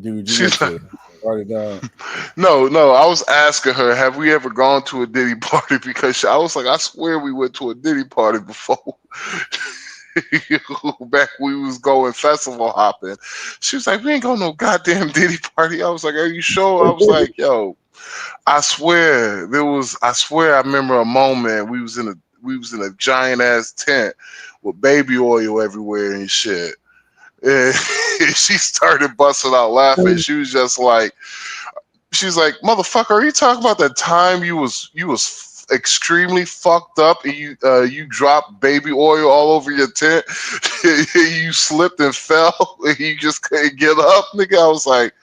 Dude, She's like, party dog. No, I was asking her, have we ever gone to a Diddy party? Because I was like, I swear we went to a Diddy party before. Back when we was going festival hopping. She was like, we ain't going to no goddamn Diddy party. I was like, are you sure? I was like, yo, I swear I remember a moment we was in a giant ass tent with baby oil everywhere and shit. And she started busting out laughing. She was just like, she's like, motherfucker, are you talking about the time you was extremely fucked up and you dropped baby oil all over your tent? You slipped and fell and you just couldn't get up, nigga. I was like,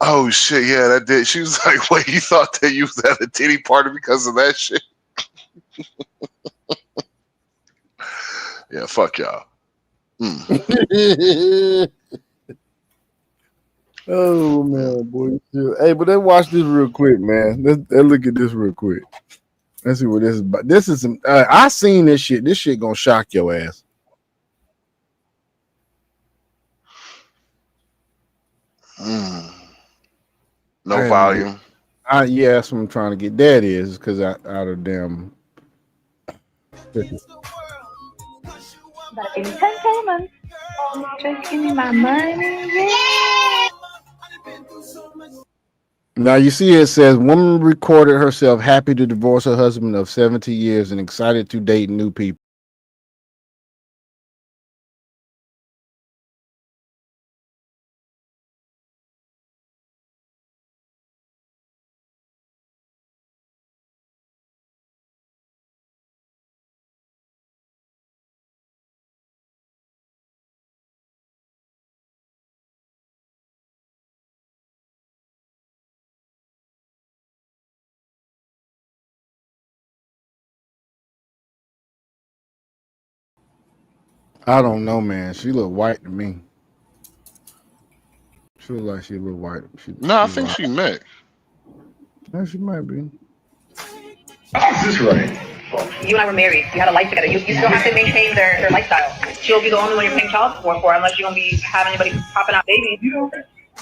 oh shit, yeah, that did. She was like, wait, you thought that you was at a Diddy party because of that shit? Yeah, fuck y'all. Oh man, boy. Hey, but let's watch this real quick, man. Let's look at this real quick. Let's see what this is about. This is some. I seen this shit. This shit gonna shock your ass. No volume. Yeah, that's what I'm trying to get. That is because out of them. Just give me my money. Yeah. Now you see it says woman recorded herself happy to divorce her husband of 70 years and excited to date new people. I don't know, man. She look white to me. She look like she a little white. I think she mixed. Yeah, she might be. This is right. You and I were married. You had a life together. You still have to maintain their lifestyle. She'll be the only one you're paying child support for unless you're going to be having anybody popping out babies.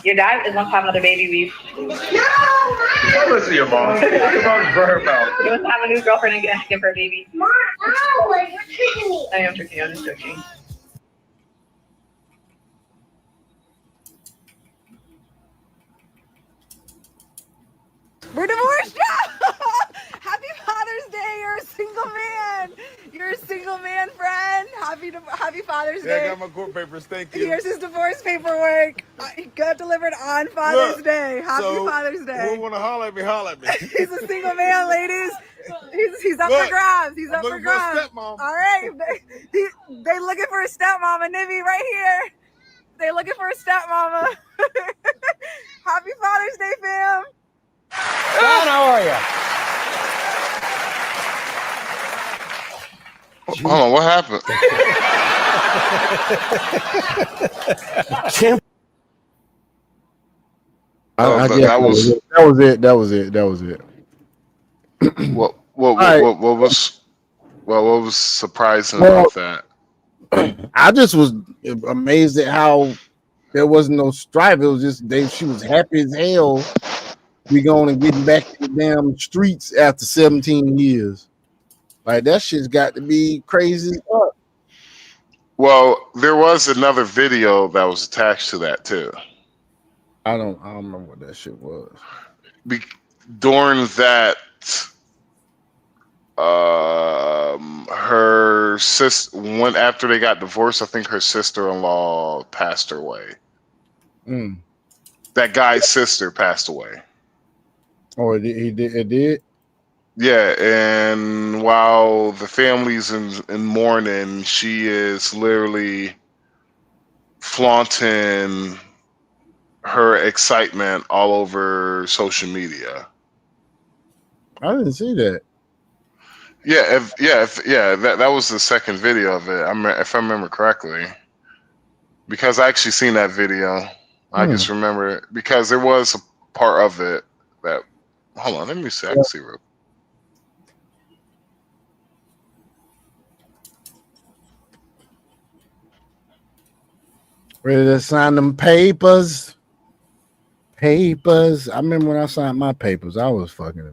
Your dad is going to have another baby. No! Listen to your mom. Your mom's burnt out. He wants to have a new girlfriend and give her a baby. Mom, no, you're tricking me. I am tricking you. I'm just joking. We're divorced. Happy Father's Day. You're a single man. You're a single man, friend. Happy Father's Day. Yeah, I got my court papers. Thank you. Here's his divorce paperwork. He got delivered on Father's Day. Happy Father's Day. Who want to holler at me? Holler at me. He's a single man, ladies. He's up for grabs. He's up for grabs. All right. They looking for a stepmama, Nibby, right here. They looking for a stepmama. Happy Father's Day, fam. John, how are you? Hold on, what happened? That was it. What was surprising about that? I just was amazed at how there wasn't no strife. It was just she was happy as hell. We going and getting back to the damn streets after 17 years. Like that shit's got to be crazy as fuck. Well, there was another video that was attached to that too. I don't remember what that shit was. During that, her sister went after they got divorced. I think her sister-in-law passed away. That guy's sister passed away. Oh, it did. Yeah, and while the family's in mourning, she is literally flaunting her excitement all over social media. I didn't see that. That was the second video of it. If I remember correctly, because I actually seen that video. I just remember it because there was a part of it that. Hold on, let me see. I can see real. Ready to sign them papers? Papers. I remember when I signed my papers, I was fucking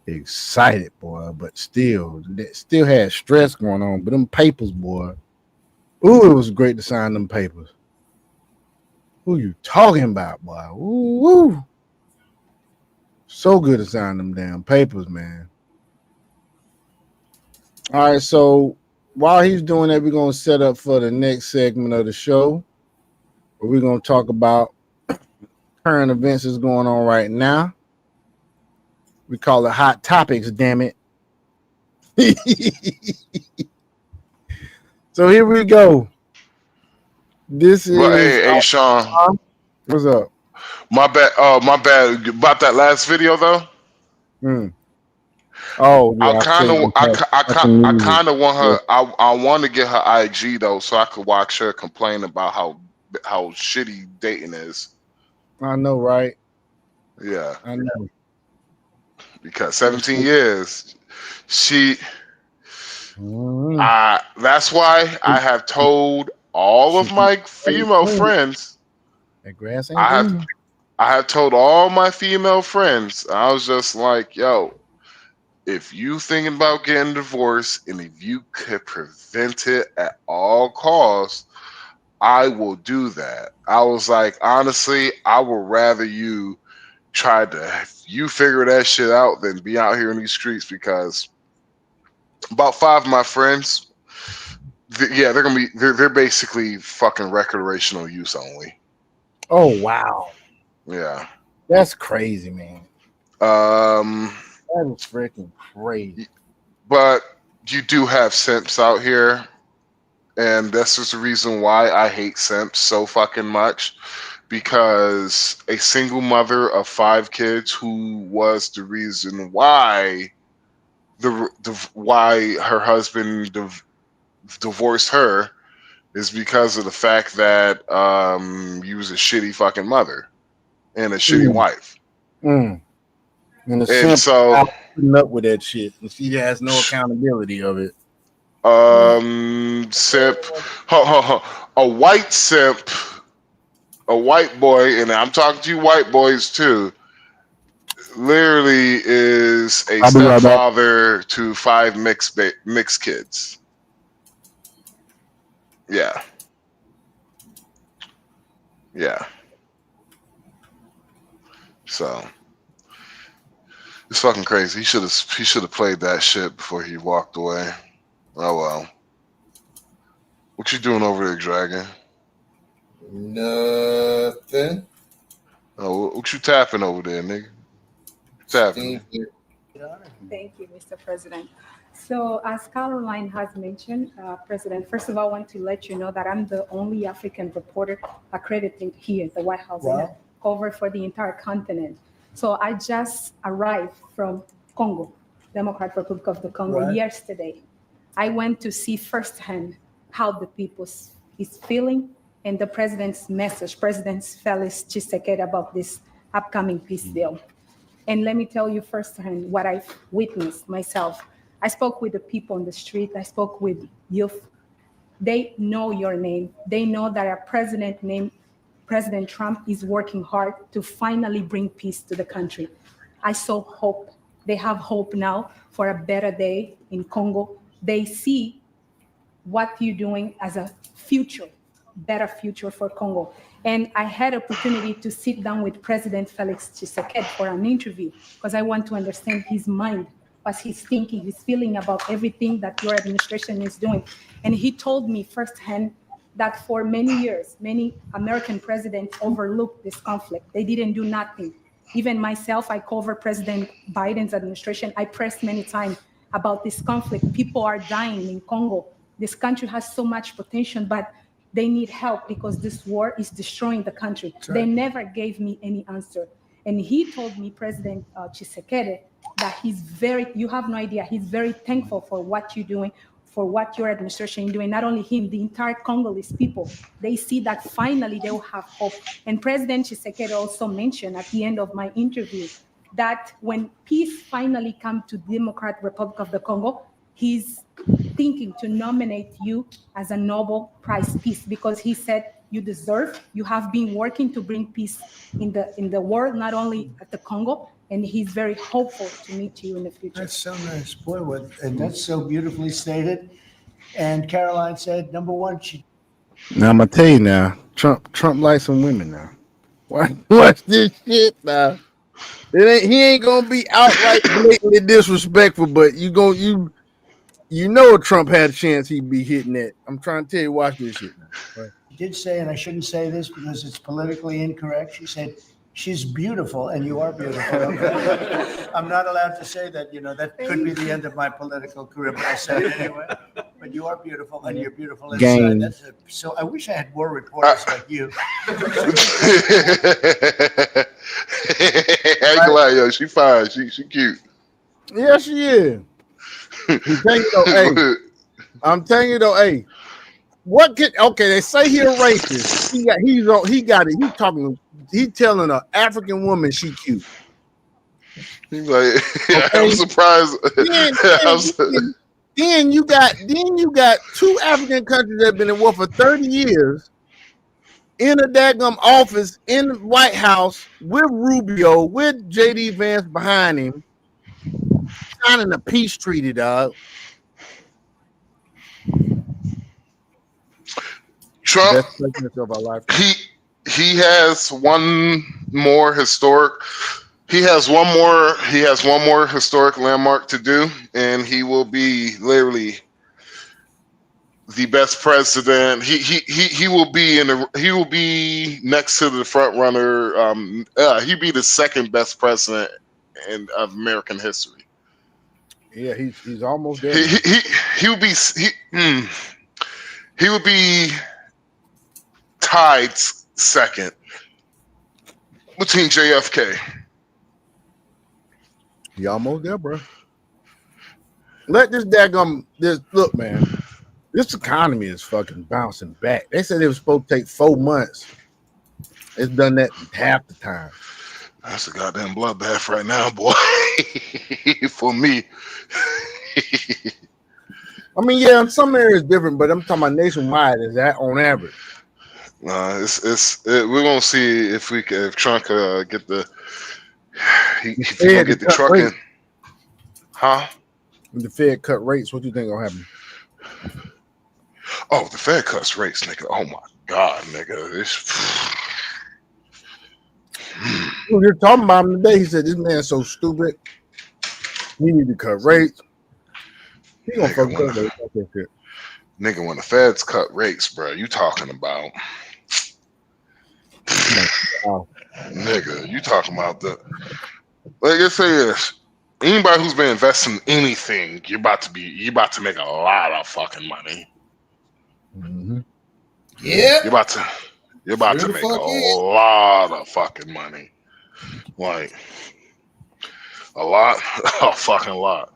excited, boy, but still had stress going on. But them papers, boy. Ooh, it was great to sign them papers. Who you talking about, boy? Ooh. So good to sign them damn papers, man. All right, so while he's doing that, we're going to set up for the next segment of the show. Where we're going to talk about current events that's going on right now. We call it Hot Topics, damn it. So here we go. This is... Hey, Sean. What's up? My bad. About that last video though. Oh, yeah, I kind of want her. I want to get her IG though, so I could watch her complain about how shitty dating is. I know, right? Yeah, I know. Because 17 years, that's why I have told all of my female friends. That grass ain't green. I have told all my female friends, I was just like, yo, if you thinking about getting divorced and if you could prevent it at all costs, I will do that. I was like, honestly, I would rather you figure that shit out than be out here in these streets, because about 5 of my friends, they're basically fucking recreational use only. Oh wow. Yeah. That's crazy, man. That is freaking crazy. But you do have simps out here, and this is the reason why I hate simps so fucking much, because a single mother of 5 kids who was the reason why why her husband divorced her is because of the fact that you was a shitty fucking mother and a shitty wife. And so putting up with that shit, and she has no accountability of it. Simp, a white simp, a white boy, and I'm talking to you white boys too, literally is a stepfather to 5 mixed kids. Yeah. So it's fucking crazy. He should have played that shit before he walked away. Oh well. What you doing over there, Dragon? Nothing. Oh, what you tapping over there, nigga? Tapping. Thank you, Mr. President. So, as Caroline has mentioned, President, first of all, I want to let you know that I'm the only African reporter accredited here at the White House and covered for the entire continent. So, I just arrived from Congo, Democratic Republic of the Congo, yesterday. I went to see firsthand how the people is feeling and the president's message, President Felix Tshisekedi, about this upcoming peace deal. And let me tell you firsthand what I've witnessed myself. I spoke with the people on the street. I spoke with youth. They know your name. They know that a president named President Trump is working hard to finally bring peace to the country. I saw hope. They have hope now for a better day in Congo. They see what you're doing as a future, better future for Congo. And I had opportunity to sit down with President Felix Tshisekedi for an interview because I want to understand his mind, what he's thinking, his feeling about everything that your administration is doing. And he told me firsthand that for many years, many American presidents overlooked this conflict. They didn't do nothing. Even myself, I covered President Biden's administration. I pressed many times about this conflict. People are dying in Congo. This country has so much potential, but they need help because this war is destroying the country. Sure. They never gave me any answer. And he told me, President Tshisekedi, that you have no idea, he's very thankful for what you're doing, for what your administration is doing. Not only him, the entire Congolese people, they see that finally they will have hope. And President Tshisekedi also mentioned at the end of my interview that when peace finally comes to Democratic Republic of the Congo, he's thinking to nominate you as a Nobel Prize Peace, because he said you deserve, you have been working to bring peace in the world, not only at the Congo, and he's very hopeful to meet you in the future. That's so nice, boy, and that's so beautifully stated. And Caroline said, number one, Now I'm gonna tell you now, Trump likes some women now. Watch this shit now. He ain't gonna be outright blatantly disrespectful, but you know Trump had a chance he'd be hitting that. I'm trying to tell you, watch this shit now. Right. She did say, and I shouldn't say this because it's politically incorrect, she said, she's beautiful and you are beautiful. I'm not allowed to say that, that could be the end of my political career, but I said it anyway. But you are beautiful and you're beautiful inside. So I wish I had more reporters like you. I ain't gonna lie, yo, she fine. She cute. Yeah, she is. I'm telling you though, hey, they say he a racist. He's telling an African woman she cute. He's like, I'm surprised. Then you got two African countries that have been in war for 30 years in a daggum office in the White House with Rubio, with JD Vance behind him, signing a peace treaty, dog. Trump, he has one more historic landmark to do, and he will be literally the best president. He will be next to the front runner. He'd be the second best president of American history. Yeah, he's almost there. He would be tied second between JFK. He almost there, bro. Look, man. This economy is fucking bouncing back. They said it was supposed to take 4 months. It's done that half the time. That's a goddamn bloodbath right now, boy. For me. I mean, yeah, in some areas different, but I'm talking about nationwide. Is that on average? We're gonna see if Trump get the get the truck in, huh? When the Fed cut rates, what do you think gonna happen? Oh, the Fed cuts rates, nigga. Oh my god, nigga. We were talking about him today. He said this man's so stupid. He need to cut rates. He gonna fuck up that shit. Nigga, when the Feds cut rates, bro, you talking about nigga, you talking about the like I say this. Anybody who's been investing in anything, you're about to make a lot of fucking money. Mm-hmm. Yeah. You're about to make a lot of fucking money. Like a fucking lot.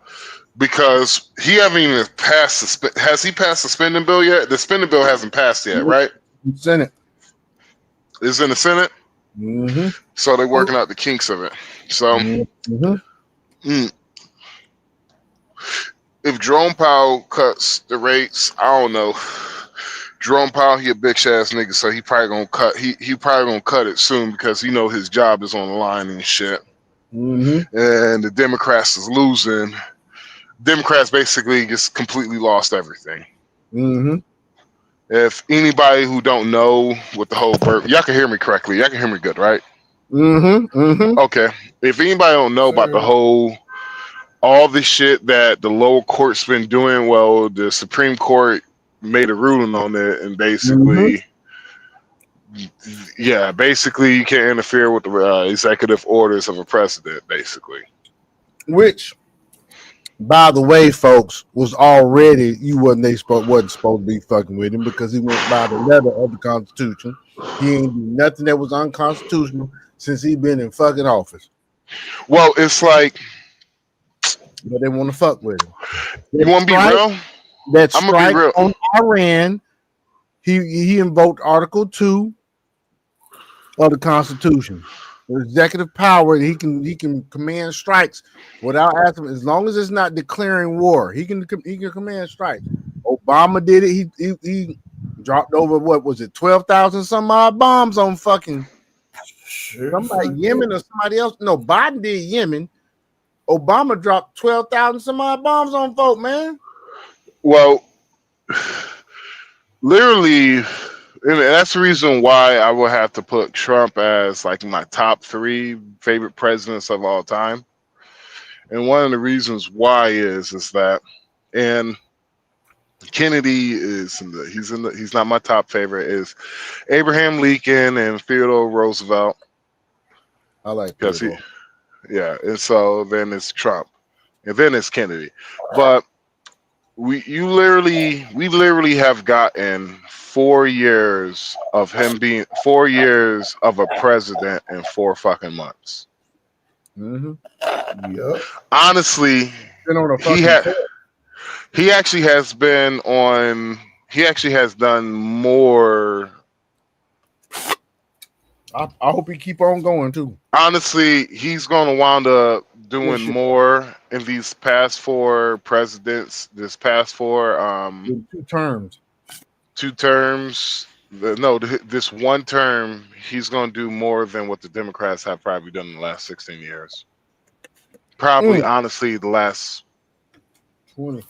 Because he haven't even passed has he passed the spending bill yet? The spending bill hasn't passed yet, right? Senate. It's in the Senate? Mm-hmm. So they're working out the kinks of it. So if Jerome Powell cuts the rates, I don't know. Jerome Powell, he a bitch ass nigga, so he probably gonna cut. He probably gonna cut it soon because he know his job is on the line and shit. Mm-hmm. And the Democrats is losing. Democrats basically just completely lost everything. Mm-hmm. If anybody who don't know what the whole y'all can hear me correctly. Y'all can hear me good, right? Mm-hmm. Mm-hmm. Okay. If anybody don't know about all the shit that the lower court's been doing, well, the Supreme Court made a ruling on it, and basically, basically you can't interfere with the executive orders of a president, basically. Which, by the way, folks, was already wasn't supposed to be fucking with him because he went by the letter of the Constitution. He ain't do nothing that was unconstitutional since he been in fucking office. Well, it's like but they want to fuck with him. You want to be real? That I'm gonna strike be real. on Iran, he invoked Article 2 of the Constitution. The executive power, he can command strikes without asking, as long as it's not declaring war. He can command strikes. Obama did it. He dropped over, what was it, 12,000 some odd bombs on fucking somebody, Yemen or somebody else. No, Biden did Yemen. Obama dropped 12,000 some odd bombs on folk, man. Well, literally, and that's the reason why I will have to put Trump as like my top 3 favorite presidents of all time. And one of the reasons why is that, and Kennedy is he's not my top favorite, is Abraham Lincoln and Theodore Roosevelt. I like because and so then it's Trump, and then it's Kennedy. But we literally have gotten 4 years of him being 4 years of a president in 4 fucking months. Yep. Honestly, he actually has been on. He actually has done more. I hope he keep on going too. Honestly, he's going to wind up doing more in these past 4 presidents. This past 4 2 terms. 2 terms. This one term, he's going to do more than what the Democrats have probably done in the last 16 years. Probably, honestly, the last 20.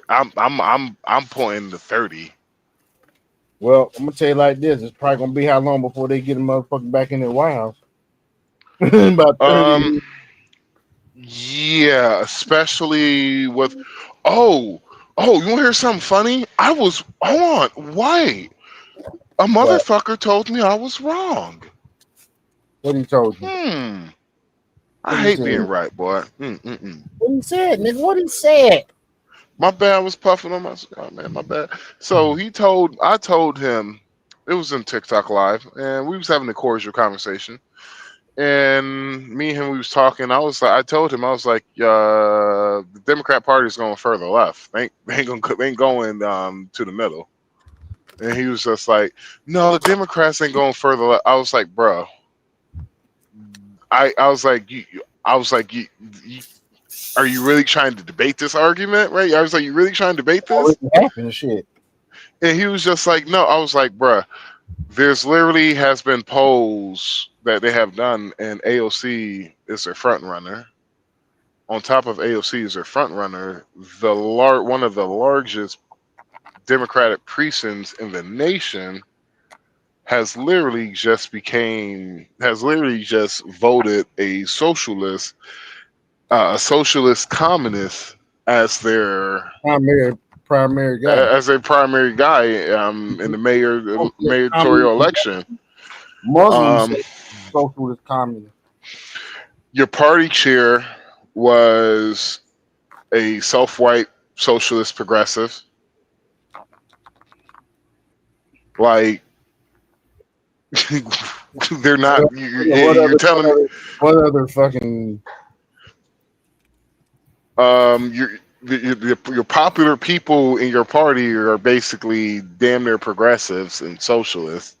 I'm pointing to 30. Well, I'm gonna tell you like this: it's probably gonna be how long before they get a motherfucker back in the White House? About 30 yeah, especially with you want to hear something funny? Hold on, wait. A motherfucker told me I was wrong. What he told you? I hate being right, boy. What he said, nigga? What he said? My bad. I was puffing on my cigar, man. My bad. So I told him, it was in TikTok Live, and we was having a cordial conversation. And me and him, we was talking. I told him, I was like, the Democrat Party is going further left. They ain't going to the middle. And he was just like, no, the Democrats ain't going further left. I was like, bro. I was like, are you really trying to debate this argument, right? I was like, you really trying to debate this? Shit. And he was just like, no. I was like, bruh, there's literally has been polls that they have done, and AOC is their front runner. On top of AOC is their front runner, one of the largest Democratic precincts in the nation has literally just voted a socialist communist as their primary guy, as a primary guy in the mayoral election. Muslims, socialist communist. Your party chair was a self-white socialist progressive. Like, they're not. You're telling me what other fucking your popular people in your party are basically damn near progressives and socialists.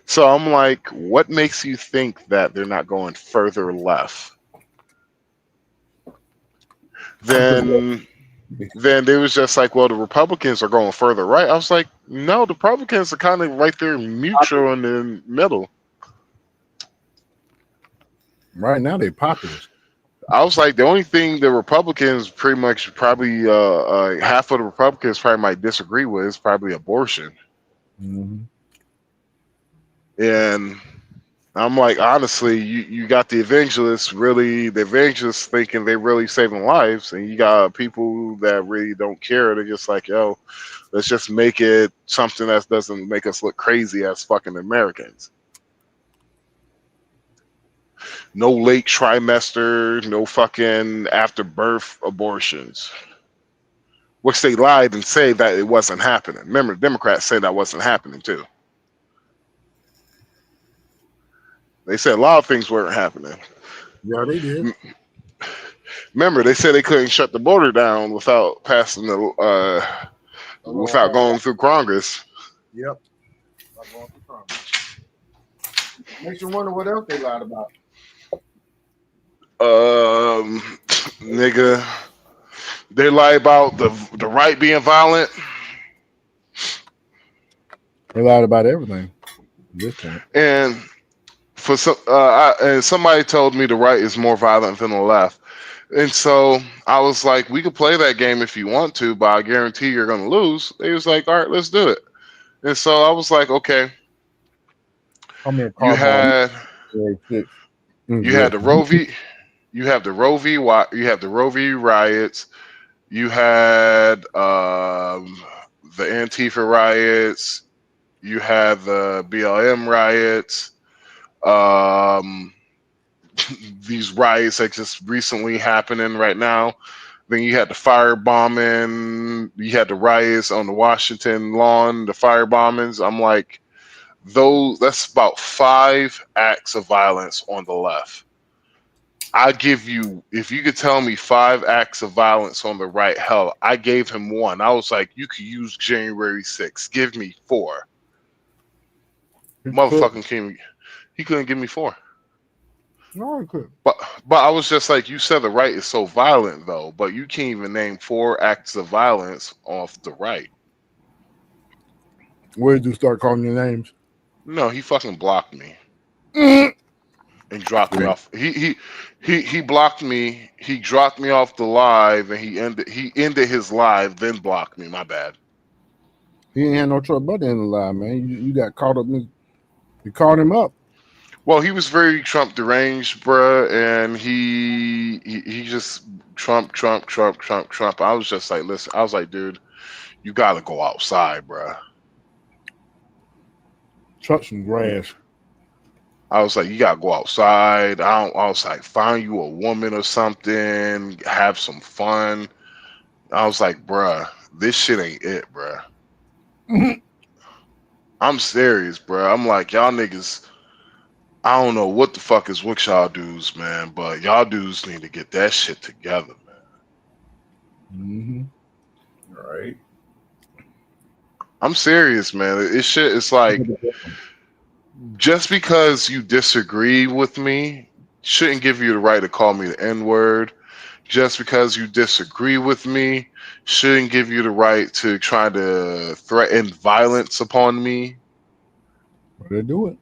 So I'm like, what makes you think that they're not going further left? Then they was just like, well, the Republicans are going further right. I was like, no, the Republicans are kind of right there mutual in the middle. Right now, they're populist. I was like, the only thing the Republicans probably half of the Republicans probably might disagree with is probably abortion. And I'm like, honestly, you got the evangelists thinking they're really saving lives, and you got people that really don't care. They're just like, yo, let's just make it something that doesn't make us look crazy as fucking Americans. No late trimester, no fucking after birth abortions. Which they lied and say that it wasn't happening. Remember, the Democrats say that wasn't happening too. They said a lot of things weren't happening. Yeah, they did. Remember, they said they couldn't shut the border down without passing the without going through Congress. Yep. Makes you wonder what else they lied about. Nigga, they lie about the right being violent. They lied about everything. At this point. And for some, and somebody told me the right is more violent than the left. And so I was like, we could play that game if you want to, but I guarantee you're going to lose. They was like, all right, let's do it. And so I was like, okay. You had the Roe v. You have the Roe v. You have the Roe v. riots. You had the Antifa riots. You had the BLM riots. These riots that just recently happening right now. Then you had the fire bombing. You had the riots on the Washington lawn, the fire bombings. I'm like, that's about 5 acts of violence on the left. I give you, if you could tell me 5 acts of violence on the right, hell, I gave him 1. I was like, you could use January 6th. Give me 4. Motherfucking king, he couldn't give me 4. No, he could. But I was just like, you said the right is so violent though, but you can't even name 4 acts of violence off the right. Where did you start calling your names? No, he fucking blocked me. And dropped me off. He blocked me. He dropped me off the live, and he ended his live, then blocked me. My bad. He ain't had no trouble but in the live, man. You got caught up. You called him up. Well, he was very Trump deranged, bruh, and he just Trump. I was just like, listen. I was like, dude, you gotta go outside, bruh. Touch some grass. I was like, you gotta go outside. I was like, find you a woman or something, have some fun. I was like, bruh, this shit ain't it, bruh. I'm serious, bruh. I'm like, y'all niggas, I don't know what the fuck is with y'all dudes, man, but y'all dudes need to get that shit together, man. All right. I'm serious, man. It's like, just because you disagree with me shouldn't give you the right to call me the N-word. Just because you disagree with me shouldn't give you the right to try to threaten violence upon me. They do it.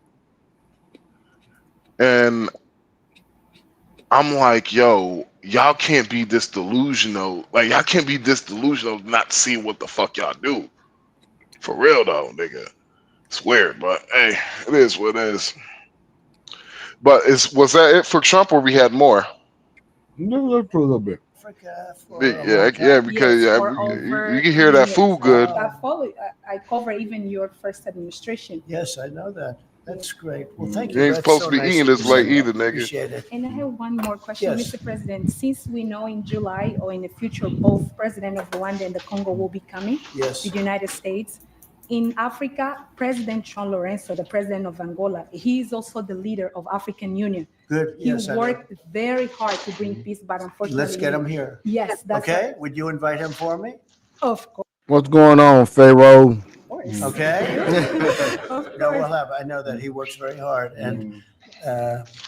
And I'm like, yo, y'all can't be this delusional. Like, y'all can't be this delusional not seeing what the fuck y'all do. For real, though, nigga. It's weird, but hey, it is what it is. But was that it for Trump, or we had more? No, for a little bit. Yeah, because you can hear that food good. I cover even your first administration. Yes, I know that. That's great. Well, thank You you. ain't That's supposed so to be nice eating of this you late to say either, that. nigga. Appreciate it. And I have one more question, Yes. Mr. President. Since we know in July or in the future, both President of Rwanda and the Congo will be coming Yes. to the United States. In Africa, President John Lorenzo, the president of Angola, he is also the leader of African Union. Good. He Yes, I know. worked very hard to bring peace, but unfortunately, Let's get him here. Yes, that's Okay. Would you invite him for me? Of course. What's going on, Pharaoh? Okay. No, we'll have. I know that he works very hard, and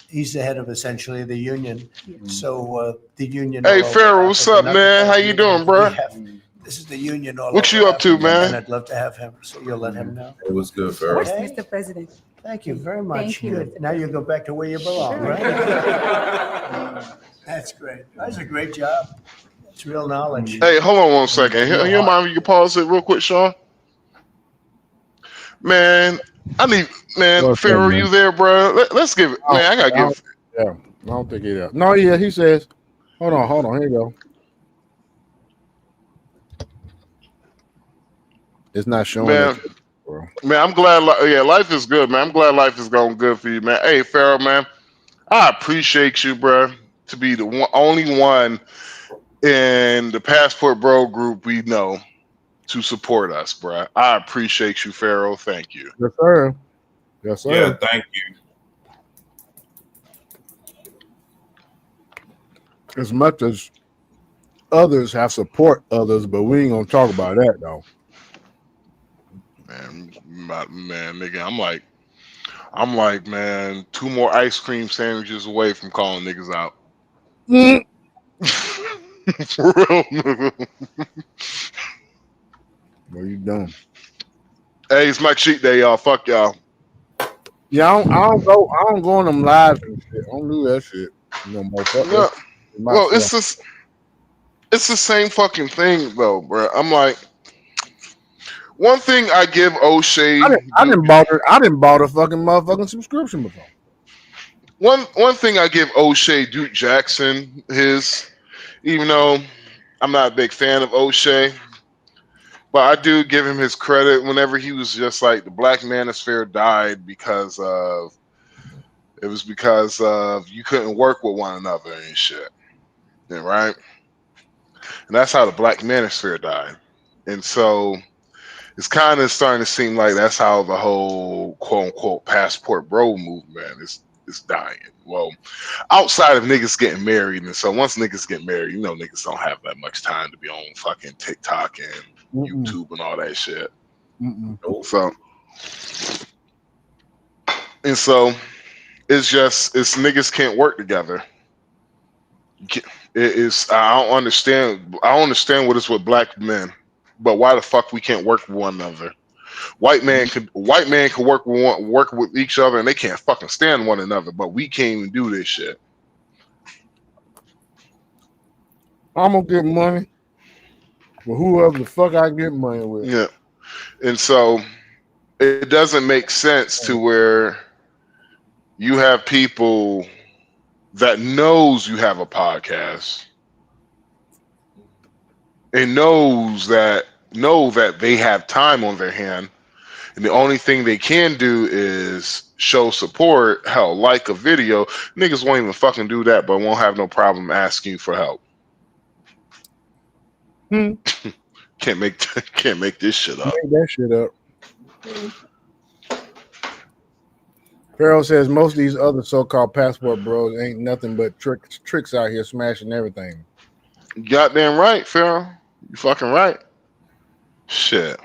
he's the head of essentially the union. So the union. Hey, all over Pharaoh, what's Africa, up, man? How you doing, bro? This is the union all What over you up to, Africa, man? And I'd love to have him. So you'll let him know. It was good, Of Pharaoh. course, Okay. Mr. President. Thank you very much. Thank you, Good. Mr. Now you go back to where you belong, Sure. right? That's great. That's a great job. It's real knowledge. Hey, hold on one second. Real You hard. mind if you can pause it real quick, Sean? Man, What's Pharaoh, up, man? you there, bro? Let's give it, man. I gotta give. Yeah, I don't think he does. No, yeah, he says. Hold on. Here you go. It's not showing. Man, I'm glad. Life is good, man. I'm glad life is going good for you, man. Hey, Pharaoh, man, I appreciate you, bro, to be the only one in the Passport Bro group we know to support us, bro. I appreciate you, Pharaoh. Thank you. Yes, sir. Yes, sir. Yeah, thank you. as much as others have support others, but we ain't gonna talk about that though. Man, nigga, I'm like, man, 2 more ice cream sandwiches away from calling niggas out. For real, nigga. What are you doing? Hey, it's my cheat day, y'all. Fuck y'all. Yeah, I don't go on them lives and shit. I don't do that shit. No more. Yeah. Well, it's the same fucking thing though, bro. I'm like, one thing I give O'Shea. I didn't bought a fucking motherfucking subscription before. One thing I give O'Shea Duke Jackson even though I'm not a big fan of O'Shea, but I do give him his credit whenever he was just like the Black Manosphere died because of you couldn't work with one another and shit. Yeah, right? And that's how the Black Manosphere died. And so it's kind of starting to seem like that's how the whole quote unquote passport bro movement is dying. Well, outside of niggas getting married, and so once niggas get married, niggas don't have that much time to be on fucking TikTok and YouTube and all that shit. So it's niggas can't work together. I don't understand what is with black men, but why the fuck we can't work with one another? White man could work with each other and they can't fucking stand one another, but we can't even do this shit. I'm gonna get money with whoever the fuck I get money with. Yeah. And so it doesn't make sense to where you have people that knows you have a podcast and know that they have time on their hand, and the only thing they can do is show support, hell, like a video. Niggas won't even fucking do that, but won't have no problem asking you for help. Can't make this shit up. Make that shit up. Pharaoh says most of these other so-called passport bros ain't nothing but tricks out here smashing everything. Goddamn right, Pharaoh. You fucking right. Shit.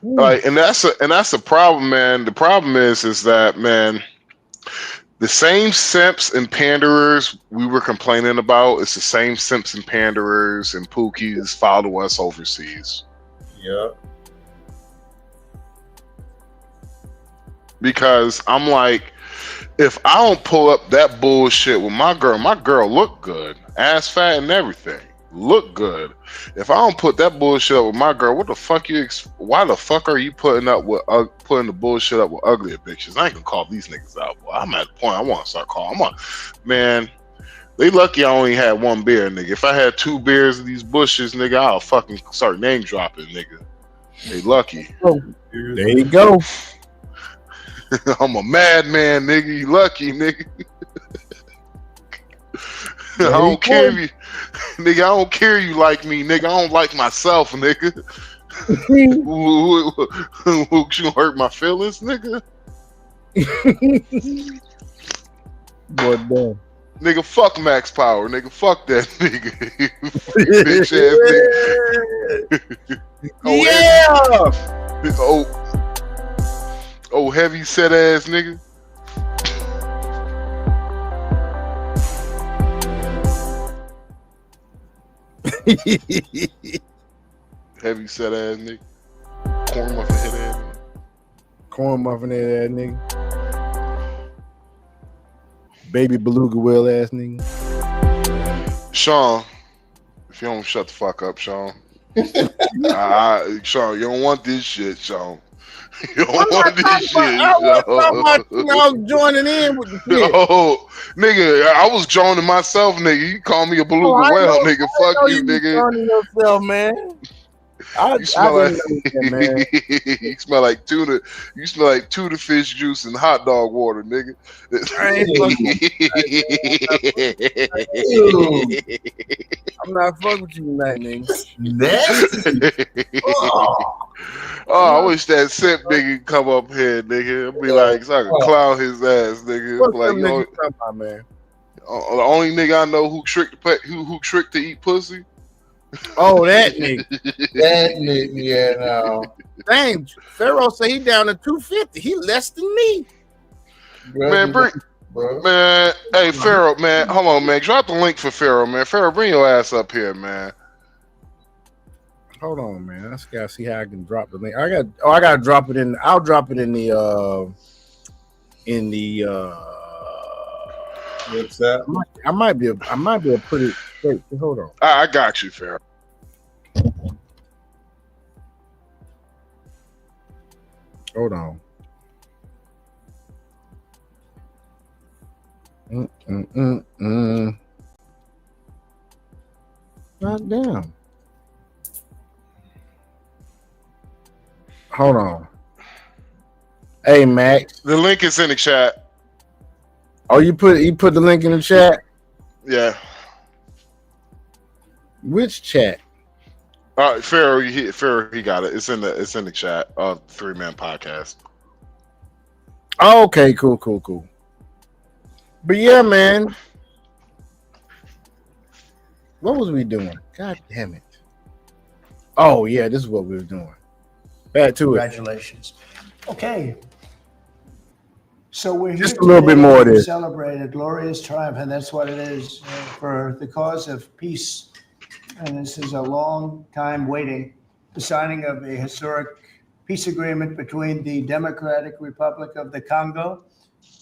Like, and that's a problem, man. The problem is that, man, the same simps and panderers we were complaining about, it's the same simps and panderers and pookies follow us overseas. Yeah. Because I'm like, if I don't pull up that bullshit with my girl look good, ass fat and everything, look good. If I don't put that bullshit up with my girl, why the fuck are you putting the bullshit up with uglier bitches? I ain't gonna call these niggas out. Well, I'm at the point I want to start calling. Man, they lucky I only had 1 beer, nigga. If I had 2 beers of these bushes, nigga, I'll fucking start name dropping, nigga. They lucky. Oh, there you go. I'm a madman, nigga. You lucky, nigga. I don't care if you, nigga. I don't care you like me, nigga. I don't like myself, nigga. You gonna hurt my feelings, nigga? Boy, damn. Nigga, fuck Max Power, nigga. Fuck that nigga. Bitch ass nigga. Oh, heavy set ass nigga. Heavy set ass nigga. Corn muffin head ass nigga. Corn muffin head ass nigga. Baby beluga whale ass nigga. Sean, if you don't shut the fuck up, Sean. Sean, you don't want this shit, Sean. You don't want this shit, Sean. I was joining in with the shit. No, nigga, I was joining myself, nigga. You call me a beluga whale, nigga. Fuck you, nigga. Yourself, man. You smell like tuna. You smell like tuna fish juice and hot dog water, nigga. I'm not fucking with you tonight, nigga. I wish that simp nigga come up here, nigga. I'd be like, so I can clown his ass, nigga. What's Like, them niggas talking about, man? The only nigga I know who tricked to eat pussy. Oh, that nigga. That nigga, yeah, no. Dang, Pharaoh say he down to 250. He less than me. Man, man, hey Pharaoh, man, hold on, man. Drop the link for Pharaoh, man. Pharaoh, bring your ass up here, man. Hold on, man. I just gotta see how I can drop the link. I gotta drop it in. I'll drop it in the what's that? I might be able to put it straight. Hold on. I got you, Pharaoh. Hold on. God damn. Hold on. Hey, Max. The link is in the chat. Oh, you put the link in the chat? Yeah. Which chat? Pharaoh, he got it. It's in the chat of 3 Man Podcast. Oh, okay, cool. But yeah, man. What was we doing? God damn it. Oh, yeah, this is what we were doing. Back to it. Congratulations. Okay. So we're here Just a little bit today more of to this. celebrate a glorious triumph, and that's what it is for the cause of peace. And this is a long time waiting. The signing of a historic peace agreement between the Democratic Republic of the Congo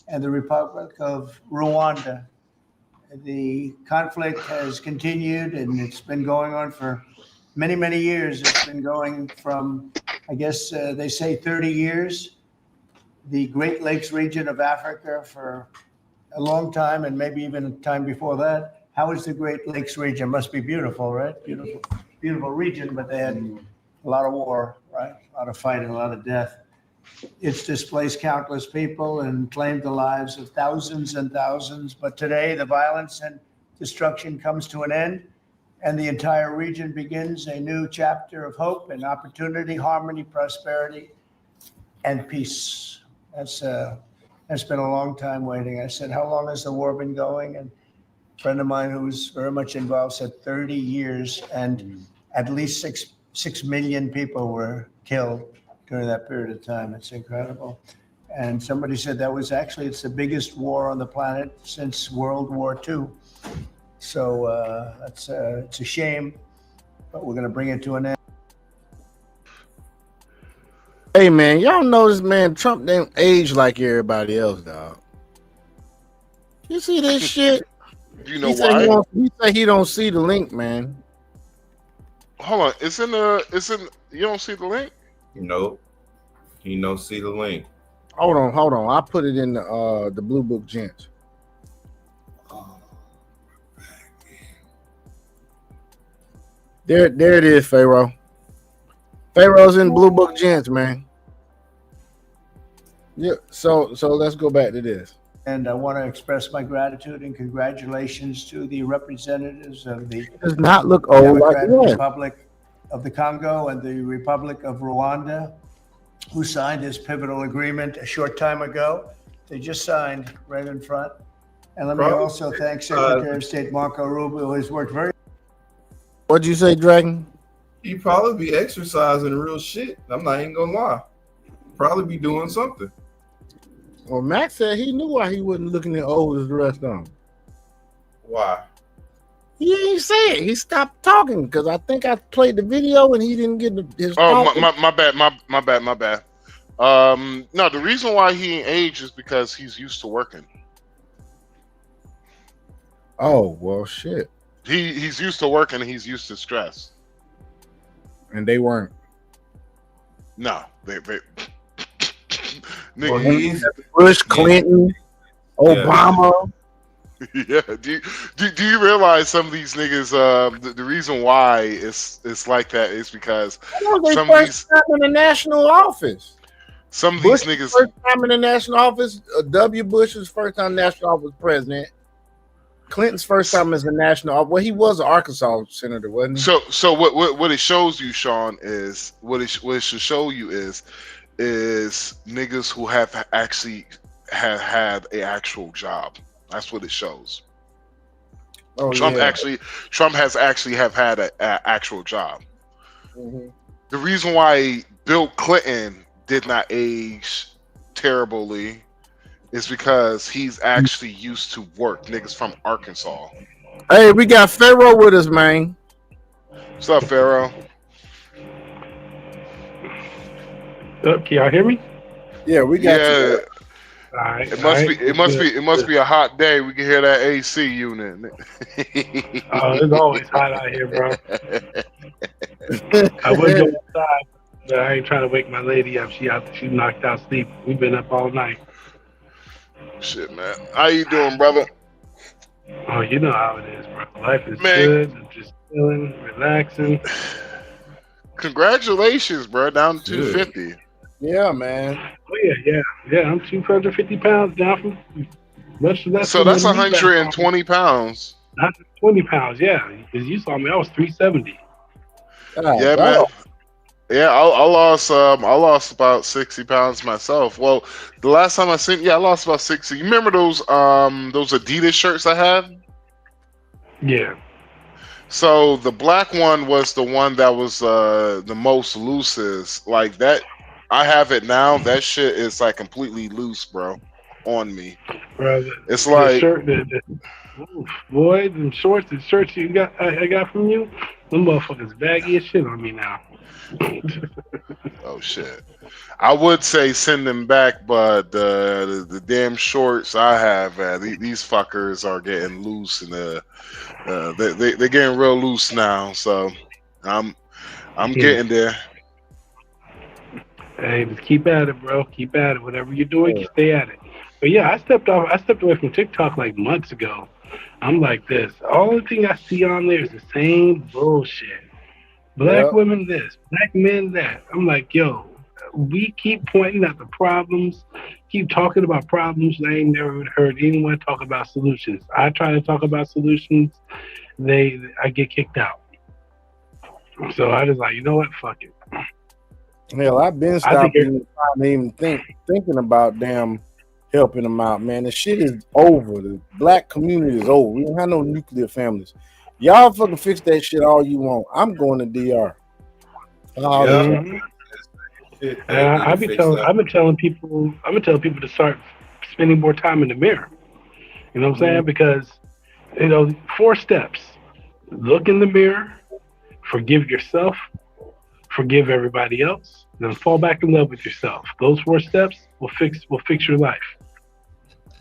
and the Republic of Rwanda. The conflict has continued, and it's been going on for many, many years. It's been going from, I guess they say 30 years, the Great Lakes region of Africa for a long time, and maybe even a time before that. How is the Great Lakes region? Must be beautiful, right? Beautiful region, but they had a lot of war, right? A lot of fighting, a lot of death. It's displaced countless people and claimed the lives of thousands and thousands. But today, the violence and destruction comes to an end, and the entire region begins a new chapter of hope and opportunity, harmony, prosperity, and peace. That's been a long time waiting. I said, how long has the war been going? And a friend of mine who's very much involved said 30 years, and at least 6 million people were killed during that period of time. It's incredible. And somebody said it's the biggest war on the planet since World War II. So it's a shame, but we're going to bring it to an end. Hey, man, y'all notice, man, Trump didn't age like everybody else, dog. You see this shit? Do you know why? He said he don't see the link, man. Hold on. It's in. You don't see the link? Nope. You don't see the link. Hold on. I put it in the Blue Book Gents. There it is, Pharaoh. Pharaoh's in Blue Book Gents, man. Yeah. So let's go back to this. And I want to express my gratitude and congratulations to the representatives of the Does not look old like Democratic that. Republic of the Congo and the Republic of Rwanda, who signed this pivotal agreement a short time ago. They just signed right in front. And let me also thank Secretary of State Marco Rubio, who has worked very. What'd you say, Dragon? You probably be exercising real shit. I'm not even gonna lie. Probably be doing something. Well, Max said he knew why he wasn't looking as old as the rest of them. Why? He ain't say it. He stopped talking because I think I played the video and he didn't get his. Oh, my bad. No, the reason why he ain't aged is because he's used to working. Oh, well, shit. He's used to working and he's used to stress. And they weren't. No, they Well, he's Bush, Clinton, Obama. Yeah. Do you realize some of these niggas? The reason why it's like that is because Some of these time in the national office. Some of Bush these niggas first time in the national office. W. Bush's first time national office president. Clinton's first time as a national. Well, he was an Arkansas senator, wasn't he? So what it shows you, Sean, is what it should show you is niggas who have actually had an actual job. That's what it shows. Trump has actually had an actual job. Mm-hmm. The reason why Bill Clinton did not age terribly is because he's actually used to work. Niggas from Arkansas. Hey, we got Pharaoh with us, man. What's up, Pharaoh? Can y'all hear me? Yeah, we got you. All right, it must be a hot day. We can hear that AC unit. It's always hot out here, bro. I would go outside, but I ain't trying to wake my lady up. She knocked out sleep. We've been up all night. Shit, man. How you doing, brother? Oh, you know how it is, bro. Life is good. I'm just chilling, relaxing. Congratulations, bro. Down to 250. Yeah, man. Oh yeah. I'm 250 pounds down from much less. So that's 120 pounds. 120 pounds, yeah. Because you saw me, I was 370. Yeah, man. Yeah, I lost about 60 pounds myself. Well, the last time I lost about 60. You remember those Adidas shirts I had? Yeah. So the black one was the one that was the most loosest. Like that, I have it now. That shit is like completely loose, bro, on me. Bro, it's like shirt, boy, the shorts you got, I got from you, them motherfuckers baggy as shit on me now. Oh shit! I would say send them back, but the damn shorts I have, these fuckers are getting loose, and they're getting real loose now. So I'm getting there. Hey, just keep at it, bro. Keep at it. Whatever you're doing, you stay at it. But yeah, I stepped away from TikTok like months ago. I'm like this. All the thing I see on there is the same bullshit. Black women this, black men that. I'm like, yo, we keep pointing at the problems, keep talking about problems. I ain't never heard anyone talk about solutions. I try to talk about solutions, I get kicked out. So I just like, you know what, fuck it. Hell, I've been stopping even thinking about damn helping them out, man. The shit is over. The black community is over. We don't have no nuclear families. Y'all fucking fix that shit all you want. I'm going to DR. I've been telling people to start spending more time in the mirror. You know what I'm saying? Because 4 steps: look in the mirror, forgive yourself, forgive everybody else, then fall back in love with yourself. Those 4 steps will fix your life.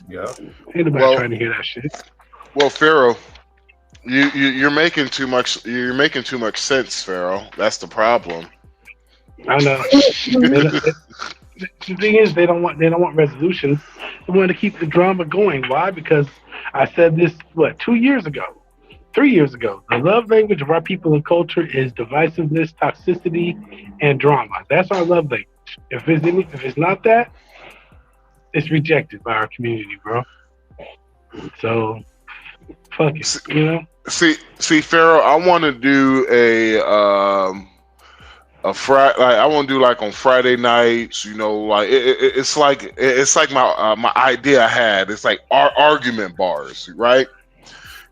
Yeah. Ain't nobody trying to hear that shit. Well, Pharaoh, you're making too much. You're making too much sense, Pharaoh. That's the problem. I know. The thing is, they don't want resolutions. They want to keep the drama going. Why? Because I said this 3 years ago. The love language of our people and culture is divisiveness, toxicity, and drama. That's our love language. If it's not that, it's rejected by our community, bro. So, fuck it, See, Pharaoh, I want to do a Friday. Like, I want to do like on Friday nights. Like it's like my idea I had. It's like argument bars, right?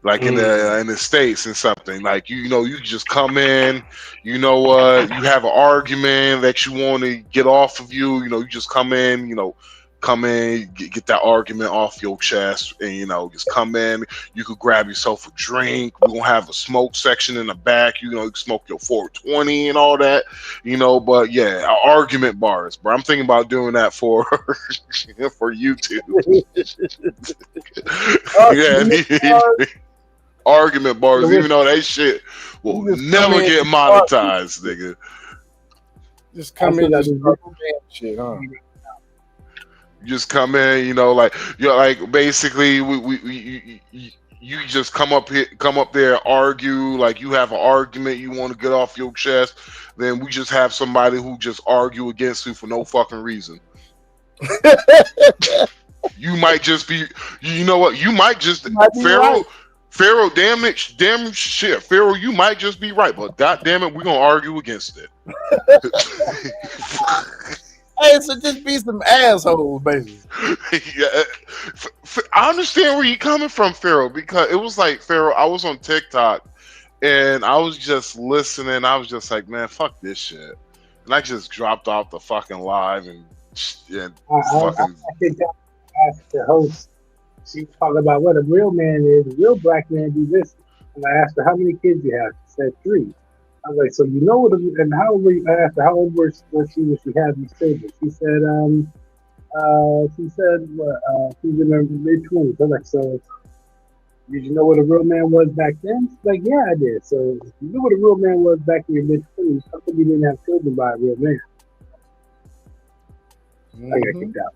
Like in the States and something. Like you just come in. You know what? You have an argument that you want to get off of you. You just come in. Get that argument off your chest, and just come in. You could grab yourself a drink. We're gonna have a smoke section in the back. You can smoke your 420 and all that. But yeah, argument bars, bro. I'm thinking about doing that for YouTube. Argument bars, even though that shit will never get monetized, nigga. Just come in and start shit, huh? You just come in, like basically you just come up there, argue, like you have an argument you want to get off your chest, then we just have somebody who just argue against you for no fucking reason. You might just be, you might just Pharaoh, damn shit, Pharaoh, you might just be right, but god damn it, we're gonna argue against it. Hey, so just be some assholes, basically. Yeah, I understand where you're coming from, Pharaoh, because it was like, Pharaoh, I was on TikTok and I was just listening. I was just like, man, fuck this shit. And I just dropped off the fucking live and fucking. I think that asked the host. She talked about what a real man is. A real black man do this. And I asked her, how many kids you have? She said 3. I was like, so you know what? And how old were you? I asked her, how old was she when she had these children? She said, she's in her mid-20s. I was like, so did you know what a real man was back then? She's like, yeah, I did. So if you knew what a real man was back in your mid-20s, how come you didn't have children by a real man? I got kicked out.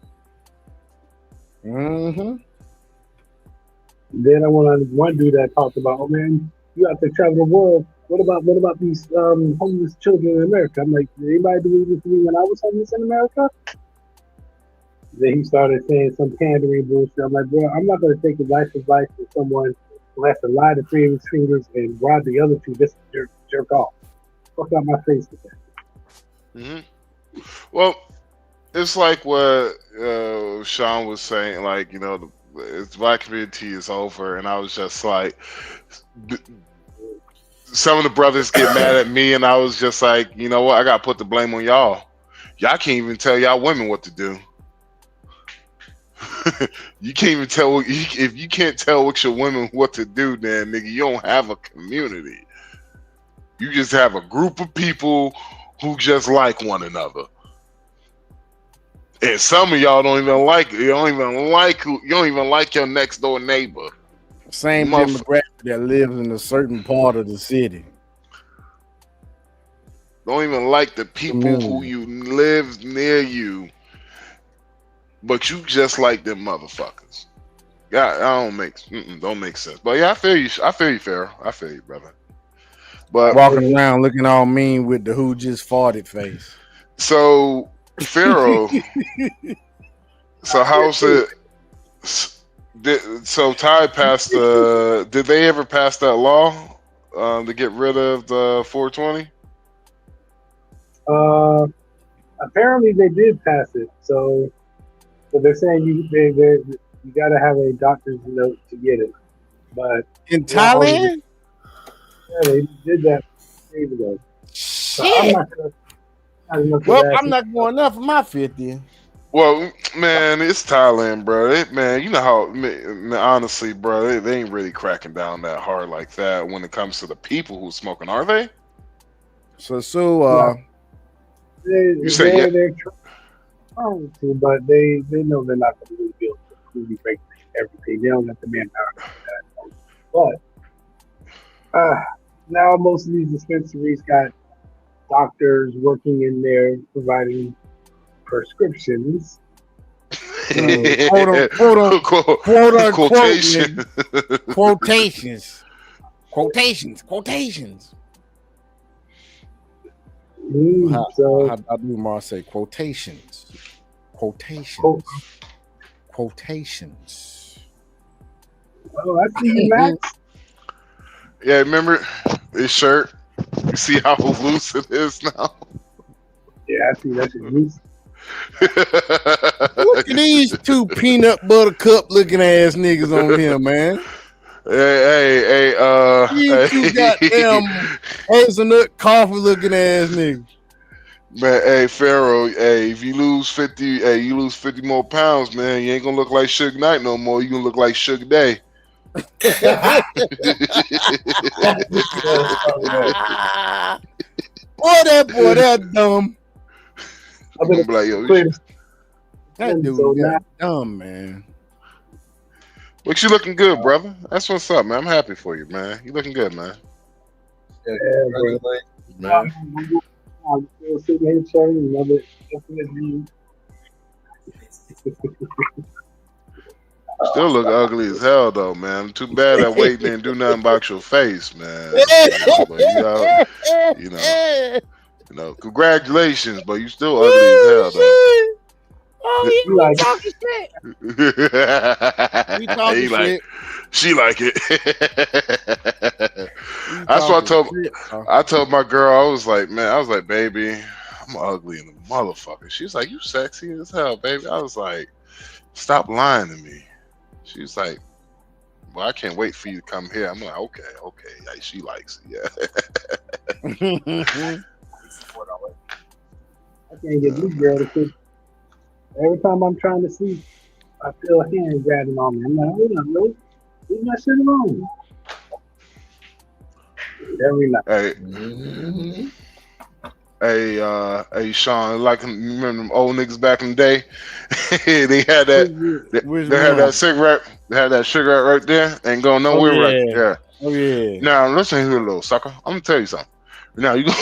Then I went on one dude that talked about, oh man, you have to travel the world. What about these homeless children in America? I'm like, did anybody do this to me when I was homeless in America? Then he started saying some pandering bullshit. I'm like, bro, I'm not going to take advice for someone who has to lie to 3 of his fingers and rob the other 2 just to jerk off. Fuck out my face with that. Well, it's like what Sean was saying, like, you know, the black community is over, and I was just like, some of the brothers get mad at me, and I was just like, you know what, I got to put the blame on y'all. Y'all can't even tell y'all women what to do. You can't even tell, if you can't tell with your women what to do, then nigga, you don't have a community. You just have a group of people who just like one another. And some of y'all don't even like your next door neighbor. Same demographic that lives in a certain part of the city. Don't even like the people who you live near you. But you just like them motherfuckers. Yeah, don't make sense. But yeah, I feel you, Pharaoh. I feel you, brother. But walking around looking all mean with the who just farted face. So Pharaoh, so how's it? So Ty passed did they ever pass that law to get rid of the 420? Apparently they did pass it. So they're saying you got to have a doctor's note to get it. But in Thailand, yeah, they did that days ago. Shit. I'm not going up for my 50. Well, man, it's Thailand, bro. Man, you know how, honestly, bro, they ain't really cracking down that hard like that when it comes to the people who's smoking, are they? So you say yeah. They're trying to, but they know they're not going to be able to really break everything. They don't have the manpower for that. But now most of these dispensaries got doctors working in there providing prescriptions. Quotations. So how do Mar say quotations? Oh, I see you, Max. Yeah, remember his shirt? You see how loose it is now? Yeah, I see that shit loose. Look at these 2 peanut butter cup looking ass niggas on here, man. Hey, These 2 goddamn hazelnut coffee looking ass niggas. Man, hey Pharaoh, hey, if you lose 50 more pounds, man, you ain't gonna look like Suge Knight no more. You gonna look like Suge Day. Boy, that dumb. I'm gonna be like, yo, that dude got dumb, man. But you looking good, brother. That's what's up, man. I'm happy for you, man. You looking good, man. Yeah, man. I'm still sitting here chatting another definitely. Still look ugly as hell, though, man. Too bad that weight didn't do nothing about your face, man. But you know, congratulations, but you still ugly as hell, though. Oh, he like talking shit. He talking shit. She like it. That's what I told my girl. I was like, baby, I'm ugly in the motherfucker. She's like, you sexy as hell, baby. I was like, stop lying to me. She was like, well, I can't wait for you to come here. I'm like, okay. Like, she likes it, yeah. I can't get this girl to quit. Every time I'm trying to sleep, I feel a hand grabbing on me. I'm like, hold on, bro. Leave my shit alone. Every night. Hey, Sean, like, you remember them old niggas back in the day? They had that. They had that cigarette. They had that cigarette right there. Ain't going nowhere. Right there. Oh yeah. Now listen here, little sucker. I'm gonna tell you something. Now you go.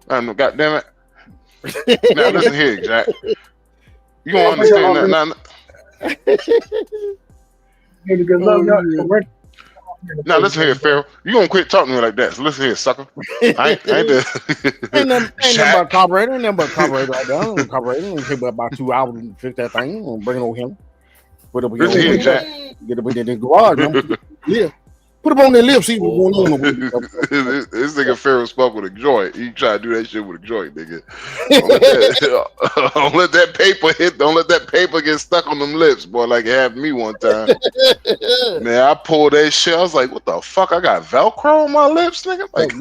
I know, goddamn it. Now listen here, Jack. You don't understand that. Now listen here, Pharaoh. You gonna quit talking to me like that? So listen here, sucker. I ain't Ain't nothing but carburetor. Ain't nothing but carburetor right there. Carburetor. It take about 2 hours to fix that thing. I'm bring it over here. Put it up listen here, Jack. Get it in the garage. Yeah. Put it on their lips. See what's going on. This nigga Pharaoh spoke with a joint. He try to do that shit with a joint, nigga. Don't let that paper hit. Don't let that paper get stuck on them lips, boy. Like it happened to me one time. Man, I pulled that shit. I was like, "What the fuck? I got Velcro on my lips, nigga." Like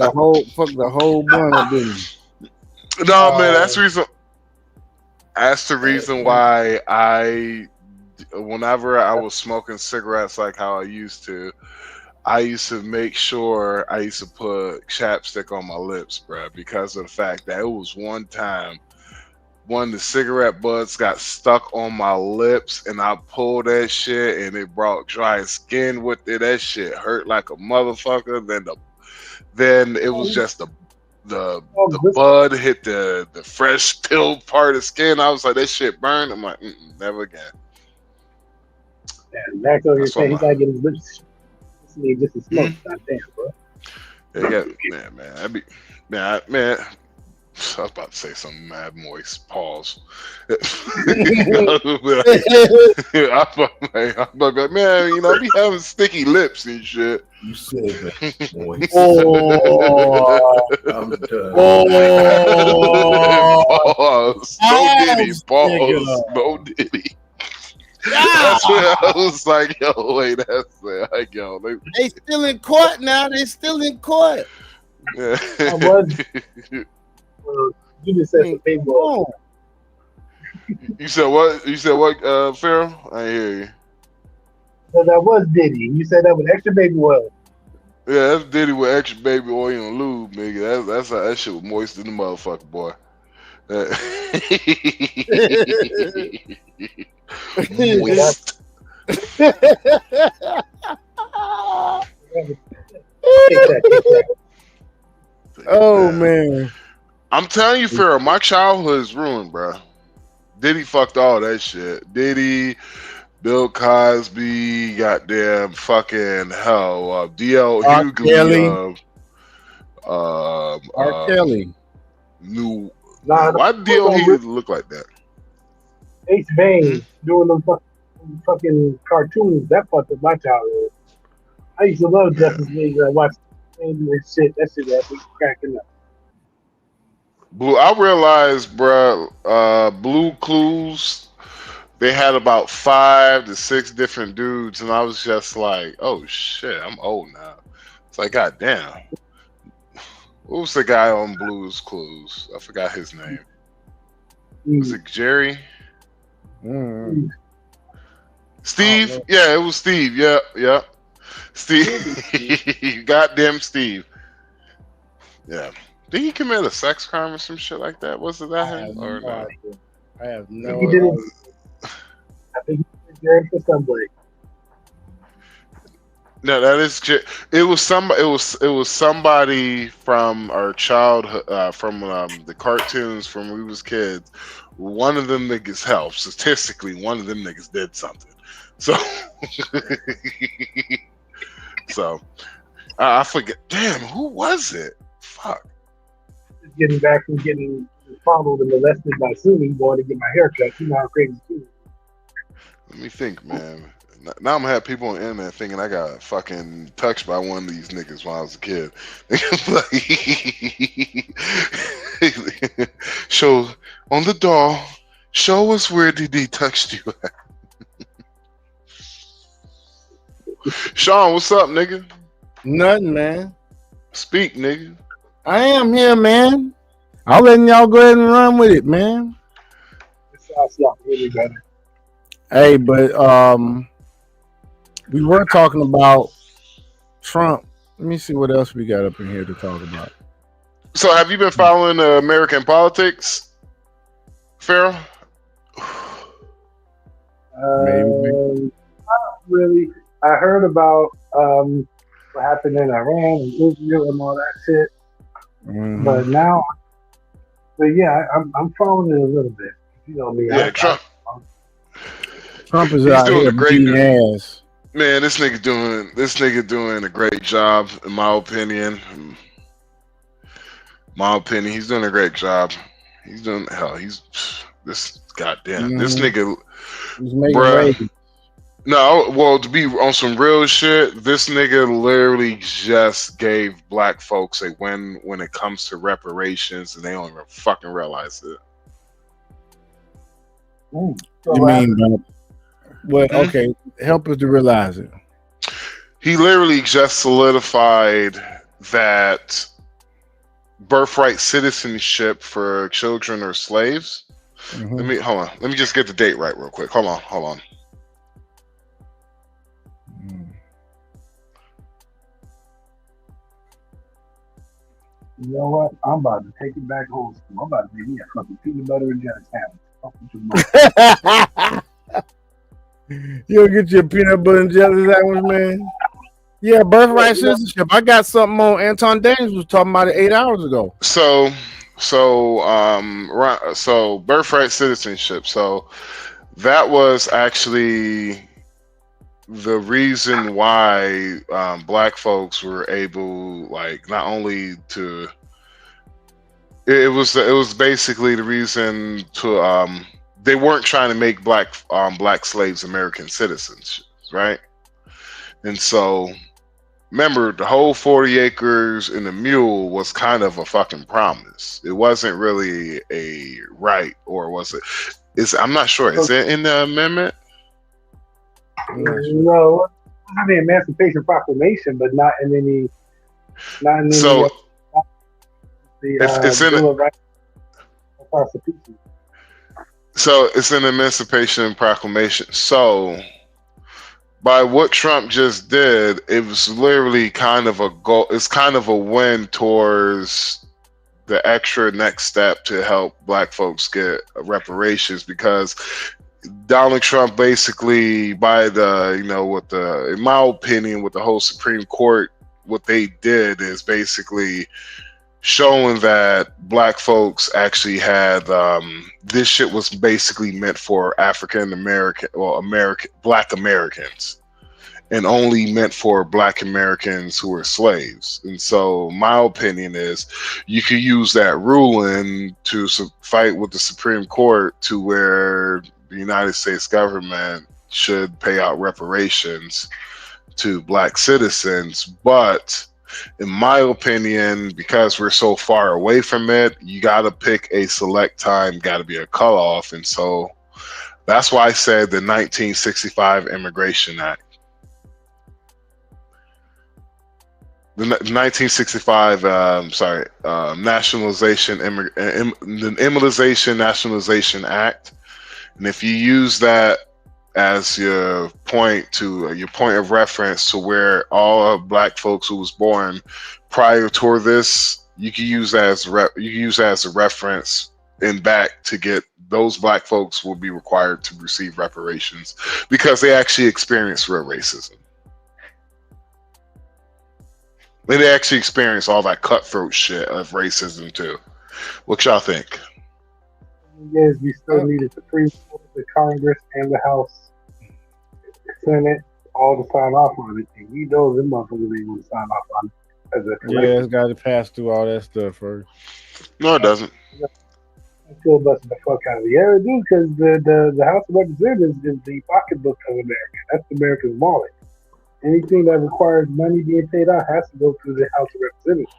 fuck the whole blunt, didn't you? No, man. That's the reason. That's the reason why whenever I was smoking cigarettes like how I used to make sure I used to put chapstick on my lips, bro, because of the fact that it was one time when the cigarette butts got stuck on my lips and I pulled that shit and it brought dry skin with it. That shit hurt like a motherfucker. Then it was just the bud hit the fresh peeled part of the skin. I was like, that shit burned. I'm like, never again. Yeah, Max over here saying he gotta get his lips. Just to smoke, goddamn, bro. Yeah, man. I was about to say something mad moist. Pause. I'm like, man, you know, I be having sticky lips and shit. You said that moist. I'm done. Pause. No Diddy. That's what I was like, yo, wait, that's it. Like, yo, they still in court now. They still in court. Yeah. You just said some big words. You said what? You said what, Pharaoh? I hear you. So that was Diddy. You said that with extra baby oil. Yeah, that's Diddy with extra baby oil and lube, nigga. That's how that shit was moist in the motherfucker, boy. Moist. Oh man, I'm telling you, Pharaoh, my childhood is ruined, bro. Diddy fucked all that shit. Diddy, Bill Cosby, goddamn fucking hell, D.L. Hughley, R. Kelly. Why did D.L. Hughley look like that? H. Bain doing them fucking cartoons. That fucked up my childhood. I used to love Justice League. I watched shit. That shit had me cracking up. I realized, bro, Blue Clues, they had about 5 to 6 different dudes, and I was just like, oh shit, I'm old now. It's like, goddamn. What was the guy on Blue's Clues? I forgot his name. Was it Jerry? Steve? Yeah, it was Steve. Yeah. Steve. Goddamn Steve. Yeah. Did he commit a sex crime or some shit like that? Was it that him or no? I have no idea. I think he did Jerry for somebody. No, that is. It was somebody. It was somebody from our childhood, from the cartoons from when we was kids. One of them niggas helped. Statistically, one of them niggas did something. So, I forget. Damn, who was it? Fuck. Getting back from getting followed and molested by Sumi, going to get my hair cut. You know how crazy it is. Let me think, man. Now I'm gonna have people on the internet thinking I got fucking touched by one of these niggas when I was a kid. Show on the doll. Show us where DD touched you at. Sean, what's up, nigga? Nothing, man. Speak, nigga. I am here, man. I'll let y'all go ahead and run with it, man. Really better. Hey, but we were talking about Trump. Let me see what else we got up in here to talk about. So, have you been following American politics, Farrell? Maybe. Not really. I heard about what happened in Iran and Israel and all that shit. Mm-hmm. But now, I'm following it a little bit. You know me. Yeah, Trump is he's out doing here a great beating ass. Man, this nigga doing a great job, in my opinion. He's doing a great job. He's doing this goddamn this nigga, He's making bruh. waves. No, well, to be on some real shit, this nigga literally just gave black folks a win when it comes to reparations, and they don't even fucking realize it. You mean what? Okay, help us to realize it. He literally just solidified that birthright citizenship for children or slaves. Mhm. Hold on. Let me just get the date right real quick. Hold on. You know what? I'm about to take it back home. I'm about to make me a fucking peanut butter and jelly sandwich. You'll get your peanut butter and jelly sandwich, man. Yeah, birthright citizenship. I got something on Anton Daniels was talking about it 8 hours ago. So birthright citizenship. So that was actually the reason why black folks were able, like, not only to. It was basically the reason to. They weren't trying to make black slaves American citizens, right? And so, remember, the whole 40 acres and a mule was kind of a fucking promise. It wasn't really a right, or was it? I'm not sure. Is it in the amendment? No, I have the Emancipation Proclamation, but not in any. So it's in the Constitution. So it's an Emancipation Proclamation. So by what Trump just did, it was literally kind of a goal. It's kind of a win towards the extra next step to help black folks get reparations, because Donald Trump basically, by in my opinion, with the whole Supreme Court, what they did is basically showing that black folks actually had this shit was basically meant for African American, well, black Americans, and only meant for black Americans who were slaves. And so my opinion is you could use that ruling to fight with the Supreme Court to where the United States government should pay out reparations to black citizens. But in my opinion, because we're so far away from it, you got to pick a select time, got to be a cutoff. And so that's why I said the 1965 Immigration Act. The 1965, the Immunization Nationalization Act. And if you use that as your point of reference to where all of black folks who was born prior to this, you can use that as a reference and back to get those black folks will be required to receive reparations because they actually experienced real racism. And they actually experienced all that cutthroat shit of racism too. What y'all think? Yes, we still need a Supreme Court, the Congress, and the House, the Senate, all to sign off on it. And we know them motherfuckers ain't gonna sign off on it as a collective. Yeah, it's got to pass through all that stuff first. No, it doesn't. I feel busting the fuck out of it. Yeah, it do, because the House of Representatives is the pocketbook of America. That's America's wallet. Anything that requires money being paid out has to go through the House of Representatives.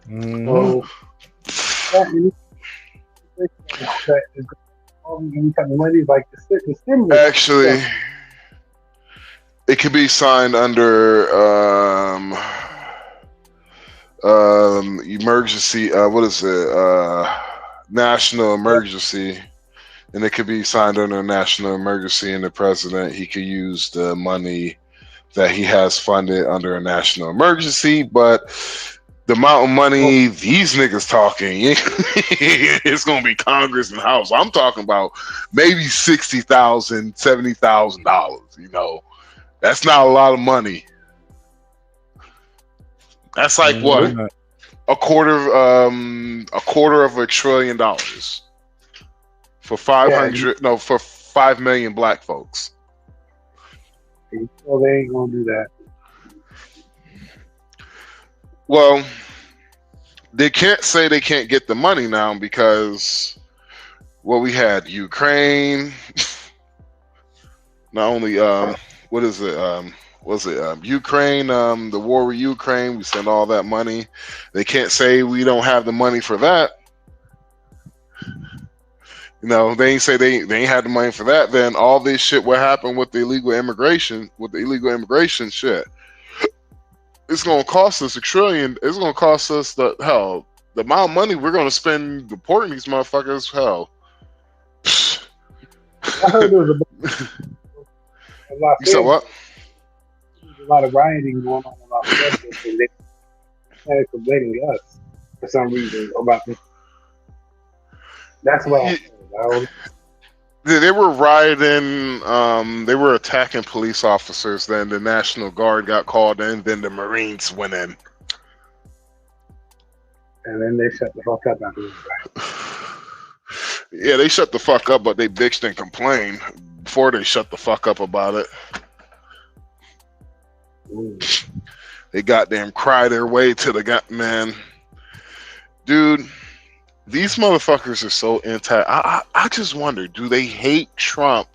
Mm-hmm. So Any type of money, like the stimulus. Actually, it could be signed under emergency. What is it? National emergency, and it could be signed under a national emergency. And the president, he could use the money that he has funded under a national emergency, but the amount of money these niggas talking, it's gonna be Congress and House. I'm talking about maybe $60,000, $70,000. You know, that's not a lot of money. That's like what? A quarter of $1 trillion for 5 million black folks. Well, they ain't gonna do that. Well, they can't say they can't get the money now because we had Ukraine. Not only Ukraine, the war with Ukraine, we sent all that money. They can't say we don't have the money for that. You know, they ain't say they ain't had the money for that. Then all this shit, what happened with the illegal immigration, shit, it's going to cost us $1 trillion. It's going to cost us the amount of money we're going to spend deporting these motherfuckers. Hell, I heard there was a lot. You said what? There's a lot of rioting going on in Los Angeles, and they started complaining to us for some reason about this. That's what I heard. They were rioting. They were attacking police officers. Then the National Guard got called in. Then the Marines went in. And then they shut the fuck up after this. Yeah, they shut the fuck up, but they bitched and complained before they shut the fuck up about it. They goddamn cry their way to the man. Dude, these motherfuckers are so anti. I just wonder, do they hate Trump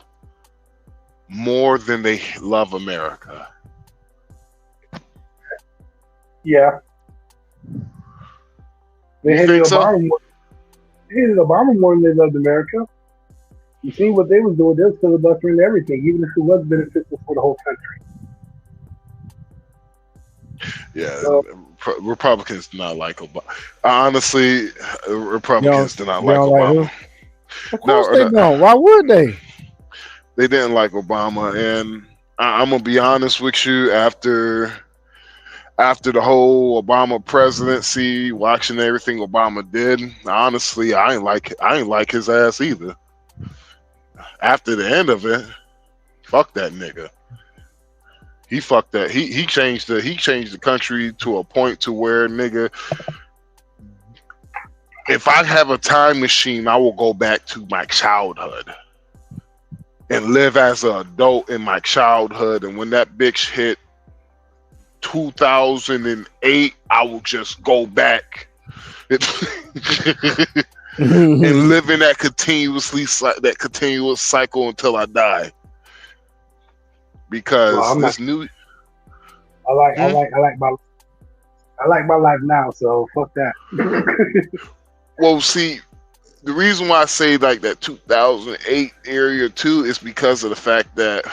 more than they love America? Yeah. They hated Obama more. They hated Obama more than they loved America. You see what they was doing? They was filibustering everything, even if it was beneficial for the whole country. Yeah, Republicans do not like Obama. Honestly, Republicans do not like Obama. Of course they don't. Why would they? They didn't like Obama, and I'm gonna be honest with you. After the whole Obama presidency, watching everything Obama did, honestly, I ain't like his ass either. After the end of it, fuck that nigga. He fucked that. He changed the country to a point to where, nigga, if I have a time machine, I will go back to my childhood and live as an adult in my childhood. And when that bitch hit 2008, I will just go back and live in that continuous cycle until I die. Because I like my life now, so fuck that. Well, see, the reason why I say like that 2008 area too is because of the fact that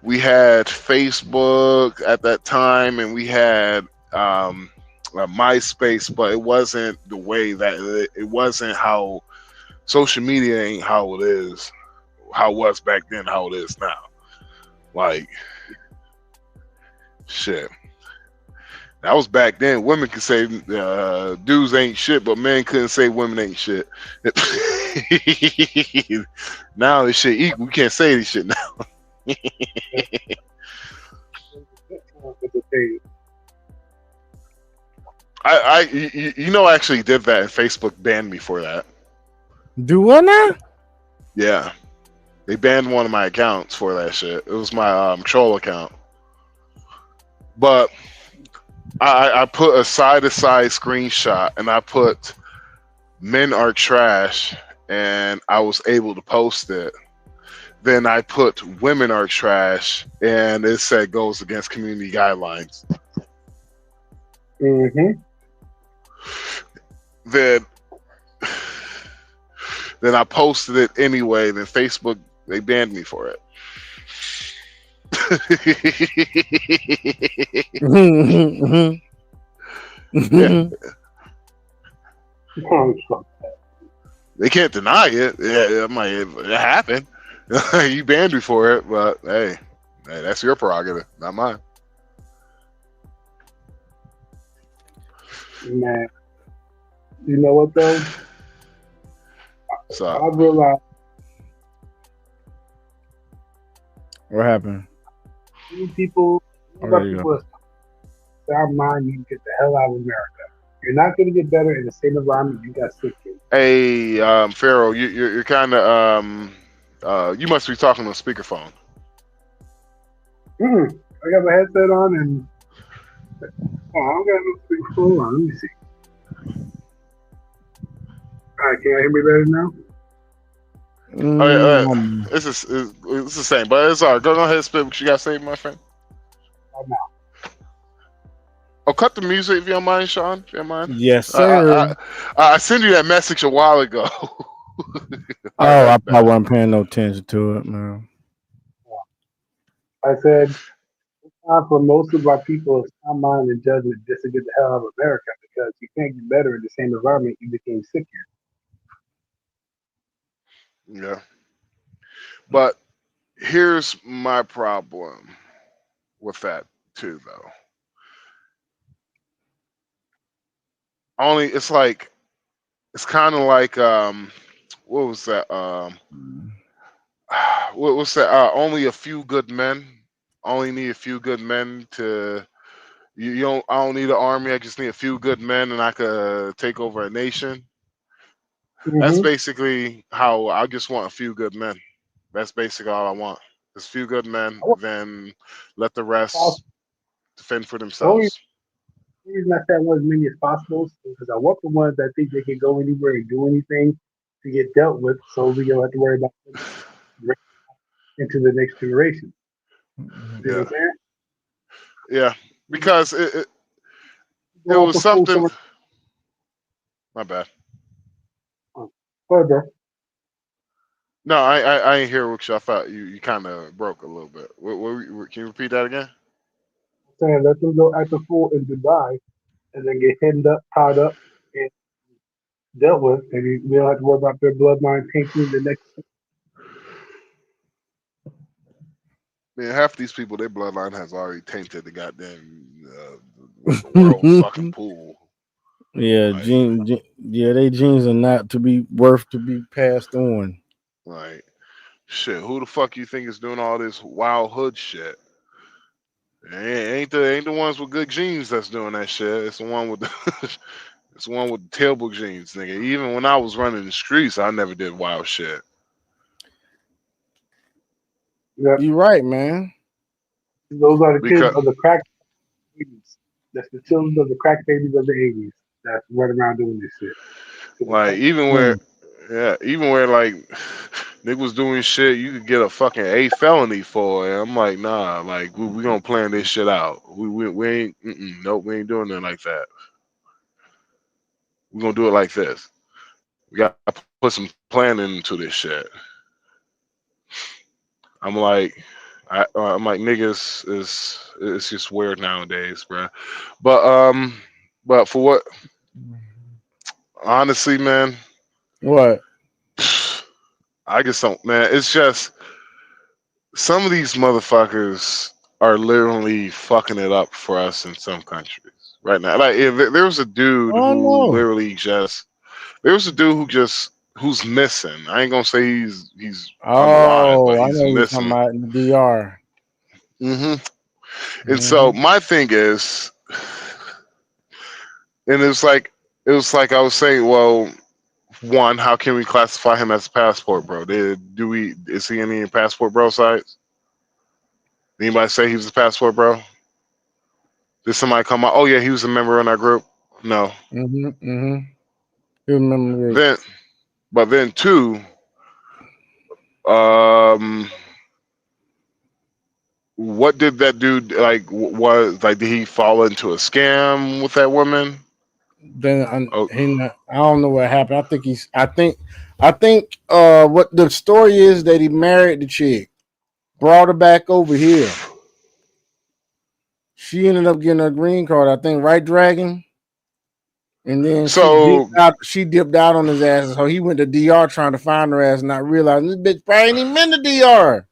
we had Facebook at that time and we had MySpace, but it wasn't the way that it wasn't how social media ain't how it is, how it was back then, how it is now. Like, shit. That was back then. Women could say dudes ain't shit, but men couldn't say women ain't shit. Now this shit equal. We can't say this shit now. I actually did that, and Facebook banned me for that. Do what now? Yeah. They banned one of my accounts for that shit. It was my troll account. But I put a side-to-side screenshot and I put men are trash and I was able to post it. Then I put women are trash and it said goes against community guidelines. Mm-hmm. Then Then I posted it anyway. Then Facebook, they banned me for it. Yeah. They can't deny it. Yeah, it happened. You banned me for it, but hey, that's your prerogative, not mine. Man, you know what though? So I realized what happened. many people, sound mind, you get the hell out of America. You're not going to get better in the same environment you got sick in. Hey, Pharaoh, you're kind of you must be talking on speakerphone. I got my headset on and I don't got no speakerphone on. Let me see. All right, can you hear me better now? It's the same, but it's all right. Go ahead and spit what you got to say, my friend. Oh, cut the music if you don't mind, Sean. If you don't mind. Yes, sir. I sent you that message a while ago. I wasn't paying no attention to it, man. I said, it's time for most of our people, sound mind and judgment, just to get the hell out of America because you can't get better in the same environment you became sick in. Yeah. But here's my problem with that too, though. It's kind of like what was that? What was that? Only a few good men. Only need a few good men to. You don't. I don't need an army. I just need a few good men, and I could take over a nation. That's basically how I just want a few good men. That's basically all I want. Just a few good men. Then let the rest fend for themselves. The reason I said I want as many as possible is because I want the ones that think they can go anywhere and do anything to get dealt with, so we don't have to worry about them into the next generation. You know what I'm saying? Yeah, because it was something. My bad. Go ahead, bro. No, I ain't hear what you. I thought you kind of broke a little bit. Can you repeat that again? Saying let them go act a fool in Dubai and then get hemmed up, tied up, and dealt with, and we don't have to worry about their bloodline tainting the next. Man, half these people, their bloodline has already tainted the goddamn world fucking pool. Yeah, they genes are not to be worth to be passed on. Like, shit, who the fuck you think is doing all this wild hood shit? Ain't the ones with good genes that's doing that shit. It's the one with it's the one with terrible genes, nigga. Even when I was running the streets, I never did wild shit. Yep. You're right, man. Those are the kids of the crack babies. That's the children of the crack babies of the 80s that's running around doing this shit. Like even where like niggas was doing shit, you could get a fucking A felony for it. I'm like, nah, like we gonna plan this shit out. We ain't nope, we ain't doing nothing like that. We gonna do it like this. We gotta put some planning into this shit. I'm like, niggas it's just weird nowadays, bro. But for what? Honestly, man. What? I just don't, man. It's just some of these motherfuckers are literally fucking it up for us in some countries right now. Like, if there was a dude who's missing. I ain't gonna say he's unalive, but I he's know you're missing. talking about in the DR. And so my thing is, and it was like I was saying, well, one, how can we classify him as a passport bro? Is he any passport bro sites? Anybody say he was a passport bro? Did somebody come out? Oh yeah, he was a member in our group. No. You remember then two, what did that dude like? Did he fall into a scam with that woman? Then I don't know what happened. I I think what the story is that he married the chick, brought her back over here. She ended up getting her green card, I think, right, Dragon? And then she dipped out on his ass. So he went to DR trying to find her ass, not realizing this bitch probably ain't even been to DR.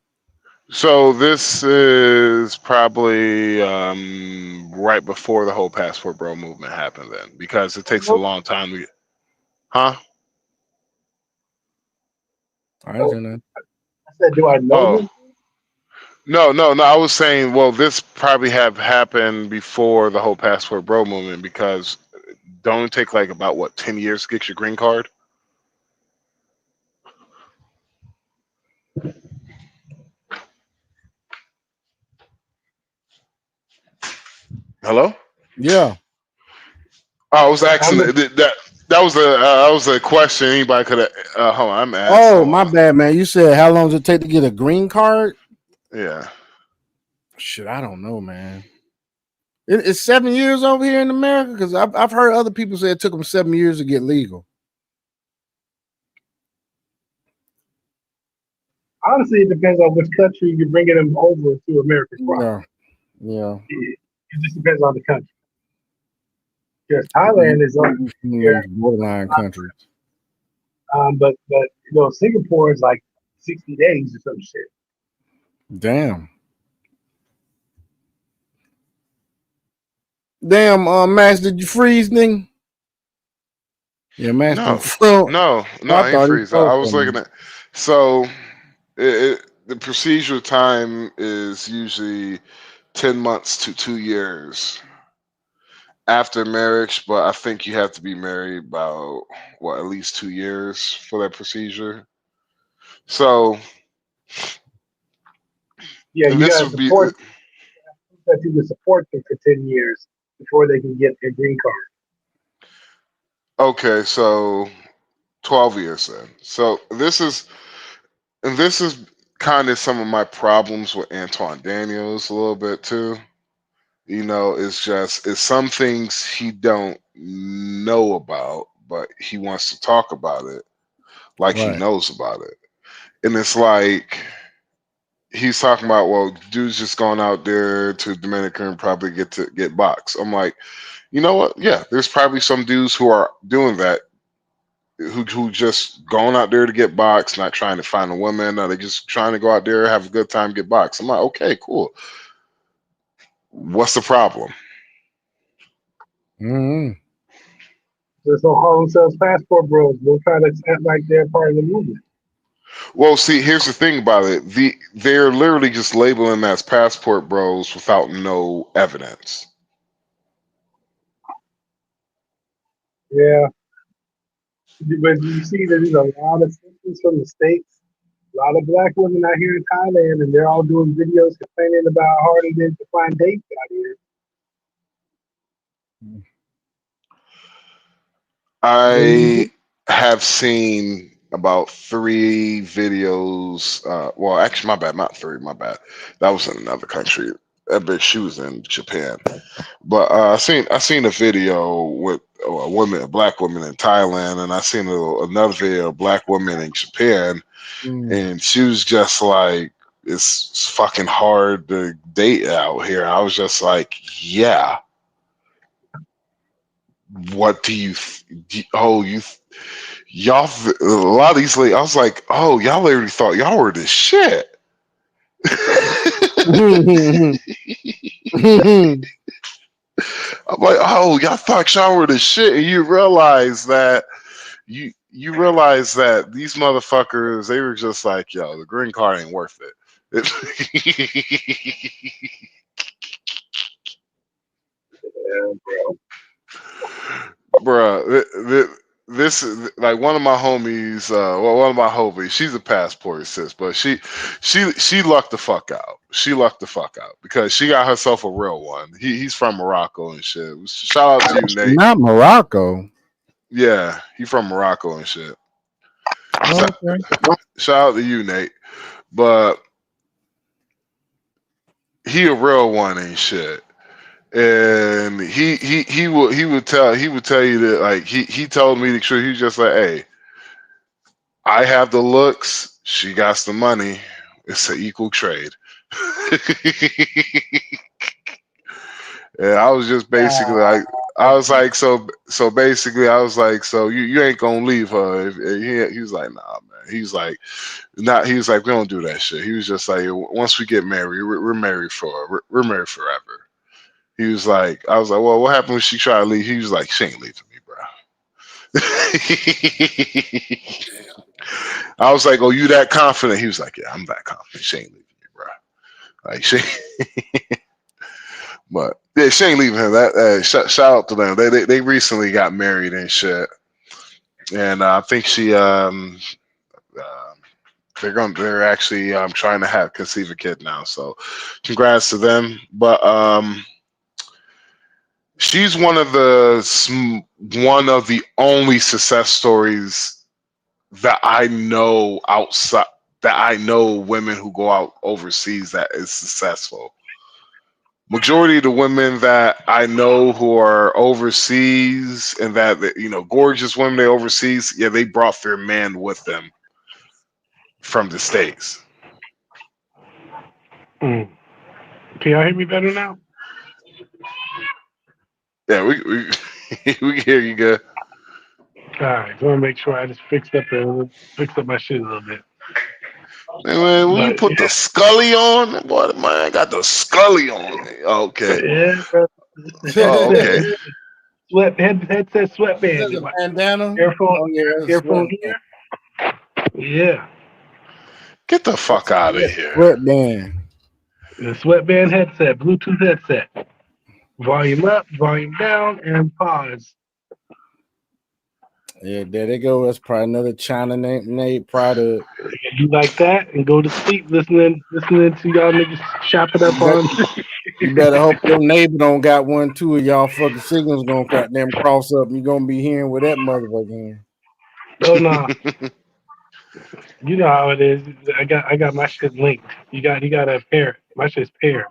So this is probably right before the whole Passport Bro movement happened then, because it takes a long time to get, huh? I said, do I know him? No. I was saying, well, this probably have happened before the whole Passport Bro movement, because don't it take like about 10 years to get your green card? Hello? Yeah. I was asking that was a question anybody could have. Hold on, I'm asking. Oh, my bad, man. You said how long does it take to get a green card? Yeah. Shit, I don't know, man. It's 7 years over here in America, because I've heard other people say it took them 7 years to get legal. Honestly, it depends on which country you're bringing them over to America from. Yeah. It just depends on the country. Because Thailand is over here, borderline countries. But Singapore is like 60 days or some shit. Damn, Max, did you freeze, nigga? Yeah, Max. No, I ain't freeze. I was looking at. So, the procedure time is usually 10 months to 2 years after marriage, but I think you have to be married about at least 2 years for that procedure. So, yeah, you got to support that you can support them for 10 years before they can get their green card. Okay, so 12 years then. So this is kind of some of my problems with Antoine Daniels a little bit too. It's some things he don't know about, but he wants to talk about it like he knows about it. And it's like he's talking about, well, dude's just going out there to Dominican and probably get boxed. I'm like, you know what? Yeah, there's probably some dudes who are doing that, who just going out there to get boxed, not trying to find a woman, or they just trying to go out there, have a good time, get boxed. I'm like, okay, cool. What's the problem? Mm-hmm. There's no call themselves passport bros. They'll try to act like they're part of the movement. Well, see, here's the thing about it. They're literally just labeling them as passport bros without no evidence. Yeah. But you see that there's a lot of sisters from the States, a lot of black women out here in Thailand, and they're all doing videos complaining about how hard it is to find dates out here. I have seen about 3 videos. Well, actually, my bad, not 3. My bad. That was in another country. That bitch, she was in Japan. But I seen a video with a black woman in Thailand, and I seen another video of black women in Japan, and she was just like, "It's fucking hard to date out here." I was just like, "Yeah." What do you? Y'all, a lot of these ladies. I was like, "Oh, y'all literally thought y'all were the shit." I'm like, oh, y'all thought y'all were the shit, and you realize that you realize that these motherfuckers, they were just like, yo, the green card ain't worth it. Bro, this is like one of my homies. One of my homies. She's a passport sis, but she lucked the fuck out. She lucked the fuck out because she got herself a real one. He's from Morocco and shit. Shout out to you, Nate. Not Morocco. Yeah, he from Morocco and shit. Oh, okay. Shout out to you, Nate. But he a real one and shit. And he would tell you that, like, he told me the truth. He was just like, hey, I have the looks, she got the money. It's an equal trade. Yeah, I was just basically like, I was like, so basically, I was like, so you ain't gonna leave her. He was like, nah, man. He's like, not. He was like, we don't do that shit. He was just like, once we get married, we're married we're married forever. He was like, I was like, well, what happened when she tried to leave? He was like, she ain't leaving me, bro. I was like, oh, you that confident? He was like, yeah, I'm that confident. She ain't leaving me, bro. Like she. But yeah, she ain't leaving him. That shout out to them. They recently got married and shit, and I think they're actually trying to conceive a kid now. So congrats to them. But she's one of the only success stories that I know outside. That I know women who go out overseas that is successful. Majority of the women that I know who are overseas and that, gorgeous women they overseas, yeah, they brought their man with them from the States. Can y'all hear me better now? Yeah, we we can hear you good. All right, so I want to make sure I just fixed up my shit a little bit. Man, when you put the Scully on, boy, man, I got the Scully on. Okay. Yeah, bro. Okay. Headset, sweatband. Bandana. Earphone here. Yeah. Get the fuck out of here. Sweatband. The sweatband headset, Bluetooth headset. Volume up, volume down, and pause. Yeah, there they go. That's probably another China made product. You like that and go to sleep listening to y'all niggas chopping up on. You better hope your neighbor don't got one too, or y'all fucking signals gonna goddamn cross up and you gonna be hearing with that motherfucker in. Oh no. You know how it is. I got my shit linked. You got a pair. My shit's paired.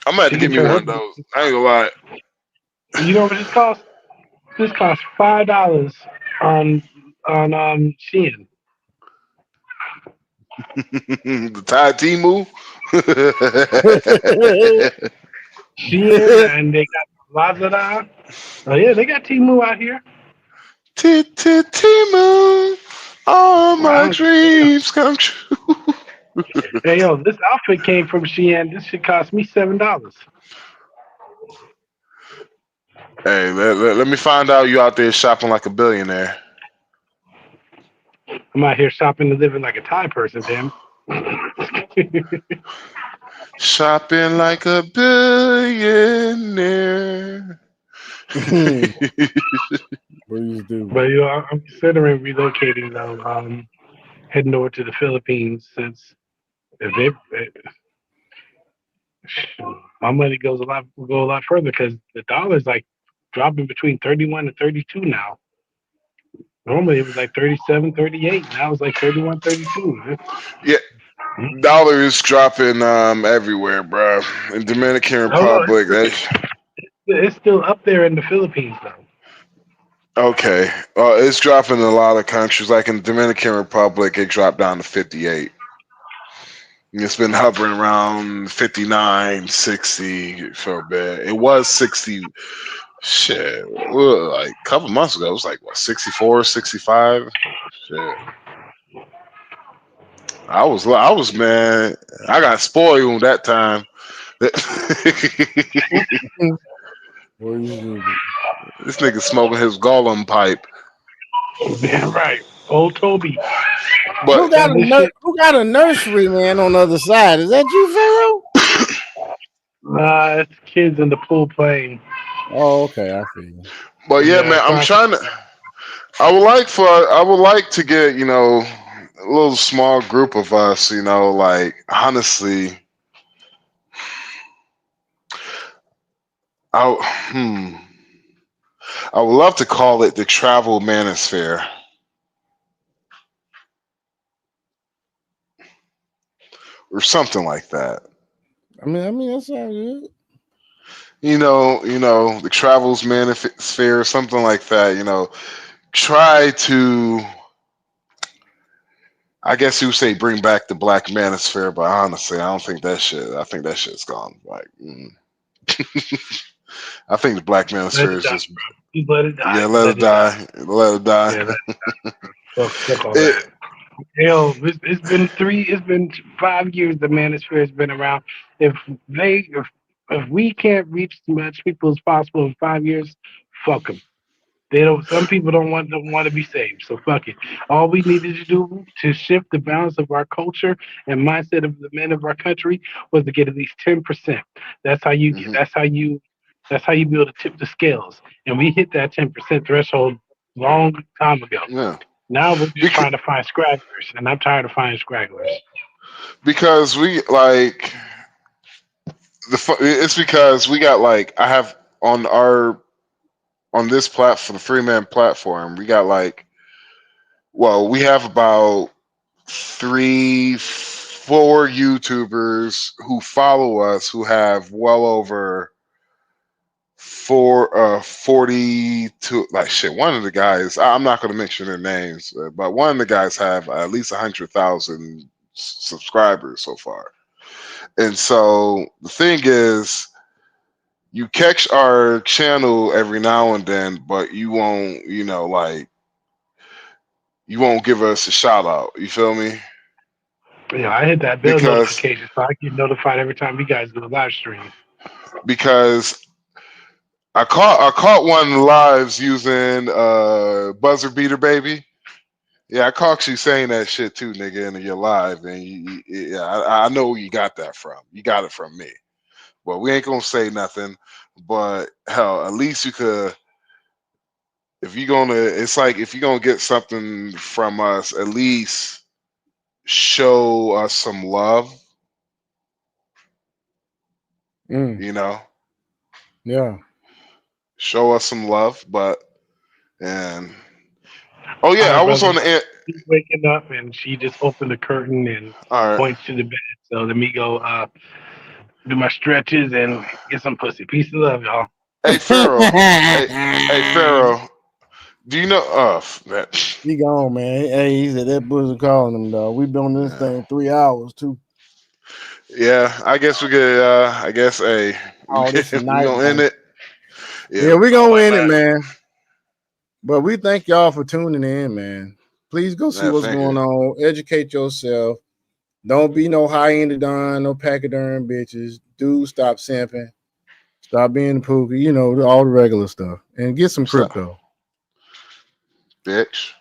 I'm gonna have to give me one of those. I ain't gonna lie. You know what this costs? This costs $5 on Shein. The Thai Temu. Shein, and they got Lazada. Oh yeah, they got Temu out here. Temu, all my dreams come true. Hey yo, this outfit came from Shein. This shit cost me $7. Hey, let me find out you out there shopping like a billionaire. I'm out here shopping and living like a Thai person, damn. Shopping like a billionaire. Please do. But I'm considering relocating though, heading over to the Philippines since my money will go a lot further because the dollar's like dropping between 31 and 32 now. Normally it was like 37, 38. Now it's like 31, 32. Yeah. Dollar is dropping everywhere, bro. In Dominican Republic, it's still up there in the Philippines though. Okay. It's dropping in a lot of countries. Like in Dominican Republic, it dropped down to 58. It's been hovering around 59, 60 for a bit. It was 60. Shit. Like a couple months ago, it was like, what, 64, 65? Shit. I was, man, I got spoiled that time. This nigga smoking his Gollum pipe. Damn right. Old Toby. But who got a nursery, man, on the other side? Is that you, Pharaoh? Nah, it's kids in the pool playing. Oh, okay, I see. But yeah, man, I'm trying to. I would like to get, a little small group of us, like honestly. I would love to call it the Travel Manosphere. Or something like that. I mean, that sounds good. The Travels Manosphere, something like that. try to, I guess you would say, bring back the Black Manosphere, but honestly, I don't think that shit. I think that shit's gone. Like, I think the Black Manosphere is just. You let it die. Yeah, let it die. Let it die. Yeah, let it die. Fuck all that. Hell, it's been 5 years the Manosphere has been around. If we can't reach as much people as possible in 5 years, fuck them. They don't. Some people don't want to be saved, so fuck it. All we needed to do to shift the balance of our culture and mindset of the men of our country was to get at least 10%. That's how you get. That's how you be able to tip the scales. And we hit that 10% threshold long time ago. Yeah. Now we're just trying to find scragglers, and I'm tired of finding scragglers. Because we like it's because we got like I have on this platform, the Freeman platform, we got like, well, we have about 3-4 YouTubers who follow us who have well over 40 to like shit. One of the guys, I'm not going to mention their names, but one of the guys have at least 100,000 subscribers so far. And so the thing is, you catch our channel every now and then, but you won't, you won't give us a shout out. You feel me? Yeah, I hit that bell notification so I get notified every time you guys do a live stream. Because I caught one lives using Buzzer Beater Baby. Yeah, I caught you saying that shit too, nigga, in your live, and I know where you got that from. You got it from me. Well, we ain't gonna say nothing, but hell, at least you could. It's like if you're gonna get something from us, at least show us some love. You know. Yeah. Show us some love, oh yeah, I was on the air. She's waking up and she just opened the curtain and points to the bed. So let me go do my stretches and get some pussy. Peace and love, y'all. Hey Pharaoh. hey Pharaoh. Do you know that he gone, man. Hey, he said that pussy calling him, dog. We've been on this thing 3 hours too. Yeah, I guess we could we gonna end it. Yeah, we're gonna end it, man. But we thank y'all for tuning in, man. Please go see what's going on. Educate yourself. Don't be no high-ended darn, no pachyderm bitches. Dude, stop simping. Stop being a pookie. You know, all the regular stuff. And get some crypto. Bitch.